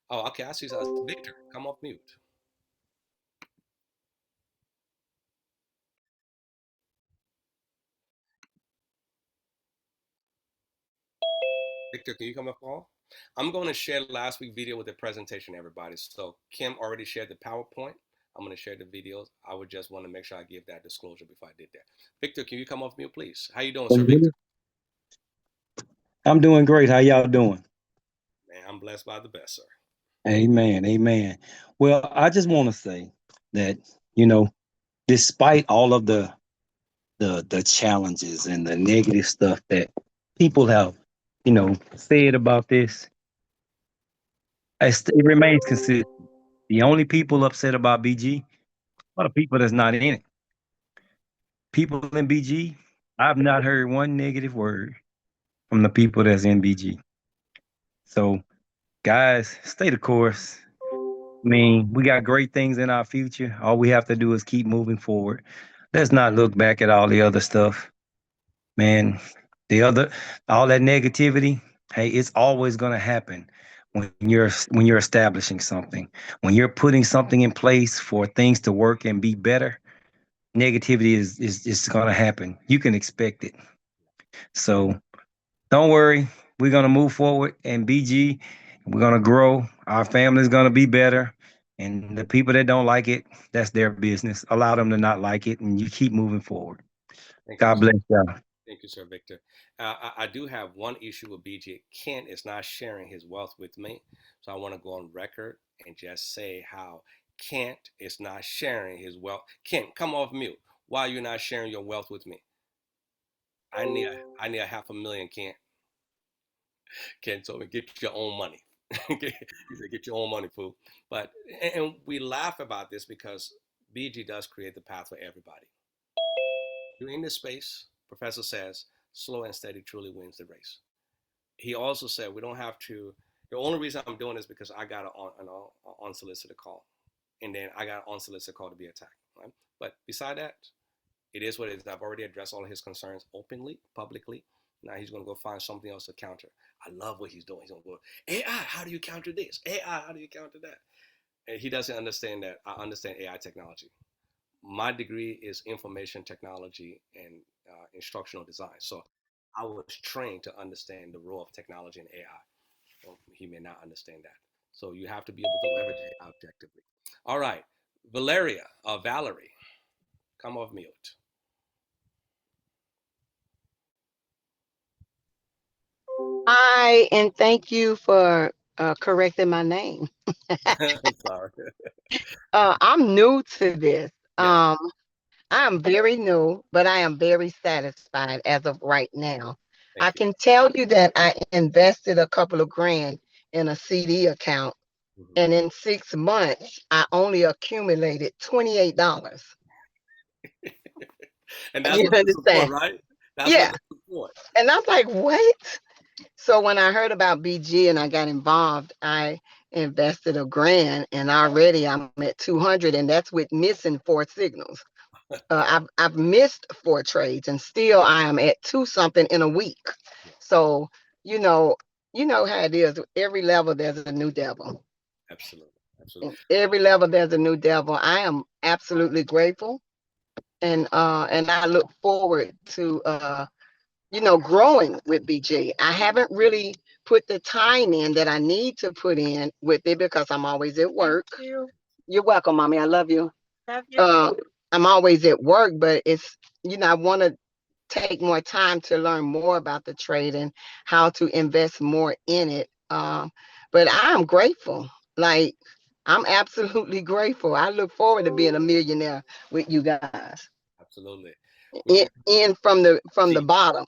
Oh, okay. I see. Victor, come off mute. Victor, can you come up, Paul? I'm going to share last week's video with the presentation, everybody. So Kim already shared the PowerPoint. I'm going to share the videos. I would just want to make sure I give that disclosure before I did that. Victor, can you come off mute, please? How you doing, sir, Victor? I'm doing great. How y'all doing? Man, I'm blessed by the best, sir. Amen. Amen. Well, I just want to say that, despite all of the challenges and the negative stuff that people have, said about this, it remains consistent. The only people upset about BG are the people that's not in it. People in BG, I've not heard one negative word from the people that's in BG. So, guys, stay the course. I mean, we got great things in our future. All we have to do is keep moving forward. Let's not look back at all the other stuff. Man, all that negativity, hey, it's always going to happen when you're establishing something. When you're putting something in place for things to work and be better, negativity is going to happen. You can expect it. So, don't worry. We're going to move forward and BG, we're going to grow. Our family's going to be better. And the people that don't like it, that's their business. Allow them to not like it and you keep moving forward. God bless y'all. Thank you, sir, Victor. I do have one issue with BG. Kent is not sharing his wealth with me. So I want to go on record and just say how Kent is not sharing his wealth. Kent, come off mute. Why are you not sharing your wealth with me? I need a $500,000, Kent. Ken told me, get your own money. He said, get your own money, fool. But, and we laugh about this because BG does create the path for everybody. You're in this space, professor says, slow and steady truly wins the race. He also said, we don't have to, the only reason I'm doing this because I got an unsolicited call. And then I got an unsolicited call to be attacked. Right? But beside that, it is what it is. I've already addressed all of his concerns openly, publicly. Now he's going to go find something else to counter. I love what he's doing. He's going to go, AI, how do you counter this? AI, how do you counter that? And he doesn't understand that I understand AI technology. My degree is information technology and instructional design. So I was trained to understand the role of technology and AI. Well, he may not understand that. So you have to be able to leverage AI objectively. All right, Valerie, come off mute. Hi, and thank you for correcting my name. Sorry. I'm new to this. Yes. I am very new, but I am very satisfied as of right now. Thank I you. can tell you that I invested a couple of grand in a CD account, and in 6 months, I only accumulated $28. And that's You what the support, understand? right? That's what Yeah. the support. And I was like, what? So when I heard about BG and I got involved, I invested a grand and already I'm at 200 and that's with missing 4 signals. I've missed 4 trades and still I am at 2 something in a week. So, you know, you know how it is. Every level there's a new devil. Absolutely. Absolutely. Every level there's a new devil. I am absolutely grateful and I look forward to growing with BG. I haven't really put the time in that I need to put in with it because I'm always at work. You're welcome, mommy. I love you. I'm always at work, but it's, I want to take more time to learn more about the trade and how to invest more in it. But I'm grateful. Like, I'm absolutely grateful. I look forward to being a millionaire with you guys. Absolutely. In from the bottom.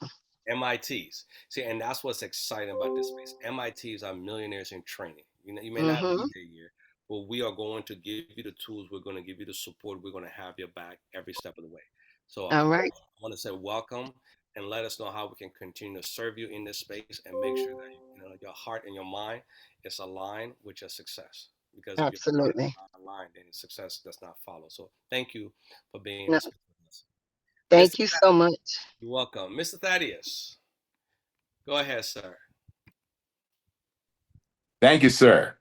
MITs. See, and that's what's exciting about this space. MITs are millionaires in training. You may not be there yet, but we are going to give you the tools. We're going to give you the support. We're going to have your back every step of the way. So all right. I want to say welcome and let us know how we can continue to serve you in this space and make sure that your heart and your mind is aligned with your success. Because if your heart is not aligned, then success does not follow. So thank you for being in this space with us. Thank you so much. You're welcome. Mr. Thaddeus, go ahead, sir. Thank you, sir.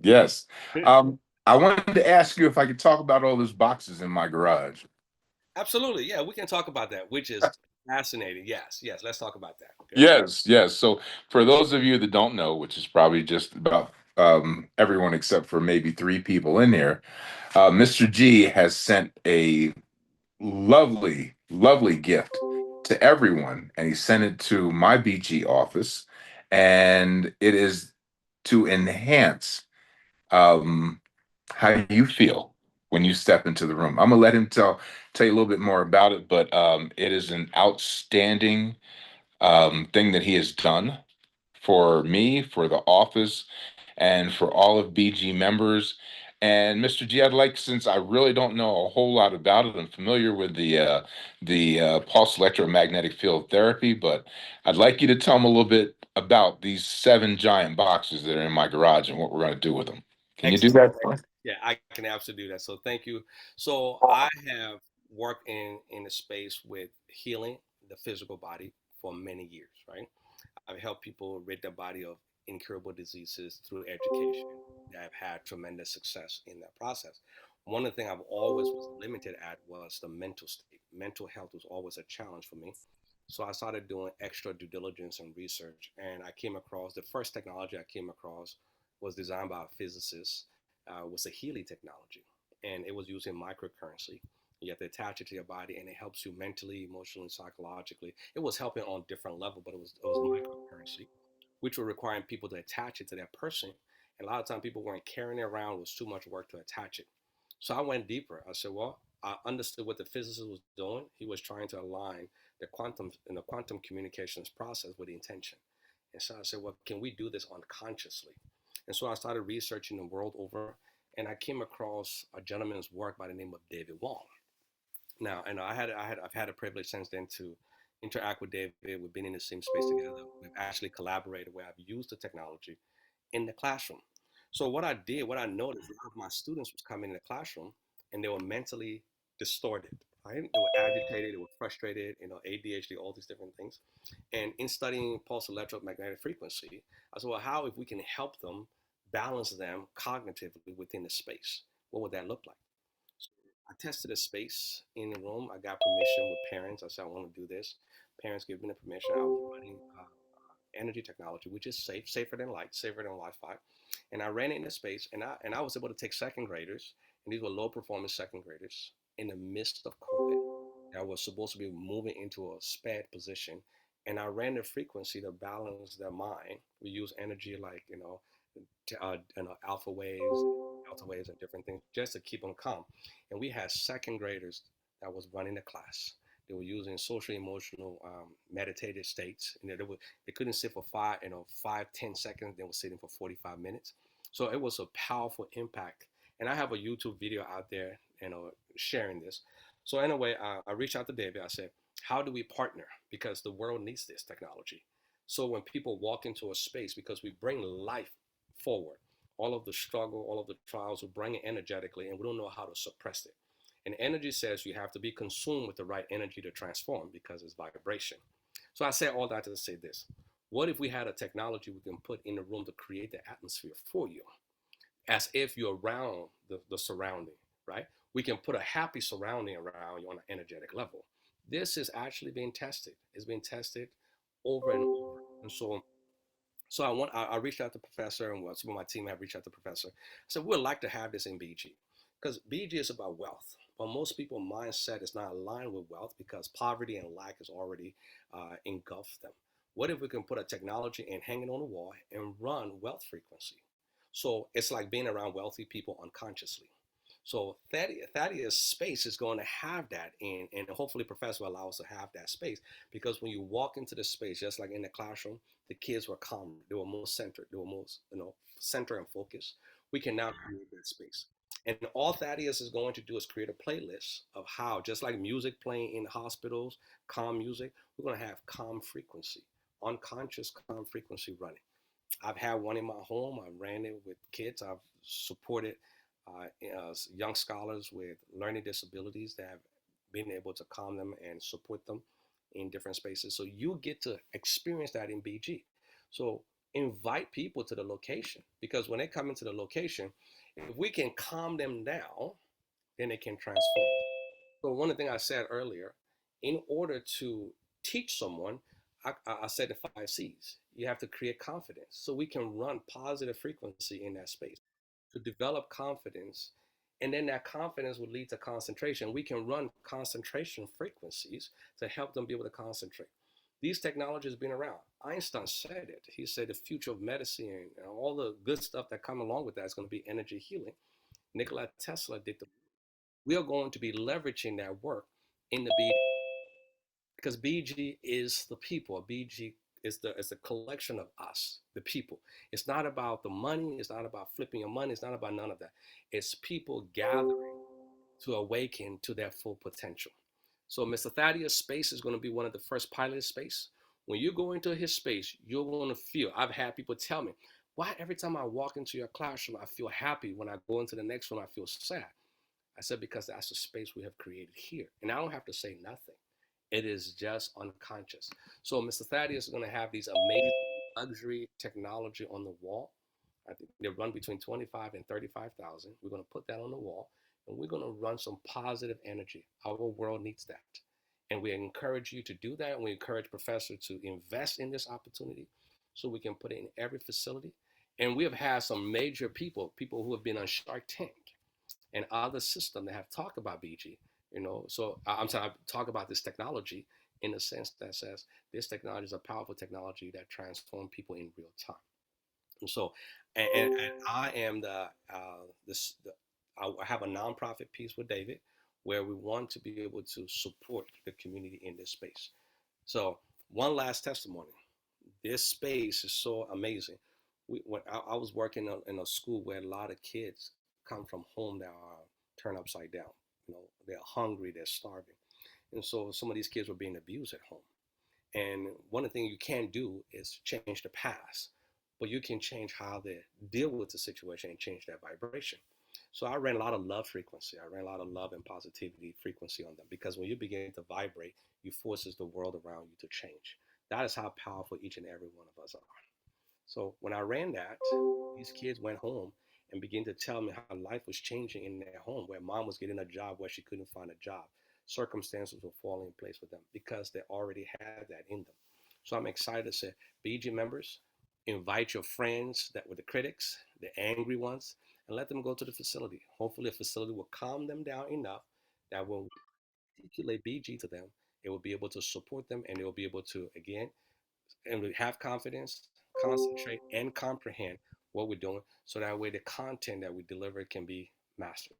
Yes. I wanted to ask you if I could talk about all those boxes in my garage. Absolutely. Yeah, we can talk about that, which is Fascinating. Yes, yes. Let's talk about that. Okay. Yes, yes. So for those of you that don't know, which is probably just about everyone except for maybe three people in here, Mr. G has sent a lovely, lovely gift to everyone, and he sent it to my BG office, and it is to enhance um, how you feel when you step into the room. I'm gonna let him tell you a little bit more about it, but it is an outstanding thing that he has done for me, for the office, and for all of BG members. And Mr. G, I'd like, since I really don't know a whole lot about it, I'm familiar with the pulse electromagnetic field therapy, but I'd like you to tell them a little bit about these 7 giant boxes that are in my garage and what we're going to do with them. Can you do Excellent. that? Yeah, I can absolutely do that. So thank you. So I have worked in a space with healing the physical body for many years, right? I've helped people rid their body of incurable diseases through education that have had tremendous success in that process. One of the things I've always was limited at was the mental state. Mental health was always a challenge for me. So I started doing extra due diligence and research, and I came across the first technology I came across was designed by a physicist, was a Healy technology, and it was using microcurrency. You have to attach it to your body, and it helps you mentally, emotionally, psychologically. It was helping on different level, but it was microcurrency, which were requiring people to attach it to that person. And a lot of times, people weren't carrying it around. It was too much work to attach it. So I went deeper. I said, well, I understood what the physicist was doing. He was trying to align the quantum communications process with the intention. And so I said, well, can we do this unconsciously? And so I started researching the world over, and I came across a gentleman's work by the name of David Wong. Now, and I've had a privilege since then to interact with David. We've been in the same space together. We've actually collaborated where I've used the technology in the classroom. So what I noticed, a lot of my students was coming in the classroom and they were mentally distorted, right? They were agitated, they were frustrated, ADHD, all these different things. And in studying pulse electromagnetic frequency, I said, well, how if we can help them balance them cognitively within the space? What would that look like? So I tested a space in the room. I got permission with parents. I said, I want to do this. Parents gave me the permission. I was running energy technology, which is safer than light, safer than Wi-Fi. And I ran it in the space, and I was able to take second graders, and these were low performance second graders in the midst of COVID. I was supposed to be moving into a sped position, and I ran the frequency to balance their mind. We use energy like alpha waves, delta waves, and different things just to keep them calm. And we had second graders that was running the class. They were using social emotional meditative states, and they couldn't sit for 5, 10 seconds. They were sitting for 45 minutes. So it was a powerful impact. And I have a YouTube video out there, sharing this. So anyway, I reached out to David. I said, how do we partner? Because the world needs this technology. So when people walk into a space, because we bring life forward, all of the struggle, all of the trials, we bring it energetically, and we don't know how to suppress it. And energy says you have to be consumed with the right energy to transform because it's vibration. So I say all that to say this. What if we had a technology we can put in the room to create the atmosphere for you, as if you're around the surrounding, right? We can put a happy surrounding around you on an energetic level. This is actually being tested. It's been tested over and over. And so I reached out to Professor, and some of my team have reached out to Professor. I said, we'd like to have this in BG, because BG is about wealth. But most people's mindset is not aligned with wealth because poverty and lack has already engulfed them. What if we can put a technology and hang it on the wall and run wealth frequency? So it's like being around wealthy people unconsciously. So Thaddeus space is going to have that, and hopefully Professor will allow us to have that space, because when you walk into the space, just like in the classroom, the kids were calmer, they were more centered, they were more centered and focused. We can now create that space. And all Thaddeus is going to do is create a playlist of how, just like music playing in hospitals, calm music, we're going to have calm frequency, unconscious calm frequency running. I've had one in my home. I ran it with kids. I've supported young scholars with learning disabilities that have been able to calm them and support them in different spaces. So you get to experience that in BG. So invite people to the location, because when they come into the location, if we can calm them down, then they can transform. So one of the things I said earlier, in order to teach someone, I said the 5 C's. You have to create confidence so we can run positive frequency in that space to develop confidence. And then that confidence will lead to concentration. We can run concentration frequencies to help them be able to concentrate. These technologies have been around. Einstein said it. He said the future of medicine and all the good stuff that come along with that is going to be energy healing. Nikola Tesla did the. We are going to be leveraging that work in the BG, because BG is the people. BG is a collection of us, the people. It's not about the money. It's not about flipping your money. It's not about none of that. It's people gathering to awaken to their full potential. So Mr. Thaddeus' space is going to be one of the first pilot space. When you go into his space, you're going to feel, I've had people tell me, why every time I walk into your classroom, I feel happy. When I go into the next one, I feel sad. I said, because that's the space we have created here. And I don't have to say nothing. It is just unconscious. So Mr. Thaddeus is going to have these amazing luxury technology on the wall. I think they run between 25 and 35,000. We're going to put that on the wall, and we're going to run some positive energy. Our world needs that. And we encourage you to do that. And we encourage professors to invest in this opportunity so we can put it in every facility. And we have had some major people who have been on Shark Tank and other systems that have talked about BG, So I'm sorry, I talk about this technology in the sense that says this technology is a powerful technology that transforms people in real time. And so, and I am I have a nonprofit piece with David where we want to be able to support the community in this space. So one last testimony. This space is so amazing. When I was working in a school where a lot of kids come from home that are turned upside down. They're hungry, they're starving. And so some of these kids were being abused at home. And one of the things you can't do is change the past, but you can change how they deal with the situation and change that vibration. So I ran a lot of love frequency. I ran a lot of love and positivity frequency on them, because when you begin to vibrate, you forces the world around you to change. That is how powerful each and every one of us are. So when I ran that, these kids went home and began to tell me how life was changing in their home, where mom was getting a job where she couldn't find a job. Circumstances were falling in place for them because they already had that in them. So I'm excited to say, BG members, invite your friends that were the critics, the angry ones, and let them go to the facility. Hopefully the facility will calm them down enough that when we articulate BG to them, it will be able to support them, and they will be able to, again, and we have confidence, concentrate, and comprehend what we're doing, so that way the content that we deliver can be mastered.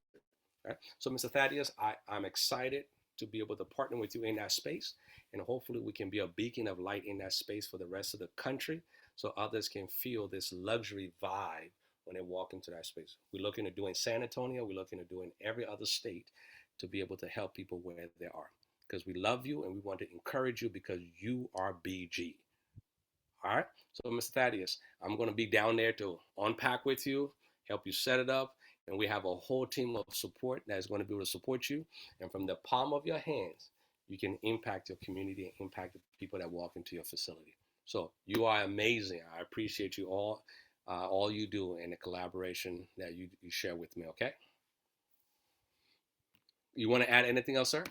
Right? So, Mr. Thaddeus, I'm excited to be able to partner with you in that space, and hopefully we can be a beacon of light in that space for the rest of the country, so others can feel this luxury vibe when they walk into that space. We're looking to do in San Antonio, we're looking to do in every other state to be able to help people where they are, because we love you and we want to encourage you, because you are BG. All right. So, Mr. Thaddeus, I'm going to be down there to unpack with you, help you set it up. And we have a whole team of support that is going to be able to support you. And from the palm of your hands, you can impact your community and impact the people that walk into your facility. So you are amazing. I appreciate you all you do, and the collaboration that you share with me. Okay. You want to add anything else, sir?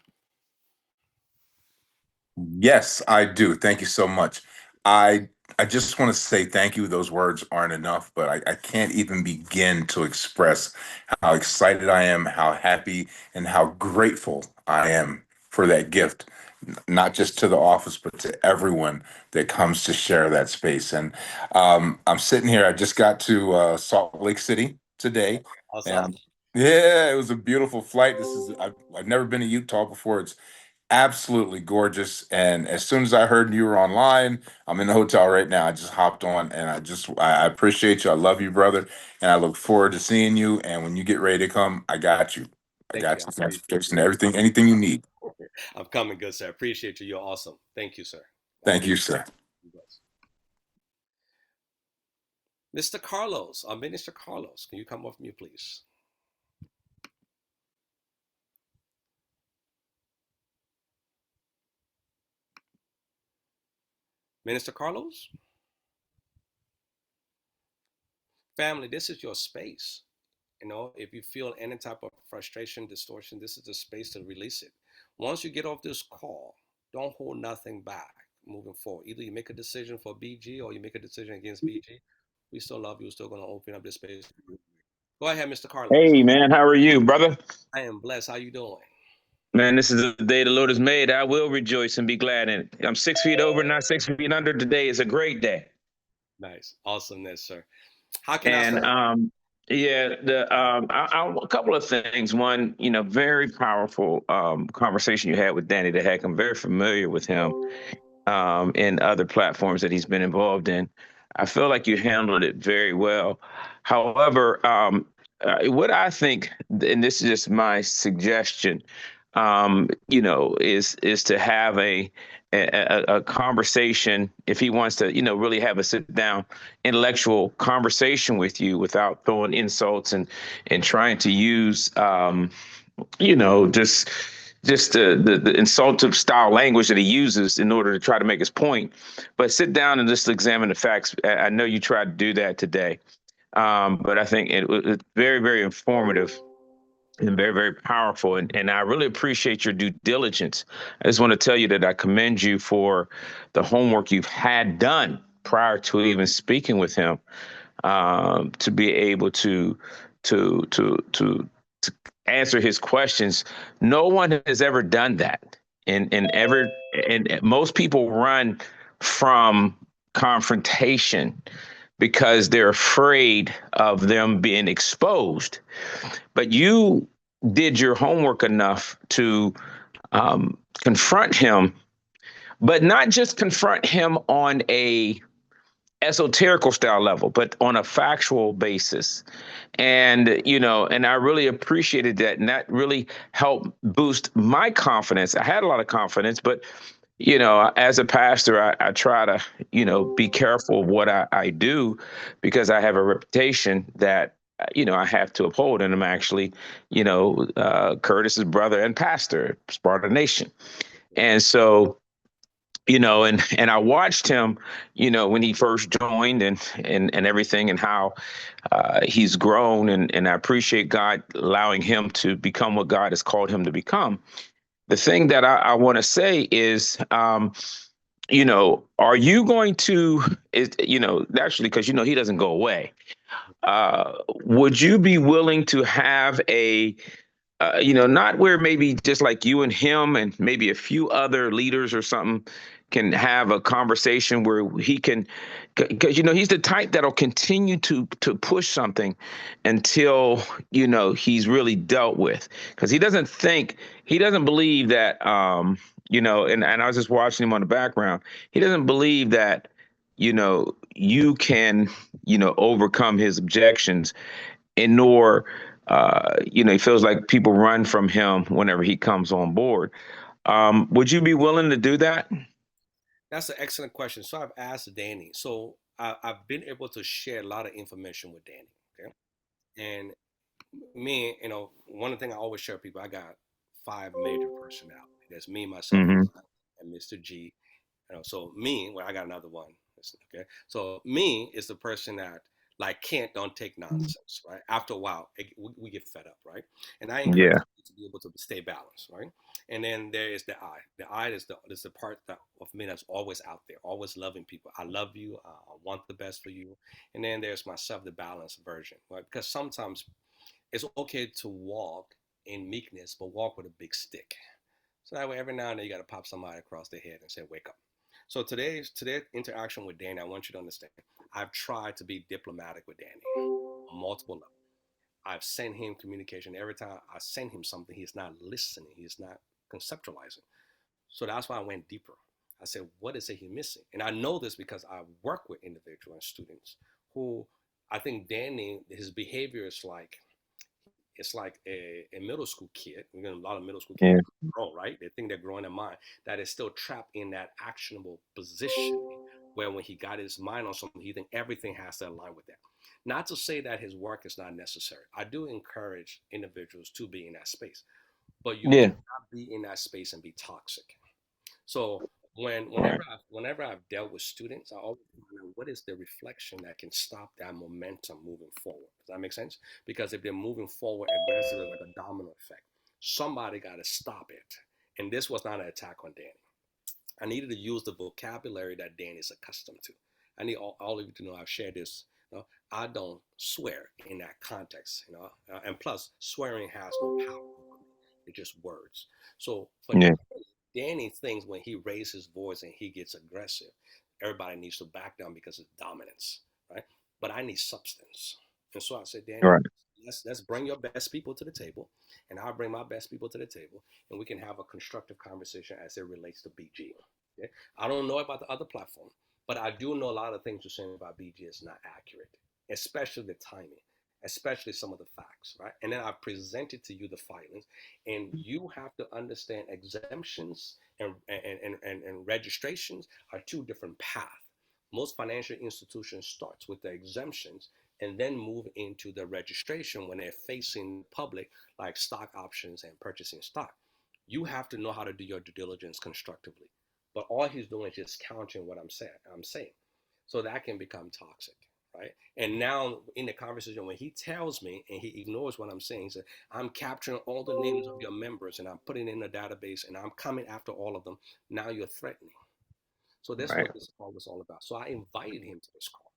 Yes, I do. Thank you so much. I just want to say thank you. Those words aren't enough, but I can't even begin to express how excited I am, how happy, and how grateful I am for that gift, not just to the office, but to everyone that comes to share that space. And I'm sitting here. I just got to Salt Lake City today, Awesome. and yeah, it was a beautiful flight. I've never been to Utah before. It's absolutely gorgeous. And as soon as I heard you were online, I'm in the hotel right now. I just hopped on, and I appreciate you. I love you, brother. And I look forward to seeing you. And when you get ready to come, I got you. I Thank got you. you transportation, everything, anything you need. I'm coming, good sir. Appreciate you. You're awesome. Thank you, sir. Thank you, sir. Mr. Carlos, Minister Carlos, can you come off mute, please? Minister Carlos? Family, this is your space. If you feel any type of frustration, distortion, this is the space to release it. Once you get off this call, don't hold nothing back moving forward. Either you make a decision for BG or you make a decision against BG. We still love you. We're still going to open up this space. Go ahead, Mr. Carlos. Hey, man, how are you, brother? I am blessed. How you doing? Man, this is the day the Lord has made. I will rejoice and be glad in it. I'm 6 feet over, not 6 feet under. Today is a great day. Nice. Awesomeness, sir. How can I And serve? yeah, a couple of things. One, very powerful conversation you had with Danny the Heck. I'm very familiar with him in other platforms that he's been involved in. I feel like you handled it very well. However, what I think, and this is just my suggestion, is to have a conversation, if he wants to, really have a sit down intellectual conversation with you without throwing insults and trying to use, just the insultive style language that he uses in order to try to make his point, but sit down and just examine the facts. I know you tried to do that today, but I think it's very, very informative and very, very powerful. And I really appreciate your due diligence. I just want to tell you that I commend you for the homework you've had done prior to even speaking with him, to be able to answer his questions. No one has ever done that. And most people run from confrontation because they're afraid of them being exposed. But you did your homework enough to confront him, but not just confront him on a esoterical style level, but on a factual basis. And I really appreciated that, and that really helped boost my confidence. I had a lot of confidence, but as a pastor, I try to be careful of what I do, because I have a reputation that I have to uphold. And I'm actually Curtis's brother and pastor, Sparta Nation. And so and I watched him, when he first joined and everything, and how he's grown, and I appreciate God allowing him to become what God has called him to become. The thing that I want to say is, are you going to, actually, because he doesn't go away. Would you be willing to have a not where maybe just like you and him and maybe a few other leaders or something can have a conversation where he can, because he's the type that'll continue to push something until he's really dealt with, because he doesn't believe that and I was just watching him on the background. He doesn't believe that you can overcome his objections, and nor he feels like people run from him whenever he comes on board. Would you be willing to do that? That's an excellent question. So I've asked Danny. So I've been able to share a lot of information with Danny. Okay. And me, one of the things I always share with people, I got 5 major personalities. There's me, myself, Mm-hmm. and Mr. G. So me, well, I got another one. Okay. So me is the person that like don't take nonsense, right? After a while, we get fed up, right? And I encourage Yeah. you to be able to stay balanced, right? And then there is the I. The I is the part of me that's always out there, always loving people. I love you. I want the best for you. And then there's myself, the balanced version, right? Because sometimes it's okay to walk in meekness, but walk with a big stick. So that way, every now and then, you got to pop somebody across the head and say, "Wake up." So today's interaction with Danny, I want you to understand. I've tried to be diplomatic with Danny on multiple levels. I've sent him communication. Every time I send him something, he's not listening. He's not conceptualizing. So that's why I went deeper. I said, "What is it he's missing?" And I know this because I work with individuals and students who I think Danny, his behavior is like it's like a middle school kid. We're getting a lot of middle school kids Yeah. grow, right? They think they're growing their mind. That is still trapped in that actionable position where when he got his mind on something, he think everything has to align with that. Not to say that his work is not necessary. I do encourage individuals to be in that space, but you Yeah. cannot be in that space and be toxic. So Right. whenever I've dealt with students, I always find out what is the reflection that can stop that momentum moving forward. Does that make sense? Because if they're moving forward aggressively like a domino effect, somebody got to stop it. And this was not an attack on Danny. I needed to use the vocabulary that Dan is accustomed to. I need all of you to know I've shared this. I don't swear in that context, and plus swearing has no power over me. It's just words. So for Yeah. Danny thinks when he raises his voice and he gets aggressive, everybody needs to back down because it's dominance, right? But I need substance. And so I said, Danny, Right. let's bring your best people to the table, and I'll bring my best people to the table, and we can have a constructive conversation as it relates to BG. Okay? I don't know about the other platform, but I do know a lot of things you're saying about BG is not accurate, especially the timing, especially some of the facts, right? And then I presented to you the filings, and you have to understand exemptions and registrations are two different paths. Most financial institutions starts with the exemptions and then move into the registration when they're facing the public, like stock options and purchasing stock. You have to know how to do your due diligence constructively. But all he's doing is just countering what I'm saying. So that can become toxic, right? And now in the conversation, when he tells me and he ignores what I'm saying, he said, I'm capturing all the names of your members and I'm putting in a database and I'm coming after all of them. Now you're threatening. So that's Right. what this call was all about. So I invited him to this call.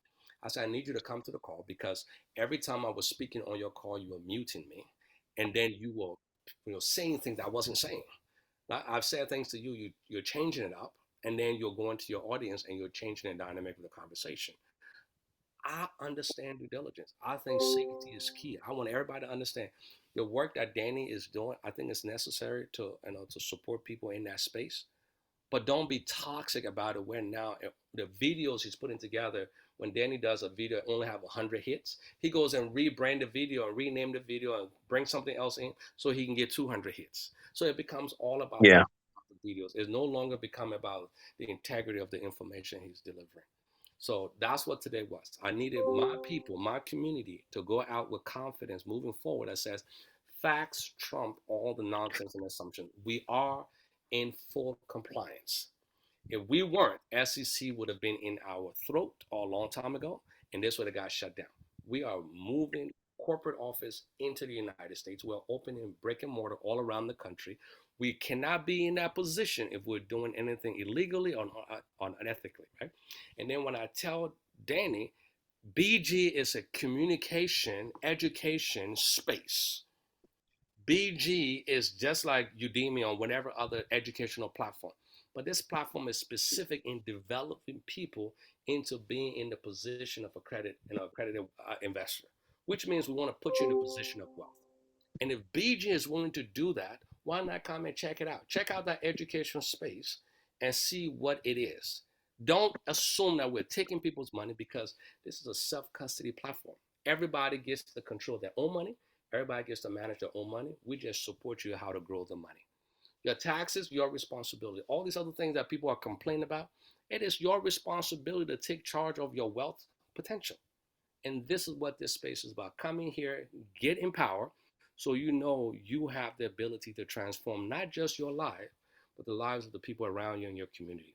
I said, I need you to come to the call because every time I was speaking on your call, you were muting me. And then you were saying things I wasn't saying. I've said things to you, you're changing it up, and then you're going to your audience and you're changing the dynamic of the conversation. I understand due diligence. I think safety is key. I want everybody to understand the work that Danny is doing. I think it's necessary to support people in that space, but don't be toxic about it. When now the videos he's putting together, when Danny does a video only have 100 hits, he goes and rebrand the video and rename the video and bring something else in so he can get 200 hits. So it becomes all about Yeah. the videos. It's no longer become about the integrity of the information he's delivering. So that's what today was. I needed my people, my community, to go out with confidence moving forward that says facts trump all the nonsense and assumptions. We are in full compliance. If we weren't, SEC would have been in our throat a long time ago, and this would have got shut down. We are moving corporate office into the United States. We're opening brick and mortar all around the country. We cannot be in that position if we're doing anything illegally or unethically, right? And then when I tell Danny, BG is a communication education space. BG is just like Udemy or whatever other educational platform. But this platform is specific in developing people into being in the position of accredited investor, which means we want to put you in a position of wealth. And if BG is willing to do that, why not come and check it out? Check out that educational space and see what it is. Don't assume that we're taking people's money because this is a self-custody platform. Everybody gets to control their own money. Everybody gets to manage their own money. We just support you how to grow the money. Your taxes, your responsibility. All these other things that people are complaining about, it is your responsibility to take charge of your wealth potential. And this is what this space is about. Coming here, get empowered, so you know you have the ability to transform not just your life, but the lives of the people around you and your community.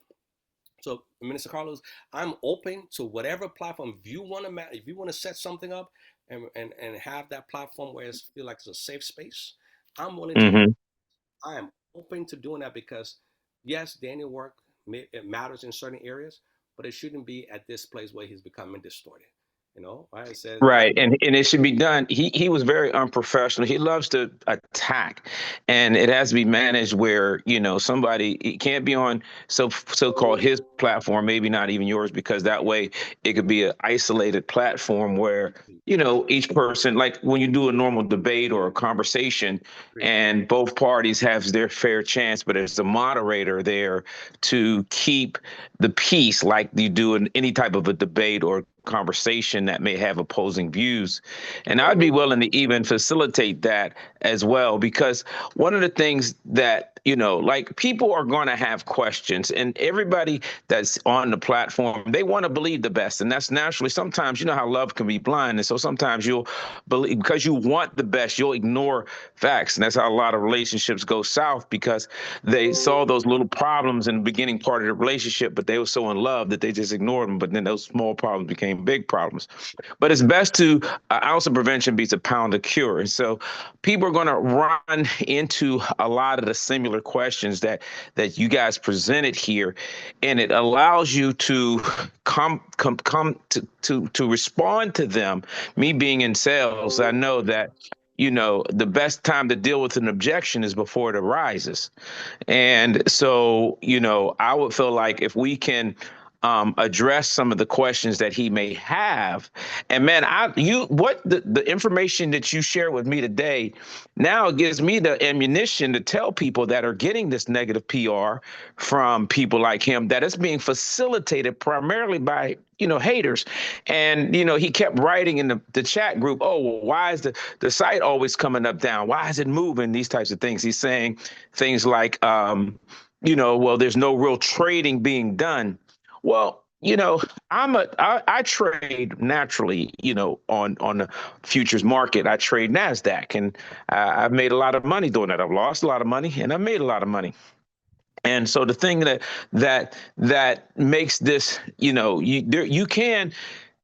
So, Minister Carlos, I'm open to whatever platform. If you want to set something up and have that platform where it feel like it's a safe space, I'm willing to. Mm-hmm. I am open to doing that because, yes, Daniel work it matters in certain areas, but it shouldn't be at this place where he's becoming distorted. Right? It says, Right. And it should be done. He was very unprofessional. He loves to attack, and it has to be managed where, somebody, it can't be on so-called his platform, maybe not even yours, because that way it could be an isolated platform where, each person, like when you do a normal debate or a conversation and both parties have their fair chance, but there's a moderator there to keep the peace like you do in any type of a debate or conversation that may have opposing views. And I'd be willing to even facilitate that as well, because one of the things that, like, people are going to have questions, and everybody that's on the platform, they want to believe the best. And that's naturally, sometimes, how love can be blind. And so sometimes you'll believe, because you want the best, you'll ignore facts. And that's how a lot of relationships go south, because they saw those little problems in the beginning part of the relationship, but they were so in love that they just ignored them. But then those small problems became big problems. But it's best to an ounce of prevention beats a pound of cure. And so people are going to run into a lot of the similar particular questions that you guys presented here, and it allows you to come to respond to them. Me being in sales, I know that the best time to deal with an objection is before it arises. And so, I would feel like if we can address some of the questions that he may have, and man, the information that you shared with me today now gives me the ammunition to tell people that are getting this negative PR from people like him that it's being facilitated primarily by haters. And he kept writing in the chat group, oh, well, why is the site always coming up down? Why is it moving? These types of things. He's saying things like well, there's no real trading being done. Well, I trade naturally, on the futures market. I trade NASDAQ, and I've made a lot of money doing that. I've lost a lot of money, and I've made a lot of money. And so the thing that makes this, you can,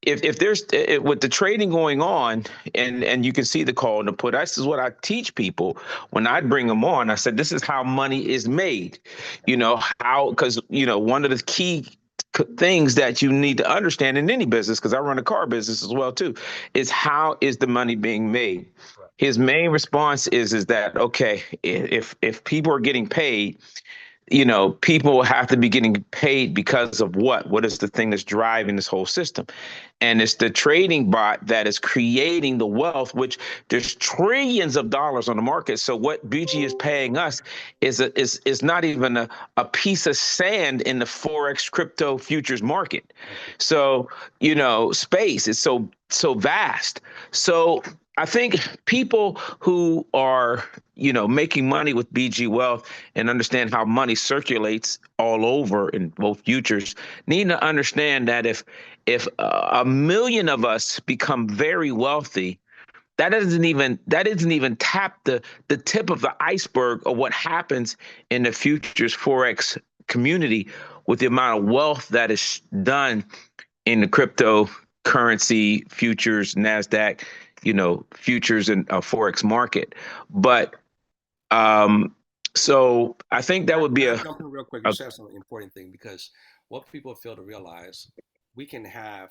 if there's with the trading going on, and you can see the call and the put. This is what I teach people when I bring them on. I said, this is how money is made. Because one of the key things that you need to understand in any business, because I run a car business as well too, is how is the money being made. His main response is that, okay, if people are getting paid, people will have to be getting paid because of what? What is the thing that's driving this whole system? And it's the trading bot that is creating the wealth, which there's trillions of dollars on the market. So what BG is paying us is not even a piece of sand in the Forex crypto futures market. So, space is so vast. So I think people who are, making money with BG Wealth and understand how money circulates all over in both futures need to understand that if a million of us become very wealthy, that isn't even tap the tip of the iceberg of what happens in the futures Forex community with the amount of wealth that is done in the cryptocurrency futures, NASDAQ, futures and Forex market. But so I think that would be jump in real quick. You said some important thing, because what people fail to realize, we can have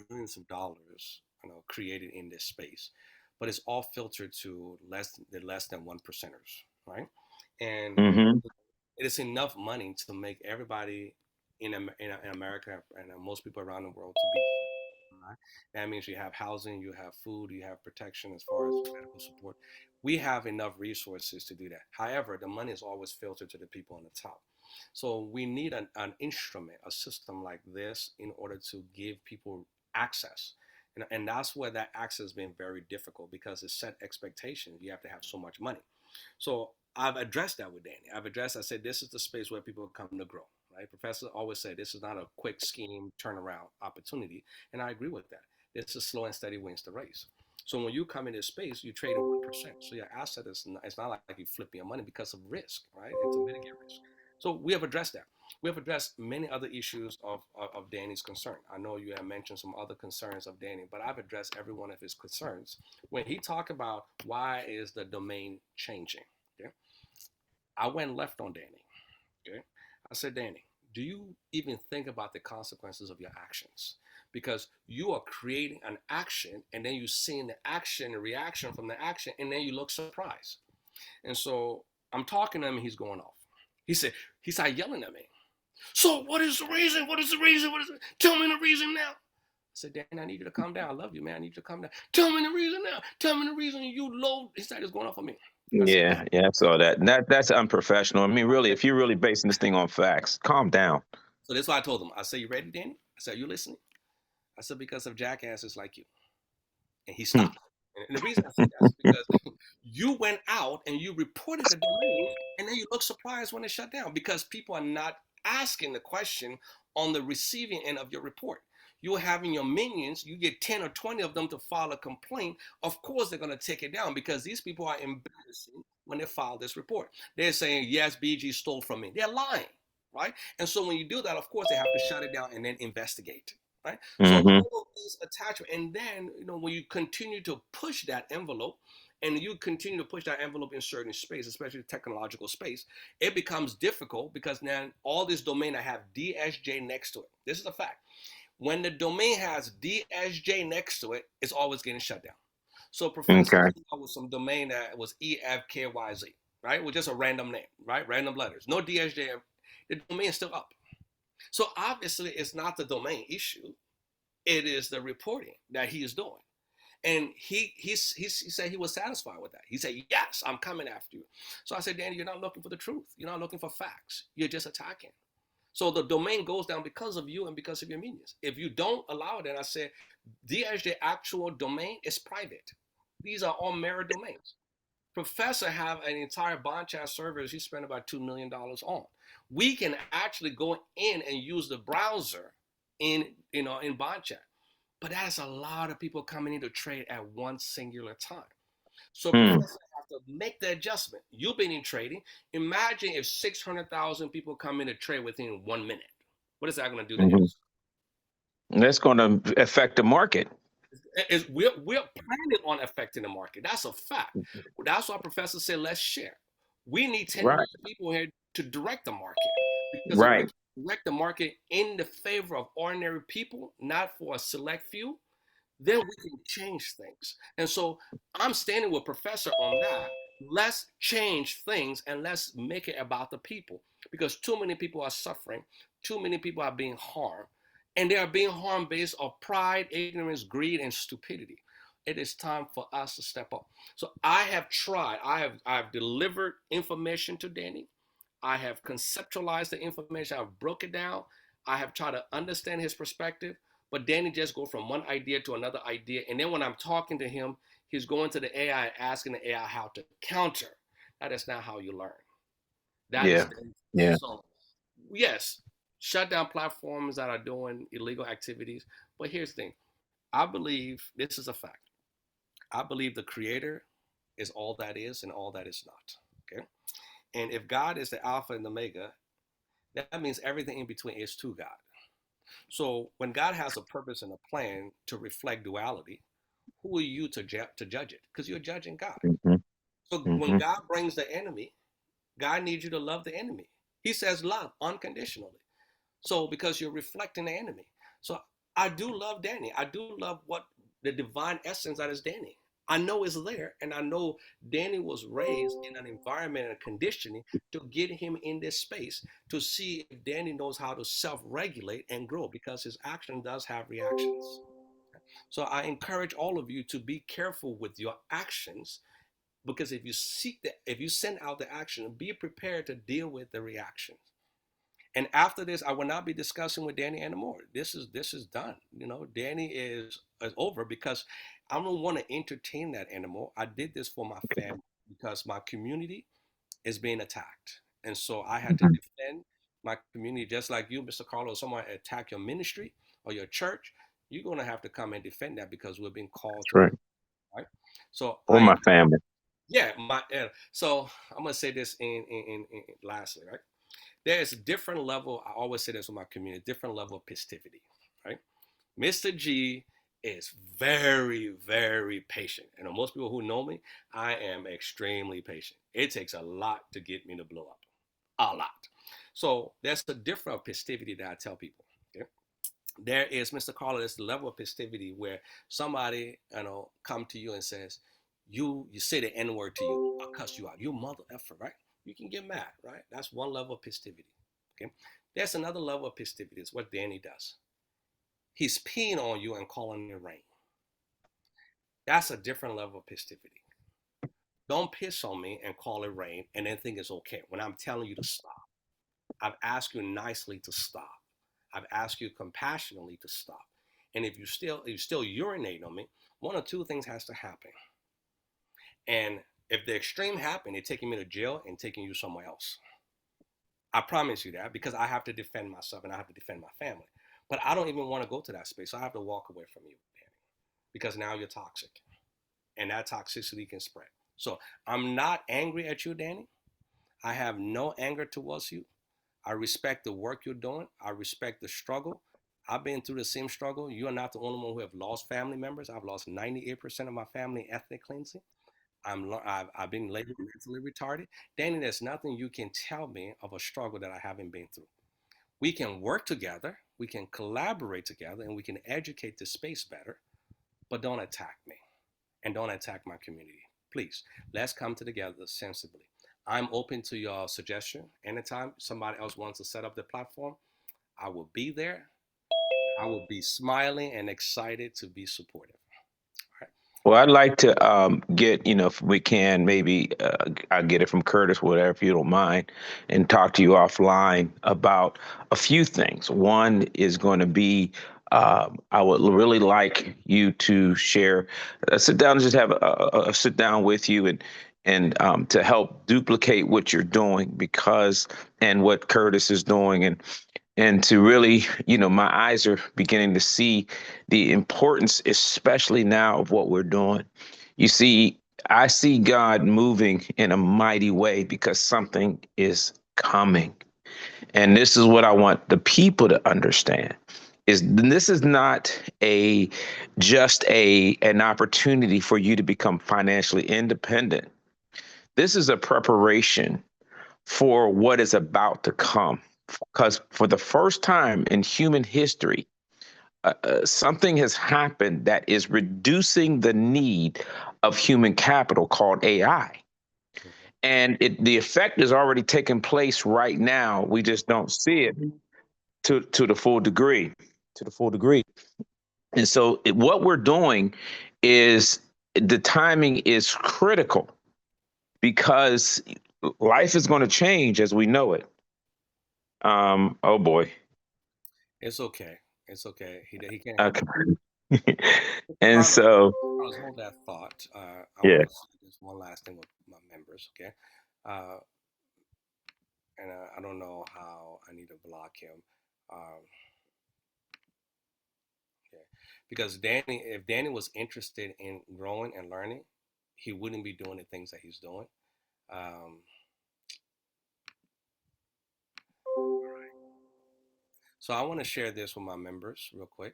millions of dollars, created in this space, but it's all filtered to less than 1%ers, right? And it is enough money to make everybody in America and most people around the world to be. Right? That means you have housing, you have food, you have protection as far as medical support. We have enough resources to do that. However, the money is always filtered to the people on the top. So we need an instrument, a system like this in order to give people access. And that's where that access has been very difficult, because it's set expectations. You have to have so much money. So I've addressed that with Danny. I said, this is the space where people come to grow, right? Professor always said, this is not a quick scheme turnaround opportunity. And I agree with that. This is slow and steady wins the race. So when you come in this space, you trade at 1%. So your asset is not, it's not like you flip your money because of risk, right? And to mitigate risk. So we have addressed that. We have addressed many other issues of Danny's concern. I know you have mentioned some other concerns of Danny, but I've addressed every one of his concerns. When he talked about why is the domain changing, okay? I went left on Danny, okay? I said, Danny, do you even think about the consequences of your actions? Because you are creating an action, and then you seeing the action, the reaction from the action, and then you look surprised. And so I'm talking to him, and he's going off. He started yelling at me. So what is the reason? What is the reason? What is it? Tell me the reason now. I said, Dan, I need you to calm down. I love you, man. I need you to calm down. Tell me the reason now. Tell me the reason you low. He started going off on me. Yeah, I saw that. That's unprofessional. I mean, really, if you're really basing this thing on facts, calm down. So that's why I told him. I said, you ready, Danny? I said, are you listening? I said, because of jackasses like you. And he stopped. And the reason I said that is because you went out and you reported the domain, and then you look surprised when it shut down, because people are not asking the question on the receiving end of your report. You're having your minions, you get 10 or 20 of them to file a complaint. Of course, they're going to take it down, because these people are embarrassing when they file this report. They're saying, yes, BG stole from me. They're lying, right? And so when you do that, of course, they have to shut it down and then investigate. Right? So all of these attachments, and then when you continue to push that envelope, and you continue to push that envelope in certain space, especially technological space, it becomes difficult because now all this domain that have DSJ next to it. This is a fact. When the domain has DSJ next to it, it's always getting shut down. So Professor Okay. came out with some domain that was EFKYZ, right? With just a random name, right? Random letters. No DSJ. The domain is still up. So obviously it's not the domain issue. It is the reporting that he is doing. And he said he was satisfied with that. He said, yes, I'm coming after you. So I said, Danny, you're not looking for the truth. You're not looking for facts. You're just attacking. So the domain goes down because of you and because of your minions. If you don't allow it, and I said, DHJ actual domain is private. These are all mirror domains. Professor have an entire bond chat servers he spent about $2 million on. We can actually go in and use the browser in bond chat. But that's a lot of people coming in to trade at one singular time. So Professor have to make the adjustment. You've been in trading. Imagine if 600,000 people come in to trade within 1 minute. What is that going to do to you? That's going to affect the market. We're planning on affecting the market. That's a fact. That's why Professor said, let's share. We need 10 million people here to direct the market. Because if we direct the market in the favor of ordinary people, not for a select few, then we can change things. And so I'm standing with Professor on that. Let's change things and let's make it about the people, because too many people are suffering. Too many people are being harmed, and they are being harmed based on pride, ignorance, greed, and stupidity. It is time for us to step up. So I have tried. I have delivered information to Danny. I have conceptualized the information. I've broke it down. I have tried to understand his perspective. But Danny just go from one idea to another idea. And then when I'm talking to him, he's going to the AI and asking the AI how to counter. That is not how you learn. That is so yes, shut down platforms that are doing illegal activities. But here's the thing. I believe this is a fact. I believe the creator is all that is and all that is not. Okay. And if God is the Alpha and the Omega, that means everything in between is to God. So when God has a purpose and a plan to reflect duality, who are you to judge it? Because you're judging God. So when God brings the enemy, God needs you to love the enemy. He says love unconditionally. So because you're reflecting the enemy. So I do love Danny. I do love what the divine essence that is Danny. I know it's there, and I know Danny was raised in an environment and conditioning to get him in this space to see if Danny knows how to self-regulate and grow, because his action does have reactions. So I encourage all of you to be careful with your actions, because if you send out the action, be prepared to deal with the reactions. And after this, I will not be discussing with Danny anymore. This is done. Danny is over, because I don't want to entertain that anymore. I did this for my family because my community is being attacked, and so I had to defend my community, just like you, Mr. Carlos. Someone attack your ministry or your church, you're going to have to come and defend that, because we're being called to. Right. So my family. Yeah, so I'm gonna say this in lastly, right? There is a different level. I always say this with my community, different level of festivity, right? Mr. G is very, very patient. And most people who know me, I am extremely patient. It takes a lot to get me to blow up, a lot. So there's a different festivity that I tell people. Okay? There is, Mr. Carlos, the level of festivity where somebody, come to you and says, you say the N word to you, I'll cuss you out, you mother effer, right? You can get mad, right? That's one level of festivity. Okay. There's another level of festivity. It's what Danny does. He's peeing on you and calling it rain. That's a different level of festivity. Don't piss on me and call it rain and then think it's okay when I'm telling you to stop. I've asked you nicely to stop. I've asked you compassionately to stop. And if you still urinate on me, one or two things has to happen. And if the extreme happen, they're taking me to jail and taking you somewhere else. I promise you that, because I have to defend myself and I have to defend my family. But I don't even want to go to that space. So I have to walk away from you, Danny, because now you're toxic, and that toxicity can spread. So I'm not angry at you, Danny. I have no anger towards you. I respect the work you're doing. I respect the struggle. I've been through the same struggle. You are not the only one who have lost family members. I've lost 98% of my family in ethnic cleansing. I've been labeled mentally retarded. Danny, there's nothing you can tell me of a struggle that I haven't been through. We can work together, we can collaborate together, and we can educate the space better, but don't attack me and don't attack my community. Please, let's come together sensibly. I'm open to your suggestion. Anytime somebody else wants to set up the platform, I will be there. I will be smiling and excited to be supportive. Well, I'd like to get, if we can, maybe I'll get it from Curtis, whatever, if you don't mind, and talk to you offline about a few things. One is going to be, I would really like you to share, sit down and just have a sit down with you and to help duplicate what you're doing and what Curtis is doing, and to really, my eyes are beginning to see the importance, especially now, of what we're doing. You see, I see God moving in a mighty way because something is coming. And this is what I want the people to understand is this is not just an opportunity for you to become financially independent. This is a preparation for what is about to come. Because for the first time in human history, something has happened that is reducing the need of human capital called AI. And the effect is already taking place right now. We just don't see it to the full degree. And so what we're doing is the timing is critical because life is going to change as we know it. Oh boy. It's okay. It's okay. He can't help Okay. it. And so, Carlos, hold that thought. I yeah. want to say this one last thing with my members, okay? And I don't know how I need to block him. Okay. Because if Danny was interested in growing and learning, he wouldn't be doing the things that he's doing. So I want to share this with my members real quick.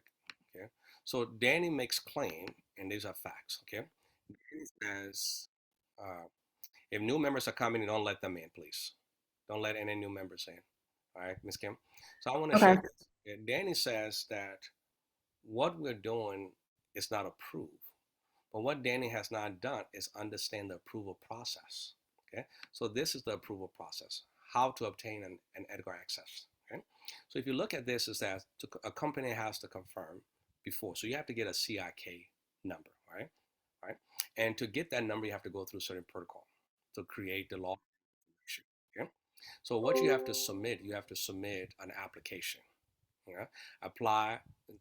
Okay. So Danny makes claim, and these are facts. Okay. Danny says, if new members are coming, don't let them in, please. Don't let any new members in. All right, Miss Kim. So I want to Okay. share this. Danny says that what we're doing is not approved. But what Danny has not done is understand the approval process. Okay, so this is the approval process, how to obtain an Edgar access. Okay, so if you look at this, is that a company has to confirm before, so you have to get a CIK number, right? Right, and to get that number, you have to go through certain protocol to create the law. Okay, so what you have to submit an application. Yeah, apply,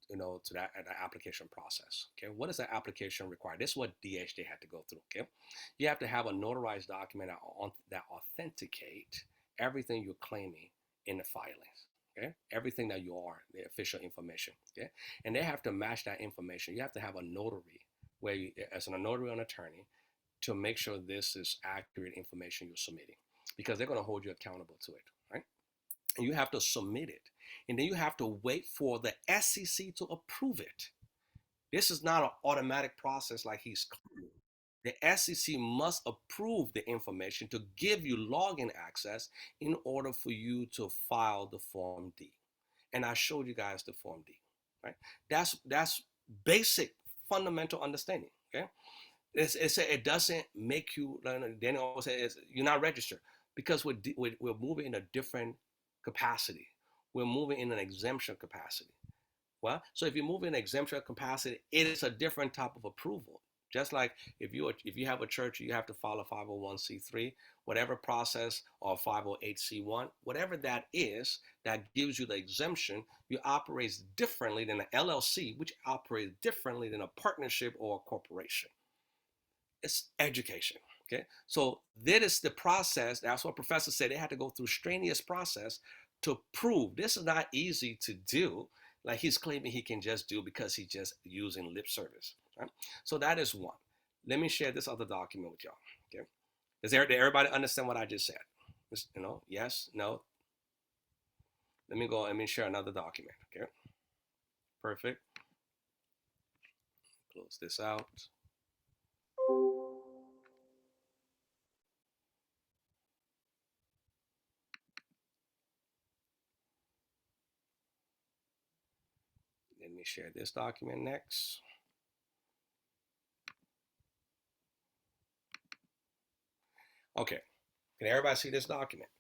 to that application process. Okay, what does that application require? This is what DHJ had to go through. Okay, you have to have a notarized document that authenticate everything you're claiming in the filings. Okay, everything that you are, the official information. Okay, and they have to match that information. You have to have a notary where you, as a notary or an attorney, to make sure this is accurate information you're submitting, because they're going to hold you accountable to it, right? And you have to submit it, and then you have to wait for the SEC to approve it. This is not an automatic process like he's claiming. The SEC must approve the information to give you login access in order for you to file the Form D. And I showed you guys the Form D, right? That's basic fundamental understanding. Okay, it doesn't make you. Daniel always says you're not registered because we're moving in a different capacity. We're moving in an exemption capacity. Well, so if you move in exemption capacity, it is a different type of approval. Just like if you have a church, you have to file a 501c3, whatever process, or 508c1, whatever that is that gives you the exemption. You operate differently than an LLC, which operates differently than a partnership or a corporation. It's education. Okay, so that is the process. That's what professors said. They had to go through strenuous process to prove this is not easy to do. Like he's claiming he can just do because he's just using lip service. Right? So that is one. Let me share this other document with y'all. Okay, did everybody understand what I just said? Yes, no. Let me share another document. Okay, perfect. Close this out. Let me share this document next. Okay, can everybody see this document?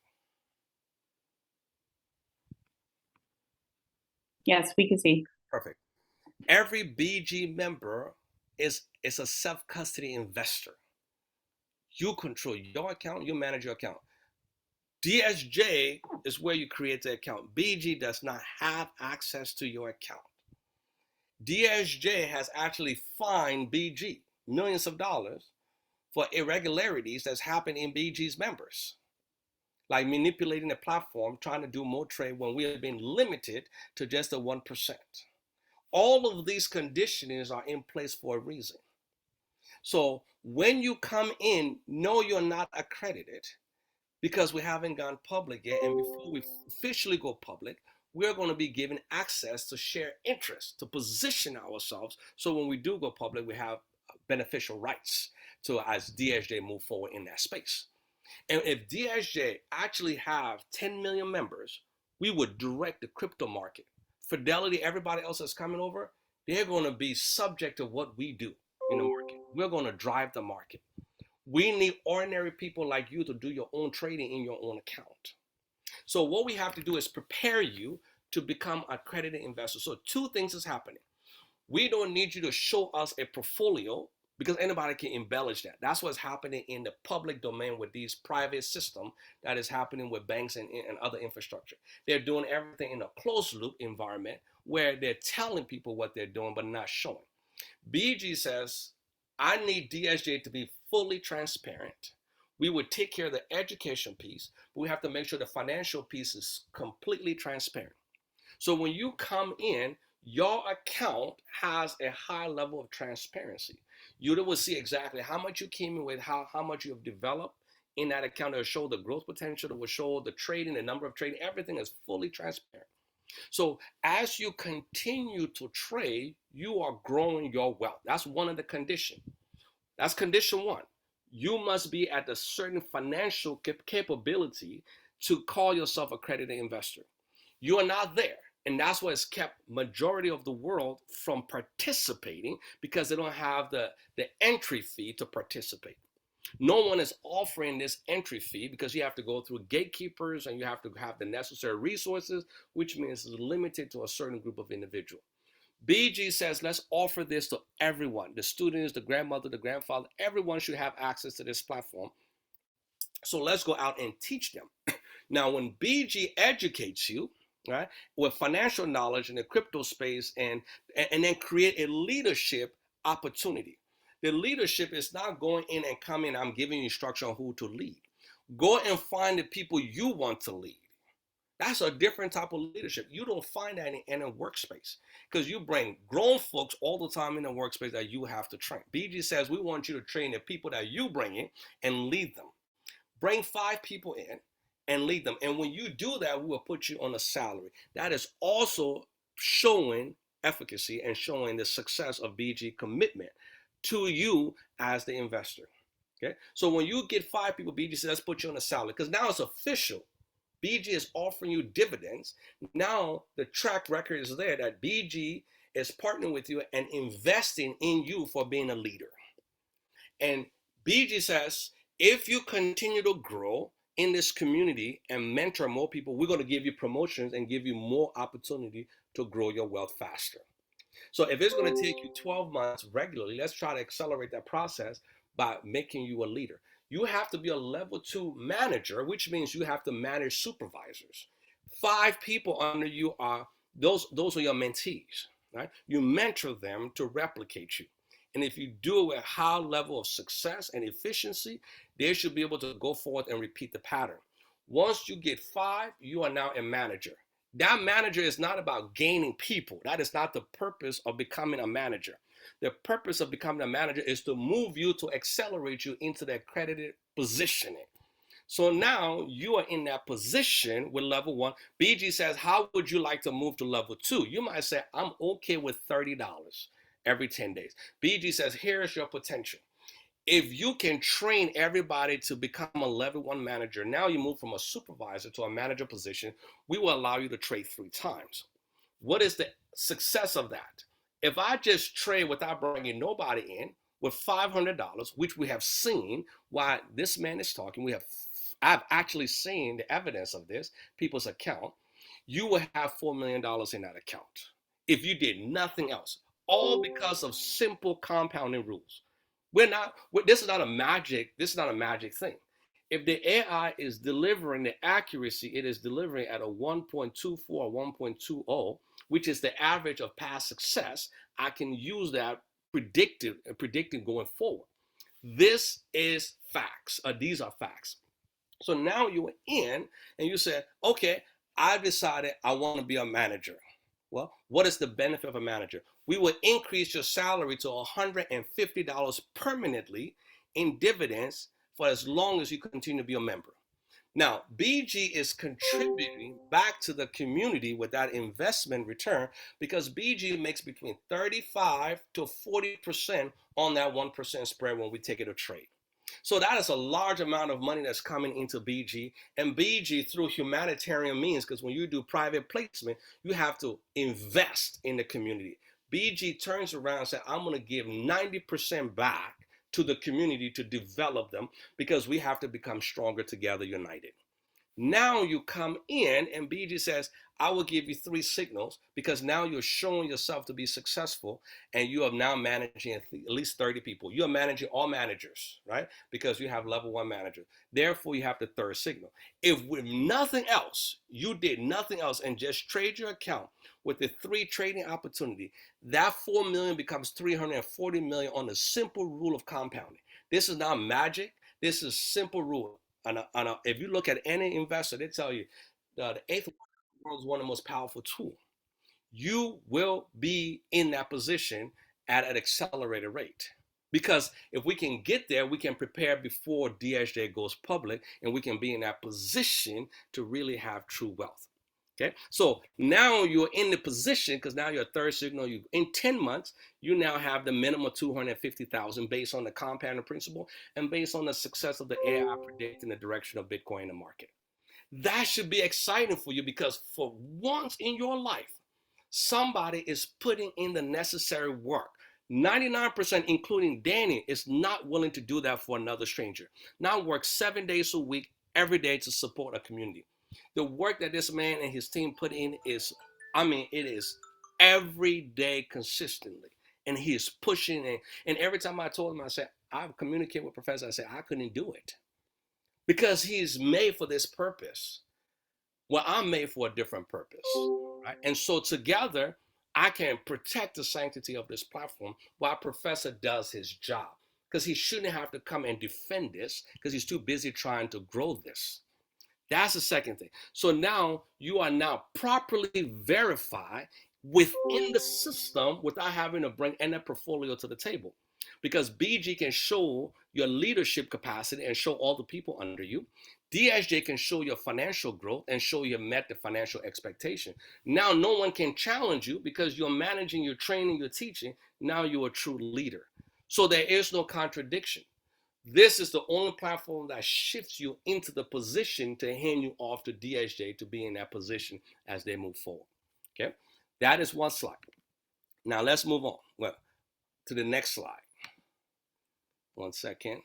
Yes, we can see. Perfect. Every BG member is a self-custody investor. You control your account, you manage your account. DSJ is where you create the account. BG does not have access to your account. DSJ has actually fined BG millions of dollars for irregularities that's happened in BG's members, like manipulating the platform, trying to do more trade when we have been limited to just the 1%. All of these conditionings are in place for a reason. So when you come in, know you're not accredited because we haven't gone public yet. And before we officially go public, we're going to be given access to share interest, to position ourselves. So when we do go public, we have beneficial rights to, as DSJ move forward in that space. And if DSJ actually have 10 million members, we would direct the crypto market. Fidelity, everybody else that's coming over, they're going to be subject to what we do in the market. We're going to drive the market. We need ordinary people like you to do your own trading in your own account. So what we have to do is prepare you to become an accredited investor. So two things is happening. We don't need you to show us a portfolio because anybody can embellish that. That's what's happening in the public domain with these private systems that is happening with banks and other infrastructure. They're doing everything in a closed loop environment where they're telling people what they're doing but not showing. BG says, I need DSJ to be fully transparent. We would take care of the education piece, but we have to make sure the financial piece is completely transparent. So when you come in, your account has a high level of transparency. You will see exactly how much you came in with, how much you have developed in that account. It will show the growth potential. It will show the trading, the number of trading. Everything is fully transparent. So as you continue to trade, you are growing your wealth. That's one of the conditions. That's condition one. You must be at a certain financial capability to call yourself an accredited investor. You are not there. And that's what has kept majority of the world from participating because they don't have the entry fee to participate. No one is offering this entry fee because you have to go through gatekeepers and you have to have the necessary resources, which means it's limited to a certain group of individuals. BG says, let's offer this to everyone. The students, the grandmother, the grandfather, everyone should have access to this platform. So let's go out and teach them. Now, when BG educates you, right, with financial knowledge in the crypto space and then create a leadership opportunity. The leadership is not going in and coming, I'm giving you instruction on who to lead. Go and find the people you want to lead. That's a different type of leadership. You don't find that in a workspace because you bring grown folks all the time in a workspace that you have to train. BG says we want you to train the people that you bring in and lead them. Bring 5 people in and lead them. And when you do that, we will put you on a salary. That is also showing efficacy and showing the success of BG commitment to you as the investor. Okay. So when you get 5 people, BG says, let's put you on a salary because now it's official. BG is offering you dividends. Now the track record is there that BG is partnering with you and investing in you for being a leader. And BG says, if you continue to grow in this community and mentor more people, we're going to give you promotions and give you more opportunity to grow your wealth faster. So if it's going to take you 12 months regularly, let's try to accelerate that process by making you a leader. You have to be a level 2 manager, which means you have to manage supervisors. 5 people under you are, those are your mentees, right? You mentor them to replicate you. And if you do it with a high level of success and efficiency, they should be able to go forward and repeat the pattern. Once you get 5, you are now a manager. That manager is not about gaining people. That is not the purpose of becoming a manager. The purpose of becoming a manager is to move you, to accelerate you into the accredited positioning. So now you are in that position with level 1. BG says, how would you like to move to level 2? You might say, I'm okay with $30 every 10 days. BG says, here's your potential. If you can train everybody to become a level 1 manager, now you move from a supervisor to a manager position, we will allow you to trade 3 times. What is the success of that? If I just trade without bringing nobody in with $500, which we have seen while this man is talking, I've actually seen the evidence of this, people's account, you will have $4 million in that account if you did nothing else, all because of simple compounding rules. This is not a magic thing. If the AI is delivering the accuracy, it is delivering at a 1.24 or 1.20, which is the average of past success. I can use that predicting going forward. This is facts. These are facts. So now you're in and you say, okay, I've decided I want to be a manager. Well, what is the benefit of a manager? We will increase your salary to $150 permanently in dividends for as long as you continue to be a member. Now, BG is contributing back to the community with that investment return because BG makes between 35 to 40% on that 1% spread when we take it to trade. So that is a large amount of money that's coming into BG, and BG through humanitarian means, because when you do private placement, you have to invest in the community. BG turns around and says, I'm going to give 90% back to the community to develop them because we have to become stronger together, united. Now you come in and BG says, I will give you 3 signals because now you're showing yourself to be successful and you are now managing at least 30 people. You are managing all managers, right? Because you have level 1 manager. Therefore, you have the 3rd signal. If with nothing else, you did nothing else and just trade your account with the 3 trading opportunity, that 4 million becomes 340 million on the simple rule of compounding. This is not magic. This is simple rule. If you look at any investor, they tell you the 8th world is one of the most powerful tools. You will be in that position at an accelerated rate. Because if we can get there, we can prepare before DSJ goes public and we can be in that position to really have true wealth. Okay, so now you're in the position because now you're a 3rd signal. You in 10 months, you now have the minimum 250,000 based on the compounding principle and based on the success of the AI predicting the direction of Bitcoin in the market. That should be exciting for you because for once in your life, somebody is putting in the necessary work. 99%, including Danny, is not willing to do that for another stranger. Now work 7 days a week, every day to support a community. The work that this man and his team put in is, it is every day consistently. And he is pushing it. And every time I told him, I said, I've communicated with Professor, I said, I couldn't do it. Because he's made for this purpose. Well, I'm made for a different purpose. Right? And so together, I can protect the sanctity of this platform while Professor does his job. Because he shouldn't have to come and defend this because he's too busy trying to grow this. That's the second thing. So now you are now properly verified within the system without having to bring any portfolio to the table. Because BG can show your leadership capacity and show all the people under you. DSJ can show your financial growth and show you met the financial expectation. Now no one can challenge you because you're managing, you're training, you're teaching. Now you're a true leader. So there is no contradiction. This is the only platform that shifts you into the position to hand you off to DSJ to be in that position as they move forward. Okay, that is one slide. Now let's move on. Well, to the next slide. 1 second.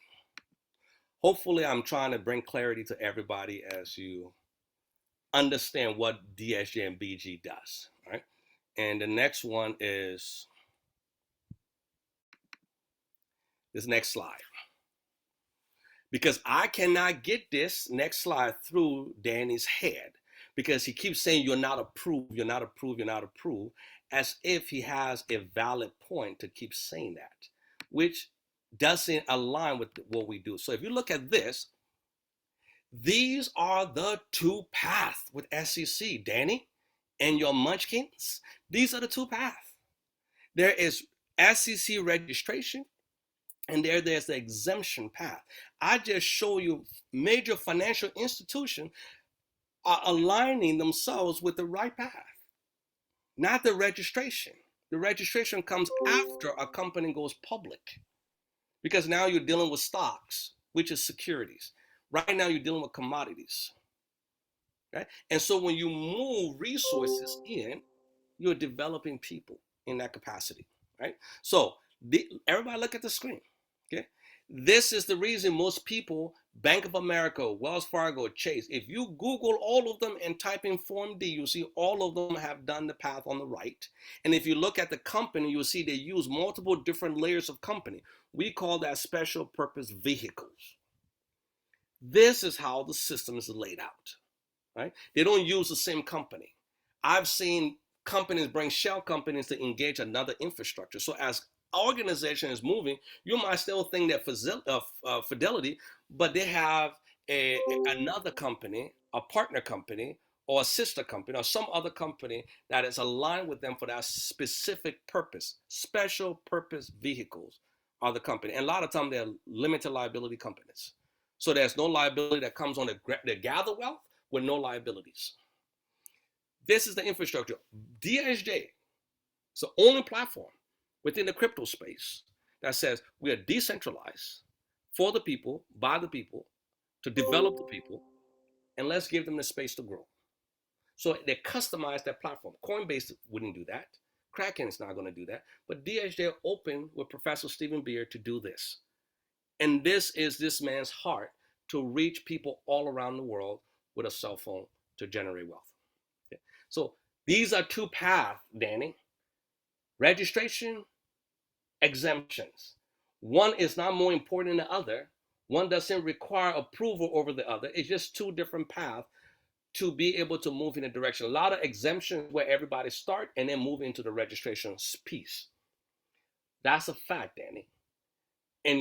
Hopefully, I'm trying to bring clarity to everybody as you understand what DSJ and BG does. Right, and the next one is this next slide. Because I cannot get this next slide through Danny's head because he keeps saying you're not approved, you're not approved, you're not approved, as if he has a valid point to keep saying that, which doesn't align with what we do. So if you look at this, these are the 2 paths with SEC, Danny, and your munchkins. These are the 2 paths. There is SEC registration, and there's the exemption path. I just show you major financial institutions are aligning themselves with the right path, not the registration. The registration comes after a company goes public because now you're dealing with stocks, which is securities. Right now you're dealing with commodities. Right? And so when you move resources in, You're developing people in that capacity, right? So everybody look at the screen, okay? This is the reason most people, Bank of America, Wells Fargo, Chase, if you Google all of them and type in Form D, you'll see all of them have done the path on the right. And if you look at the company, you'll see they use multiple different layers of company. We call that special purpose vehicles. This is how the system is laid out, right? They don't use the same company. I've seen companies bring shell companies to engage another infrastructure. So as organization is moving, you might still think that Fidelity, but they have another company, a partner company, or a sister company, or some other company that is aligned with them for that specific purpose. Special purpose vehicles are the company. And a lot of times they're limited liability companies. So there's no liability that comes on the gather wealth with no liabilities. This is the infrastructure. DSJ is the only platform within the crypto space that says we are decentralized for the people, by the people, to develop the people, and let's give them the space to grow. So they customize their platform. Coinbase wouldn't do that. Kraken is not going to do that. But DSJ opened with Professor Stephen Beard to do this. And this is this man's heart, to reach people all around the world with a cell phone to generate wealth. Okay. So these are two paths, Danny. Registration, exemptions. One is not more important than the other. One doesn't require approval over the other. It's just two different paths to be able to move in a direction. A lot of exemptions where everybody start and then move into the registration piece. That's a fact, Danny. And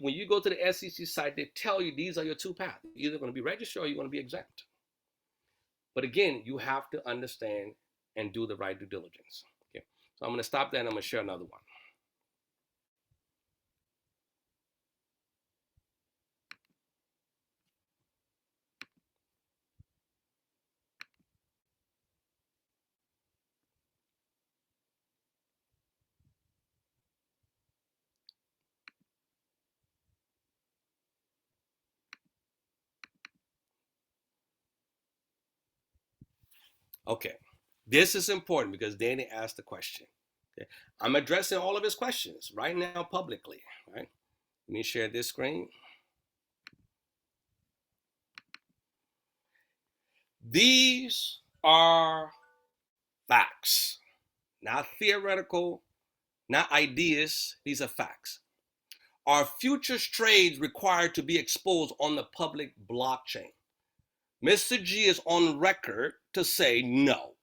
when you go to the SEC site, they tell you these are your two paths. You're either going to be registered or you're going to be exempt. But again, you have to understand and do the right due diligence. Okay. So I'm going to stop there and I'm going to share another one. Okay. This is important because Danny asked the question. Okay. I'm addressing all of his questions right now publicly. Right. Let me share this screen. These are facts, not theoretical, not ideas. These are facts. Are futures trades required to be exposed on the public blockchain? Mr. G is on record to say no.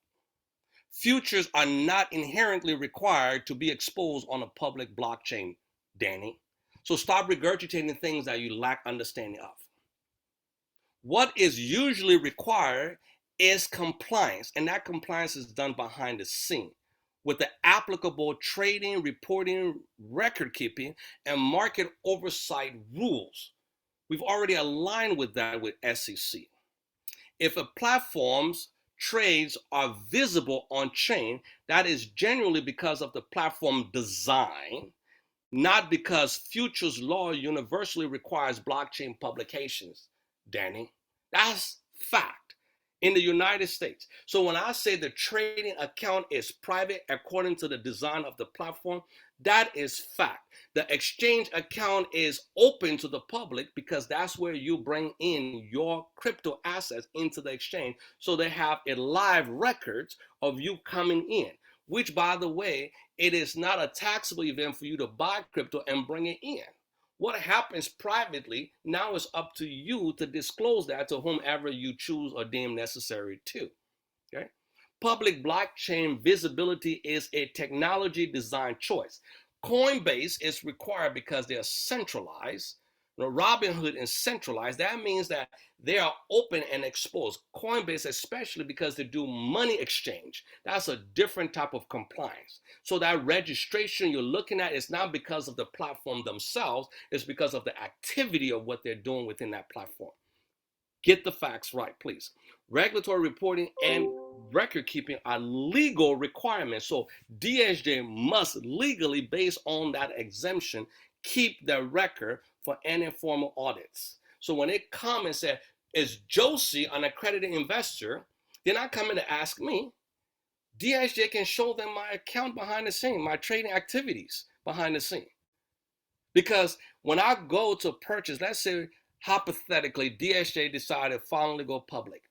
Futures are not inherently required to be exposed on a public blockchain, Danny. So stop regurgitating things that you lack understanding of. What is usually required is compliance, and that compliance is done behind the scene with the applicable trading, reporting, record keeping, and market oversight rules. We've already aligned with that with SEC. If a platform's trades are visible on chain, that is generally because of the platform design, not because futures law universally requires blockchain publications, Danny. That's fact in the United States. So when I say the trading account is private according to the design of the platform, that is fact. The exchange account is open to the public because that's where you bring in your crypto assets into the exchange. So they have a live record of you coming in, which, by the way, it is not a taxable event for you to buy crypto and bring it in. What happens privately now is up to you to disclose that to whomever you choose or deem necessary to. Okay? Public blockchain visibility is a technology design choice. Coinbase is required because they are centralized. Robinhood is centralized. That means that they are open and exposed. Coinbase, especially because they do money exchange. That's a different type of compliance. So that registration you're looking at is not because of the platform themselves. It's because of the activity of what they're doing within that platform. Get the facts right, please. Regulatory reporting and record keeping are legal requirements. So DSJ must legally, based on that exemption, keep the record for any formal audits. So when they come and say, is Josie an accredited investor? They're not coming to ask me. DSJ can show them my account behind the scene, my trading activities behind the scene. Because when I go to purchase, let's say hypothetically, DSJ decided to finally go public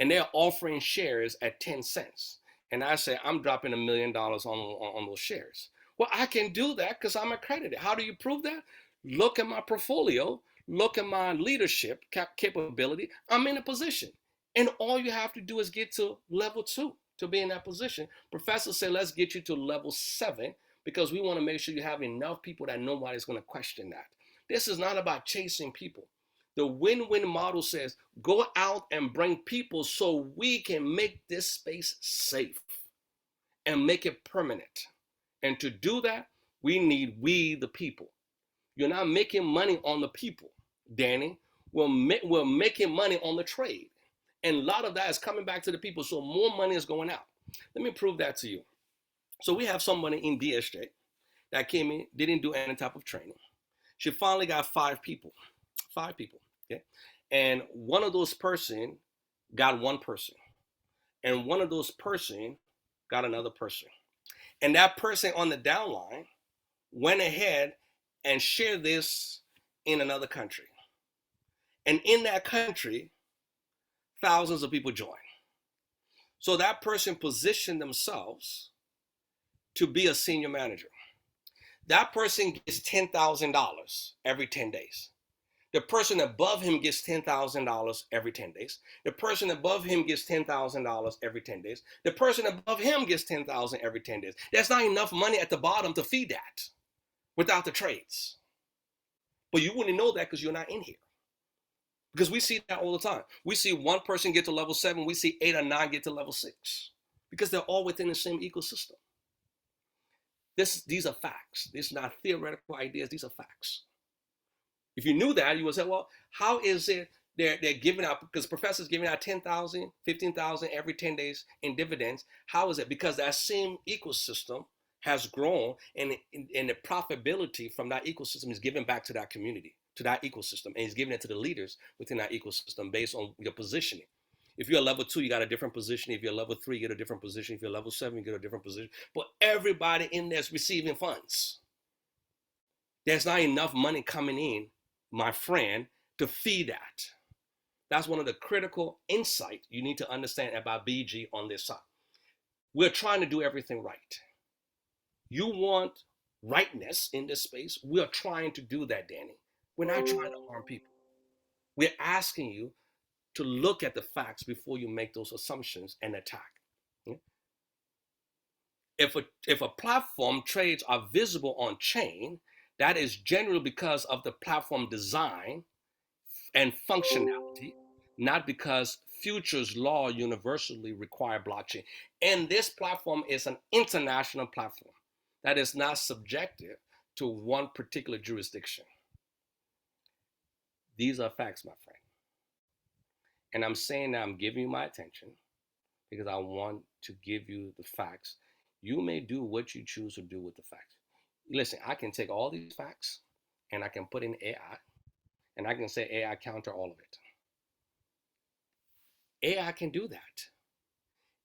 and they're offering shares at 10 cents. And I say, I'm dropping $1 million on those shares. Well, I can do that because I'm accredited. How do you prove that? Look at my portfolio, look at my leadership capability. I'm in a position. And all you have to do is get to level 2 to be in that position. Professors say, let's get you to level 7 because we want to make sure you have enough people that nobody's going to question that. This is not about chasing people. The win-win model says, go out and bring people so we can make this space safe and make it permanent. And to do that, we need we, the people. You're not making money on the people, Danny. We're making money on the trade. And a lot of that is coming back to the people, so more money is going out. Let me prove that to you. So we have somebody in DSJ that came in, didn't do any type of training. She finally got 5 people, okay? And one of those person got one person. And one of those person got another person. And that person on the downline went ahead and shared this in another country. And in that country, thousands of people joined. So that person positioned themselves to be a senior manager. That person gets $10,000 every 10 days. The person above him gets $10,000 every 10 days. The person above him gets $10,000 every 10 days. The person above him gets $10,000 every 10 days. There's not enough money at the bottom to feed that without the trades. But you wouldn't know that because you're not in here. Because we see that all the time. We see one person get to level 7. We see 8 or 9 get to level 6. Because they're all within the same ecosystem. These are facts. These are not theoretical ideas. These are facts. If you knew that, you would say, well, how is it they're giving out, because professors giving out 10,000, 15,000 every 10 days in dividends. How is it? Because that same ecosystem has grown and the profitability from that ecosystem is given back to that community, to that ecosystem, and is giving it to the leaders within that ecosystem based on your positioning. If you're level 2, you got a different position. If you're level 3, you get a different position. If you're level 7, you get a different position. But everybody in there is receiving funds. There's not enough money coming in, my friend, to feed that. That's one of the critical insights you need to understand about BG on this side. We're trying to do everything right. You want rightness in this space. We are trying to do that, Danny. We're not trying to harm people. We're asking you to look at the facts before you make those assumptions and attack. If a platform trades are visible on chain, that is generally because of the platform design and functionality, not because futures law universally require blockchain. And this platform is an international platform that is not subjective to one particular jurisdiction. These are facts, my friend. And I'm saying that I'm giving you my attention because I want to give you the facts. You may do what you choose to do with the facts. Listen, I can take all these facts and I can put in AI and I can say AI counter all of it. AI can do that.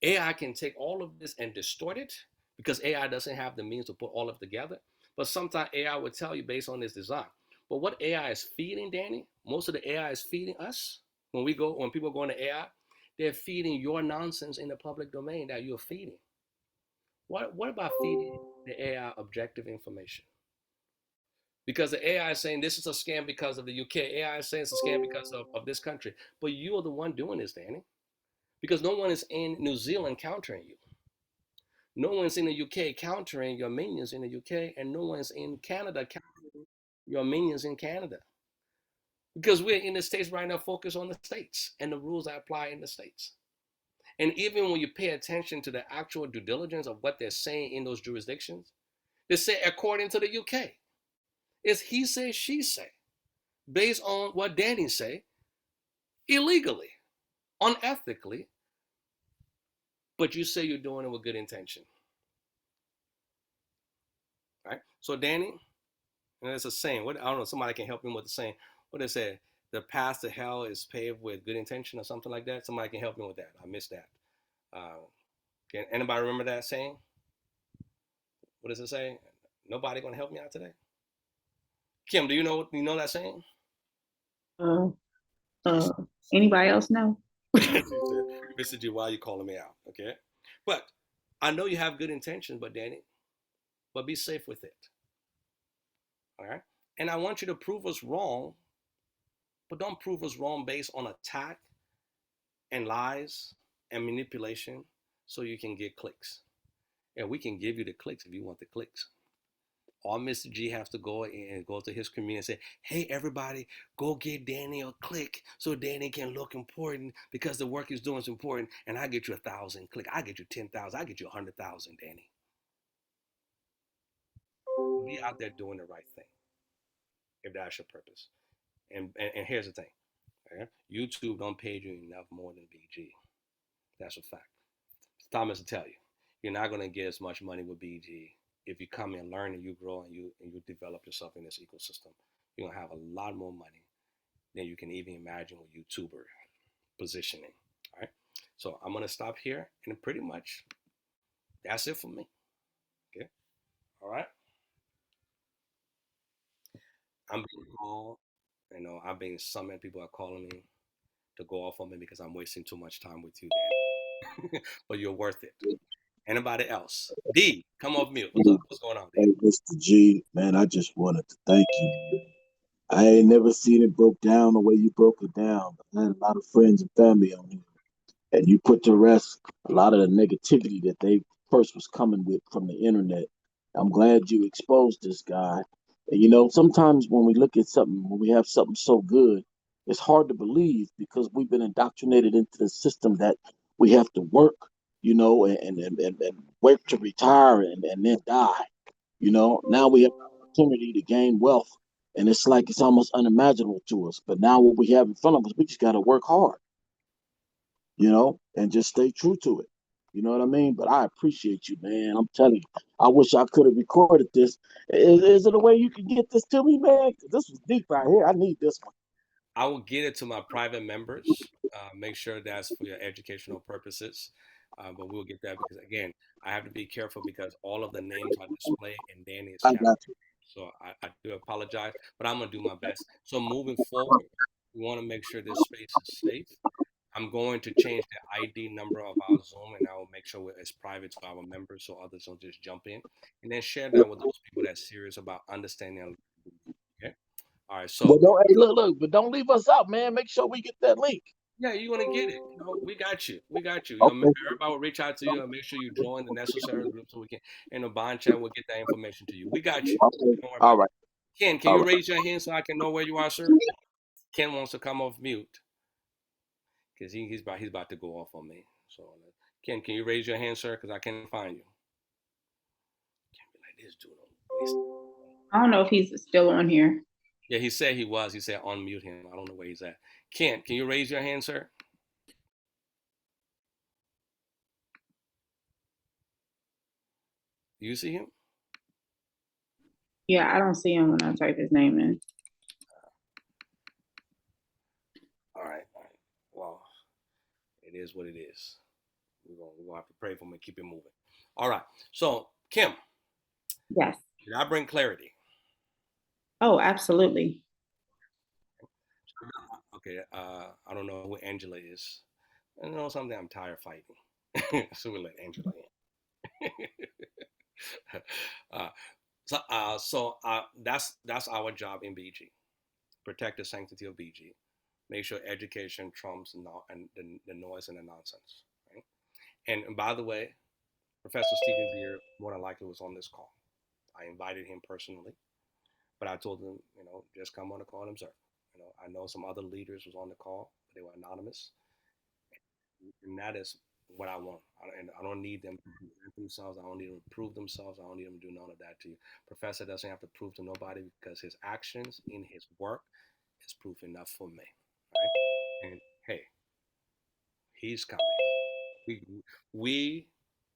AI can take all of this and distort it because AI doesn't have the means to put all of it together. But sometimes AI will tell you based on this design. But what AI is feeding, Danny, most of the AI is feeding us. When people go into AI, they're feeding your nonsense in the public domain that you're feeding. What about feeding the AI objective information? Because the AI is saying this is a scam because of the UK. AI is saying it's a scam because of this country. But you're the one doing this, Danny. Because no one is in New Zealand countering you. No one's in the UK countering your minions in the UK, and no one's in Canada countering your minions in Canada. Because we're in the States right now focused on the States and the rules that apply in the States. And even when you pay attention to the actual due diligence of what they're saying in those jurisdictions, they say according to the UK. It's he say, she say, based on what Danny say, illegally, unethically, but you say you're doing it with good intention. Right? So Danny, and it's a saying, I don't know, somebody can help me with the saying. What they say, the path to hell is paved with good intention or something like that. Somebody can help me with that. I missed that. Can anybody remember that saying? What does it say? Nobody gonna help me out today. Kim, do you know that saying? Uh, uh, anybody else know? Mr. G, why are you calling me out? Okay, but I know you have good intentions, but Danny, but be safe with it. All right, and I want you to prove us wrong, but don't prove us wrong based on attack and lies and manipulation, so you can get clicks. And we can give you the clicks if you want the clicks. All Mr. G has to go and go to his community and say, hey, everybody, go get Danny a click so Danny can look important because the work he's doing is important. And I get you 1,000 click. I get you 10,000. I get you 100,000, Danny. Be out there doing the right thing if that's your purpose. And here's the thing. Okay? YouTube don't pay you enough more than BG. That's a fact. Thomas will tell you, you're not going to get as much money with BG if you come and learn and you grow and you develop yourself in this ecosystem. You're going to have a lot more money than you can even imagine with YouTuber positioning. All right. So I'm going to stop here, and pretty much that's it for me. Okay. All right. I'm being called, I've been some people are calling me to go off on me because I'm wasting too much time with you, Dan. But you're worth it. Anybody else? D, come off mute. What's up? What's going on, D? Hey, Mr. G, man, I just wanted to thank you. I ain't never seen it broke down the way you broke it down. I had a lot of friends and family on here, and you put to rest a lot of the negativity that they first was coming with from the internet. I'm glad you exposed this guy. And sometimes when we look at something, when we have something so good, it's hard to believe because we've been indoctrinated into the system that we have to work, and work to retire and then die. Now we have an opportunity to gain wealth, and it's like it's almost unimaginable to us. But now what we have in front of us, we just got to work hard, and just stay true to it. You know what I mean? But I appreciate you, man. I'm telling you, I wish I could have recorded this. Is it a way you can get this to me, man? 'Cause this was deep right here. I need this one. I will get it to my private members. Make sure that's for your educational purposes. But we'll get that because, again, I have to be careful because all of the names are displayed in Danny's I camera. got you. So I do apologize, but I'm going to do my best. So moving forward, we want to make sure this space is safe. I'm going to change the ID number of our Zoom, and I will make sure it's private to our members so others don't just jump in. And then share that with those people that's serious about understanding. Okay. All right. Well, So don't, hey, look, but don't leave us out, man. Make sure we get that link. yeah, you're gonna get it. We got you. We got you. Okay. Everybody will reach out to you and make sure you join the necessary group so we can. And the bond chat will get that information to you. We got you. Okay. Don't worry All about right. that. Ken, can All you right. raise your hand so I can know where you are, sir? Ken wants to come off mute because he's about to go off on me. So, Ken, can you raise your hand, sir? Because I can't find you. Can't be like this dude. I don't know if he's still on here. Yeah, he said he was. He said unmute him. I don't know where he's at. Ken, can you raise your hand, sir? Do you see him? Yeah, I don't see him when I type his name in. All right. Well, it is what it is. We're gonna have to pray for him and keep it moving. All right. So, Kim, Yes. did I bring clarity? Oh, absolutely. Okay. I don't know who Angela is. I know something. I'm tired of fighting, so we'll let Angela in. That's our job in BG. Protect the sanctity of BG. Make sure education trumps and the noise and the nonsense. Right? And by the way, Professor Stephen Beer more than likely was on this call. I invited him personally, but I told him, just come on the call and observe. I know some other leaders was on the call, but they were anonymous, and that is what I want. And I don't need them to present themselves. I don't need them to prove themselves. I don't need them to do none of that to you. Professor doesn't have to prove to nobody because his actions in his work is proof enough for me. Right? And hey, he's coming. We,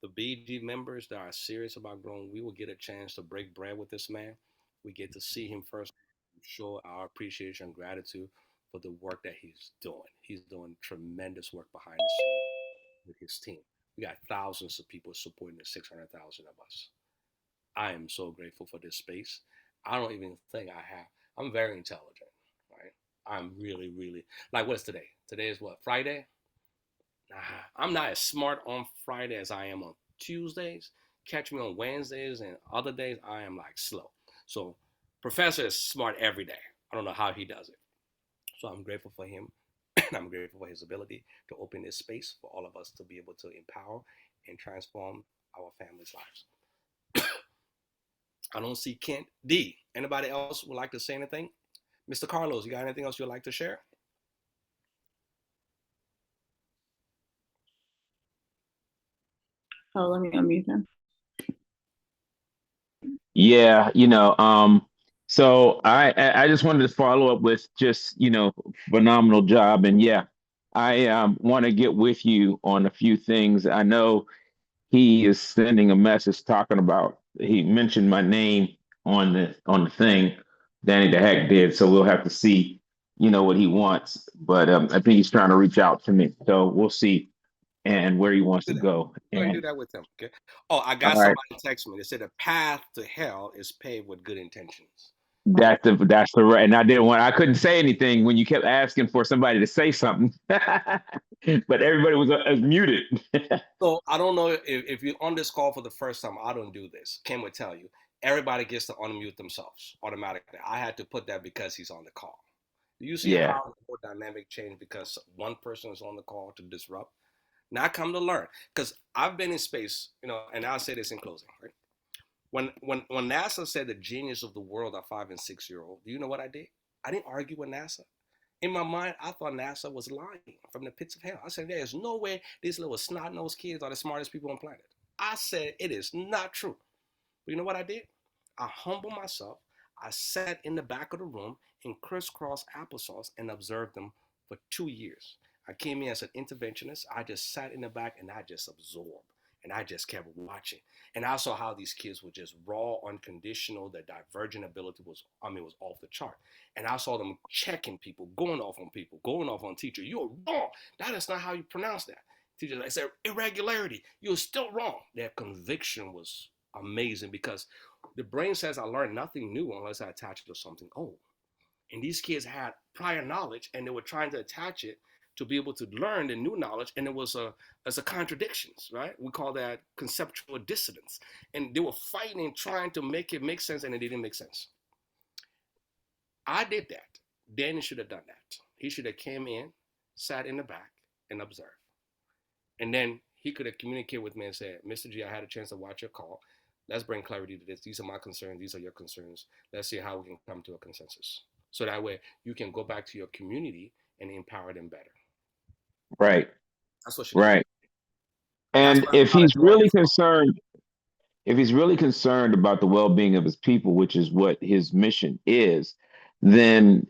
the BG members that are serious about growing, we will get a chance to break bread with this man. We get to see him first, show our appreciation and gratitude for the work that he's doing. He's doing tremendous work behind the scenes with his team. We got thousands of people supporting the 600,000 of us. I am so grateful for this space. I don't even think I have. I'm very intelligent, right? I'm really, really like. What's today? Today is what, Friday? Nah, I'm not as smart on Friday as I am on Tuesdays. Catch me on Wednesdays and other days, I am like slow. So, Professor is smart every day. I don't know how he does it. So, I'm grateful for him. And I'm grateful for his ability to open this space for all of us to be able to empower and transform our families' lives. I don't see Kent D. Anybody else would like to say anything? Mr. Carlos, you got anything else you'd like to share? Oh, let me unmute him. Yeah, so I just wanted to follow up with just, phenomenal job. And yeah, I want to get with you on a few things. I know he is sending a message talking about, he mentioned my name on the thing, Danny the Heck did. So we'll have to see, what he wants. But I think he's trying to reach out to me. So we'll see and where he wants to Do that. go. Go ahead and do And that with him. Okay. Oh, I all got right. somebody text me. They said the path to hell is paved with good intentions. That's the right. And I couldn't say anything when you kept asking for somebody to say something, but everybody was muted. So I don't know if you're on this call for the first time. I don't do this. Ken would tell you. Everybody gets to unmute themselves automatically. I had to put that because he's on the call. Do you see Yeah. how the whole dynamic changed because one person is on the call to disrupt? Now I come to learn because I've been in space, and I'll say this in closing, right? When NASA said the genius of the world are 5 and 6 year old, do you know what I did? I didn't argue with NASA. In my mind, I thought NASA was lying from the pits of hell. I said, there's no way these little snot-nosed kids are the smartest people on the planet. I said, it is not true. But you know what I did? I humbled myself. I sat in the back of the room in crisscross applesauce and observed them for 2 years. I came in as an interventionist. I just sat in the back and I just absorbed. And I just kept watching. And I saw how these kids were just raw, unconditional. Their divergent ability was off the chart. And I saw them checking people, going off on people, going off on teacher. You're wrong. That is not how you pronounce that. Teachers, I said, irregularity. You're still wrong. Their conviction was amazing because the brain says I learned nothing new unless I attach it to something old. And these kids had prior knowledge and they were trying to attach it to be able to learn the new knowledge, and it was as a contradictions, right? We call that conceptual dissonance. And they were fighting and trying to make it make sense, and it didn't make sense. I did that. Danny should have done that. He should have came in, sat in the back, and observed. And then he could have communicated with me and said, Mr. G, I had a chance to watch your call. Let's bring clarity to this. These are my concerns. These are your concerns. Let's see how we can come to a consensus. So that way you can go back to your community and empower them better. Right. That's what she Right. And if he's really concerned about the well-being of his people, which is what his mission is, then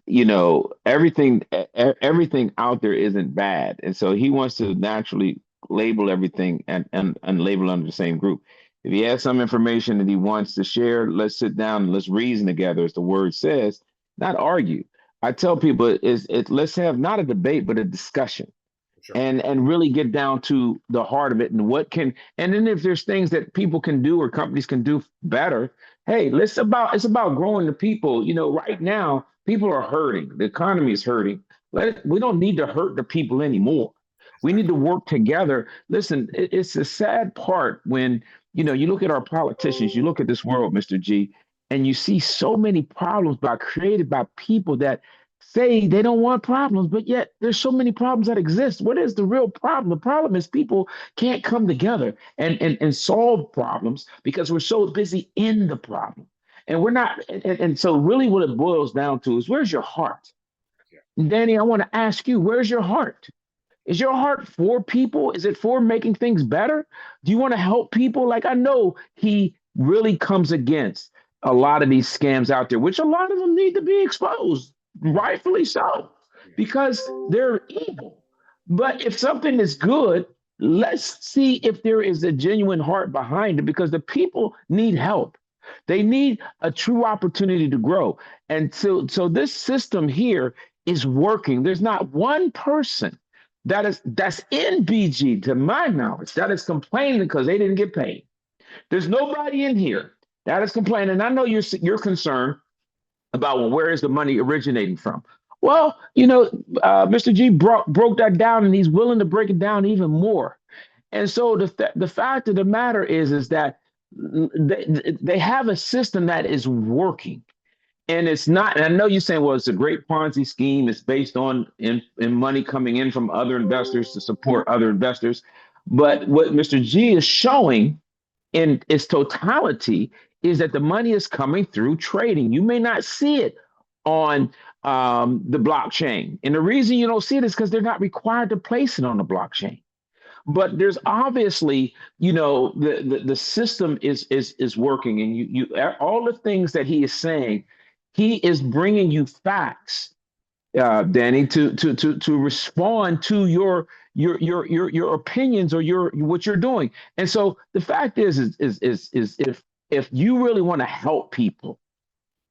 everything out there isn't bad, and so he wants to naturally label everything and label under the same group. If he has some information that he wants to share, let's sit down and let's reason together, as the word says, not argue. I tell people let's have not a debate but a discussion. Sure. And really get down to the heart of it and and then if there's things that people can do or companies can do better, hey, it's about growing the people. Right now people are hurting, the economy is hurting. We don't need to hurt the people anymore. We need to work together. Listen, it's a sad part when you look at our politicians, you look at this world, Mr. G, and you see so many problems created by people that say they don't want problems, but yet there's so many problems that exist. What is the real problem? The problem is people can't come together and solve problems because we're so busy in the problem. And we're not, and so really what it boils down to is, where's your heart? Danny, I want to ask you, where's your heart? Is your heart for people? Is it for making things better? Do you want to help people? Like, I know he really comes against a lot of these scams out there, which a lot of them need to be exposed, rightfully so, because they're evil. But if something is good, let's see if there is a genuine heart behind it, because the people need help. They need a true opportunity to grow. And so this system here is working. There's not one person that's in BG, to my knowledge, that is complaining because they didn't get paid. There's nobody in here that is complaining. I know you're concerned about, well, where is the money originating from? Well, Mr. G broke that down, and he's willing to break it down even more. And so the fact of the matter is that they have a system that is working. And it's not, and I know you're saying, well, it's a great Ponzi scheme. It's based on in money coming in from other investors to support other investors. But what Mr. G is showing in its totality is that the money is coming through trading. You may not see it on the blockchain. And the reason you don't see it is because they're not required to place it on the blockchain. But there's obviously, the system is working, and you all the things that he is saying, he is bringing you facts, Danny, to respond to your opinions or your what you're doing. And so the fact is if you really want to help people,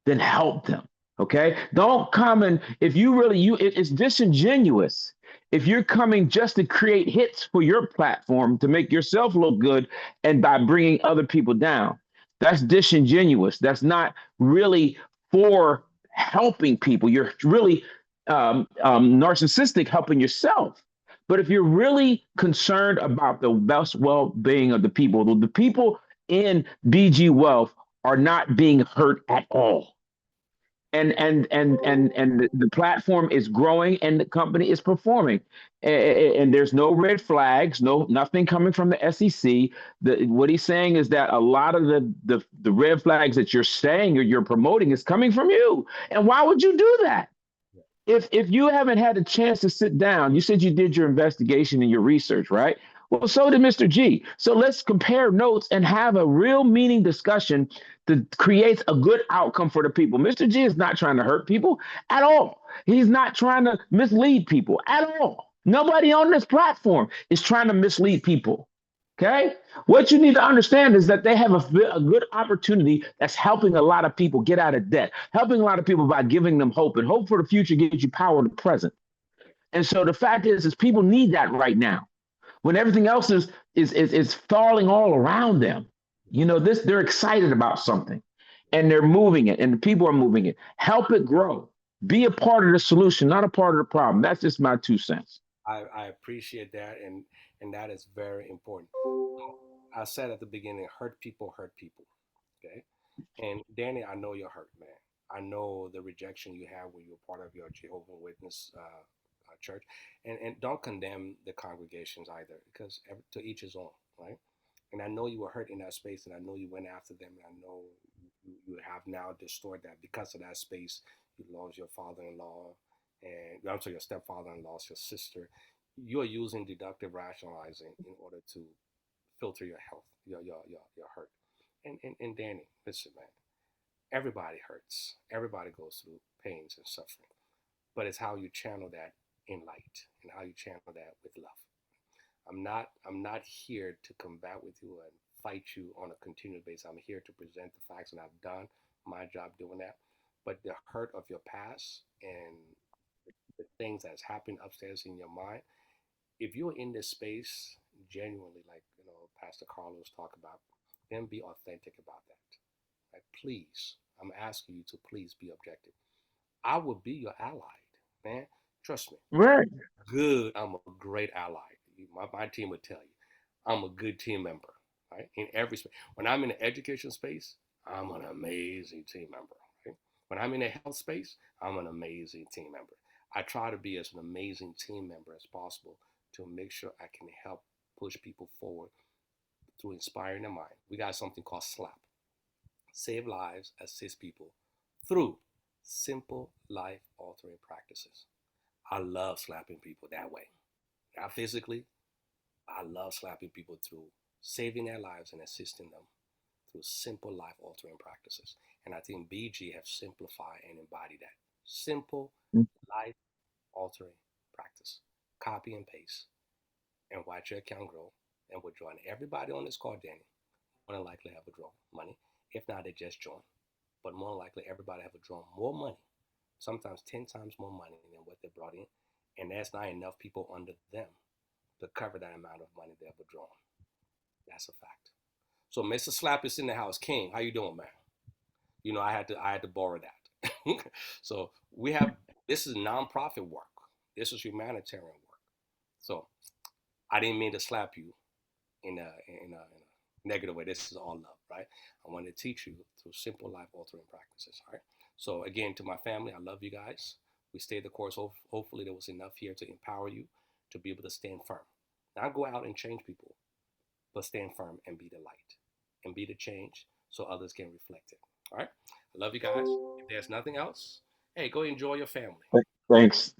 then help them. Okay. Don't come and if you really it's disingenuous if you're coming just to create hits for your platform to make yourself look good and by bringing other people down. That's disingenuous. That's not really for helping people. You're really narcissistic helping yourself. But if you're really concerned about the best well-being of the people in BG Wealth are not being hurt at all. And the platform is growing and the company is performing, and there's no red flags, nothing coming from the SEC. What he's saying is that a lot of the red flags that you're saying or you're promoting is coming from you. And why would you do that? If you haven't had a chance to sit down, you said you did your investigation and your research, right? Well, so did Mr. G. So let's compare notes and have a real meaning discussion that creates a good outcome for the people. Mr. G is not trying to hurt people at all. He's not trying to mislead people at all. Nobody on this platform is trying to mislead people. Okay. What you need to understand is that they have a good opportunity that's helping a lot of people get out of debt, helping a lot of people by giving them hope, and hope for the future gives you power in the present. And so the fact is people need that right now when everything else is falling all around them. They're excited about something and they're moving it and the people are moving it. Help it grow. Be a part of the solution, not a part of the problem. That's just my 2 cents. I appreciate that, and that is very important. I said at the beginning, hurt people, okay? And Danny, I know you're hurt, man. I know the rejection you have when you're part of your Jehovah's Witness church, and don't condemn the congregations either, because to each his own, right? And I know you were hurt in that space, and I know you went after them, and I know you have now distorted that because of that space. You lost your father-in-law, and I'm sorry, your stepfather-in-law, your sister. You are using deductive rationalizing in order to filter your health, your hurt. And Danny, listen, man, everybody hurts. Everybody goes through pains and suffering. But it's how you channel that in light and how you channel that with love. I'm not here to combat with you and fight you on a continuous basis. I'm here to present the facts, and I've done my job doing that. But the hurt of your past and the things that's happened upstairs in your mind, if you're in this space genuinely, like Pastor Carlos talked about, then be authentic about that. Like, please, I'm asking you to please be objective. I will be your ally, man. Trust me. Right. Good. I'm a great ally. My team would tell you, I'm a good team member. Right. In every space. When I'm in the education space, I'm an amazing team member. Right? When I'm in the health space, I'm an amazing team member. I try to be as an amazing team member as possible to make sure I can help push people forward through inspiring their mind. We got something called SLAP. Save lives, assist people through simple life altering practices. I love slapping people that way. Not physically, I love slapping people through saving their lives and assisting them through simple life altering practices. And I think BG have simplified and embodied that. Simple life altering practice. Copy and paste and watch your account grow. And we'll join everybody on this call, Danny. More than likely have withdrawn money. If not, they just join. But more than likely, everybody have withdrawn more money, sometimes 10 times more money than what they brought in. And there's not enough people under them to cover that amount of money they're withdrawing. That's a fact. So Mr. Slap is in the house. King, how you doing, man? You know, I had to borrow that. So this is nonprofit work. This is humanitarian work. So I didn't mean to slap you in a negative way. This is all love, right? I want to teach you through simple life altering practices. All right. So again, to my family, I love you guys. We stayed the course. Hopefully there was enough here to empower you to be able to stand firm. Not go out and change people, but stand firm and be the light and be the change so others can reflect it. All right. I love you guys. If there's nothing else, hey, go enjoy your family. Thanks,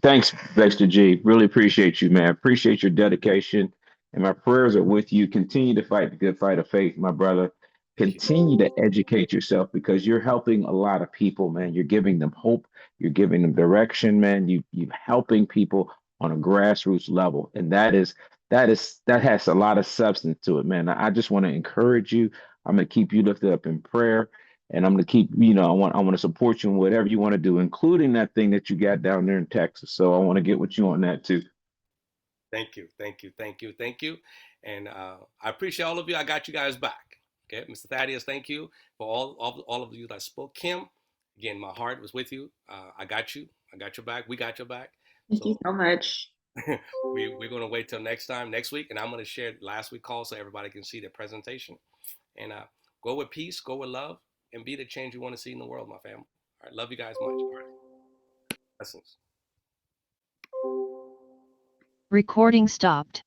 Dexter G. Really appreciate you, man. Appreciate your dedication, and my prayers are with you. Continue to fight the good fight of faith, my brother. Continue to educate yourself because you're helping a lot of people, man. You're giving them hope. You're giving them direction, man. You're helping people on a grassroots level, and that has a lot of substance to it, man. I just want to encourage you. I'm gonna keep you lifted up in prayer. And I'm gonna keep, I want to support you in whatever you want to do, including that thing that you got down there in Texas. So I want to get with you on that too. Thank you. And I appreciate all of you. I got you guys back. Okay, Mr. Thaddeus, thank you for all of you that spoke. Kim, again, my heart was with you. I got you. I got your back. We got your back. Thank you so much. We're gonna wait till next week, and I'm gonna share last week's call so everybody can see the presentation. And go with peace, go with love, and be the change you want to see in the world, my family. All right, love you guys much. All right. Blessings. Recording stopped.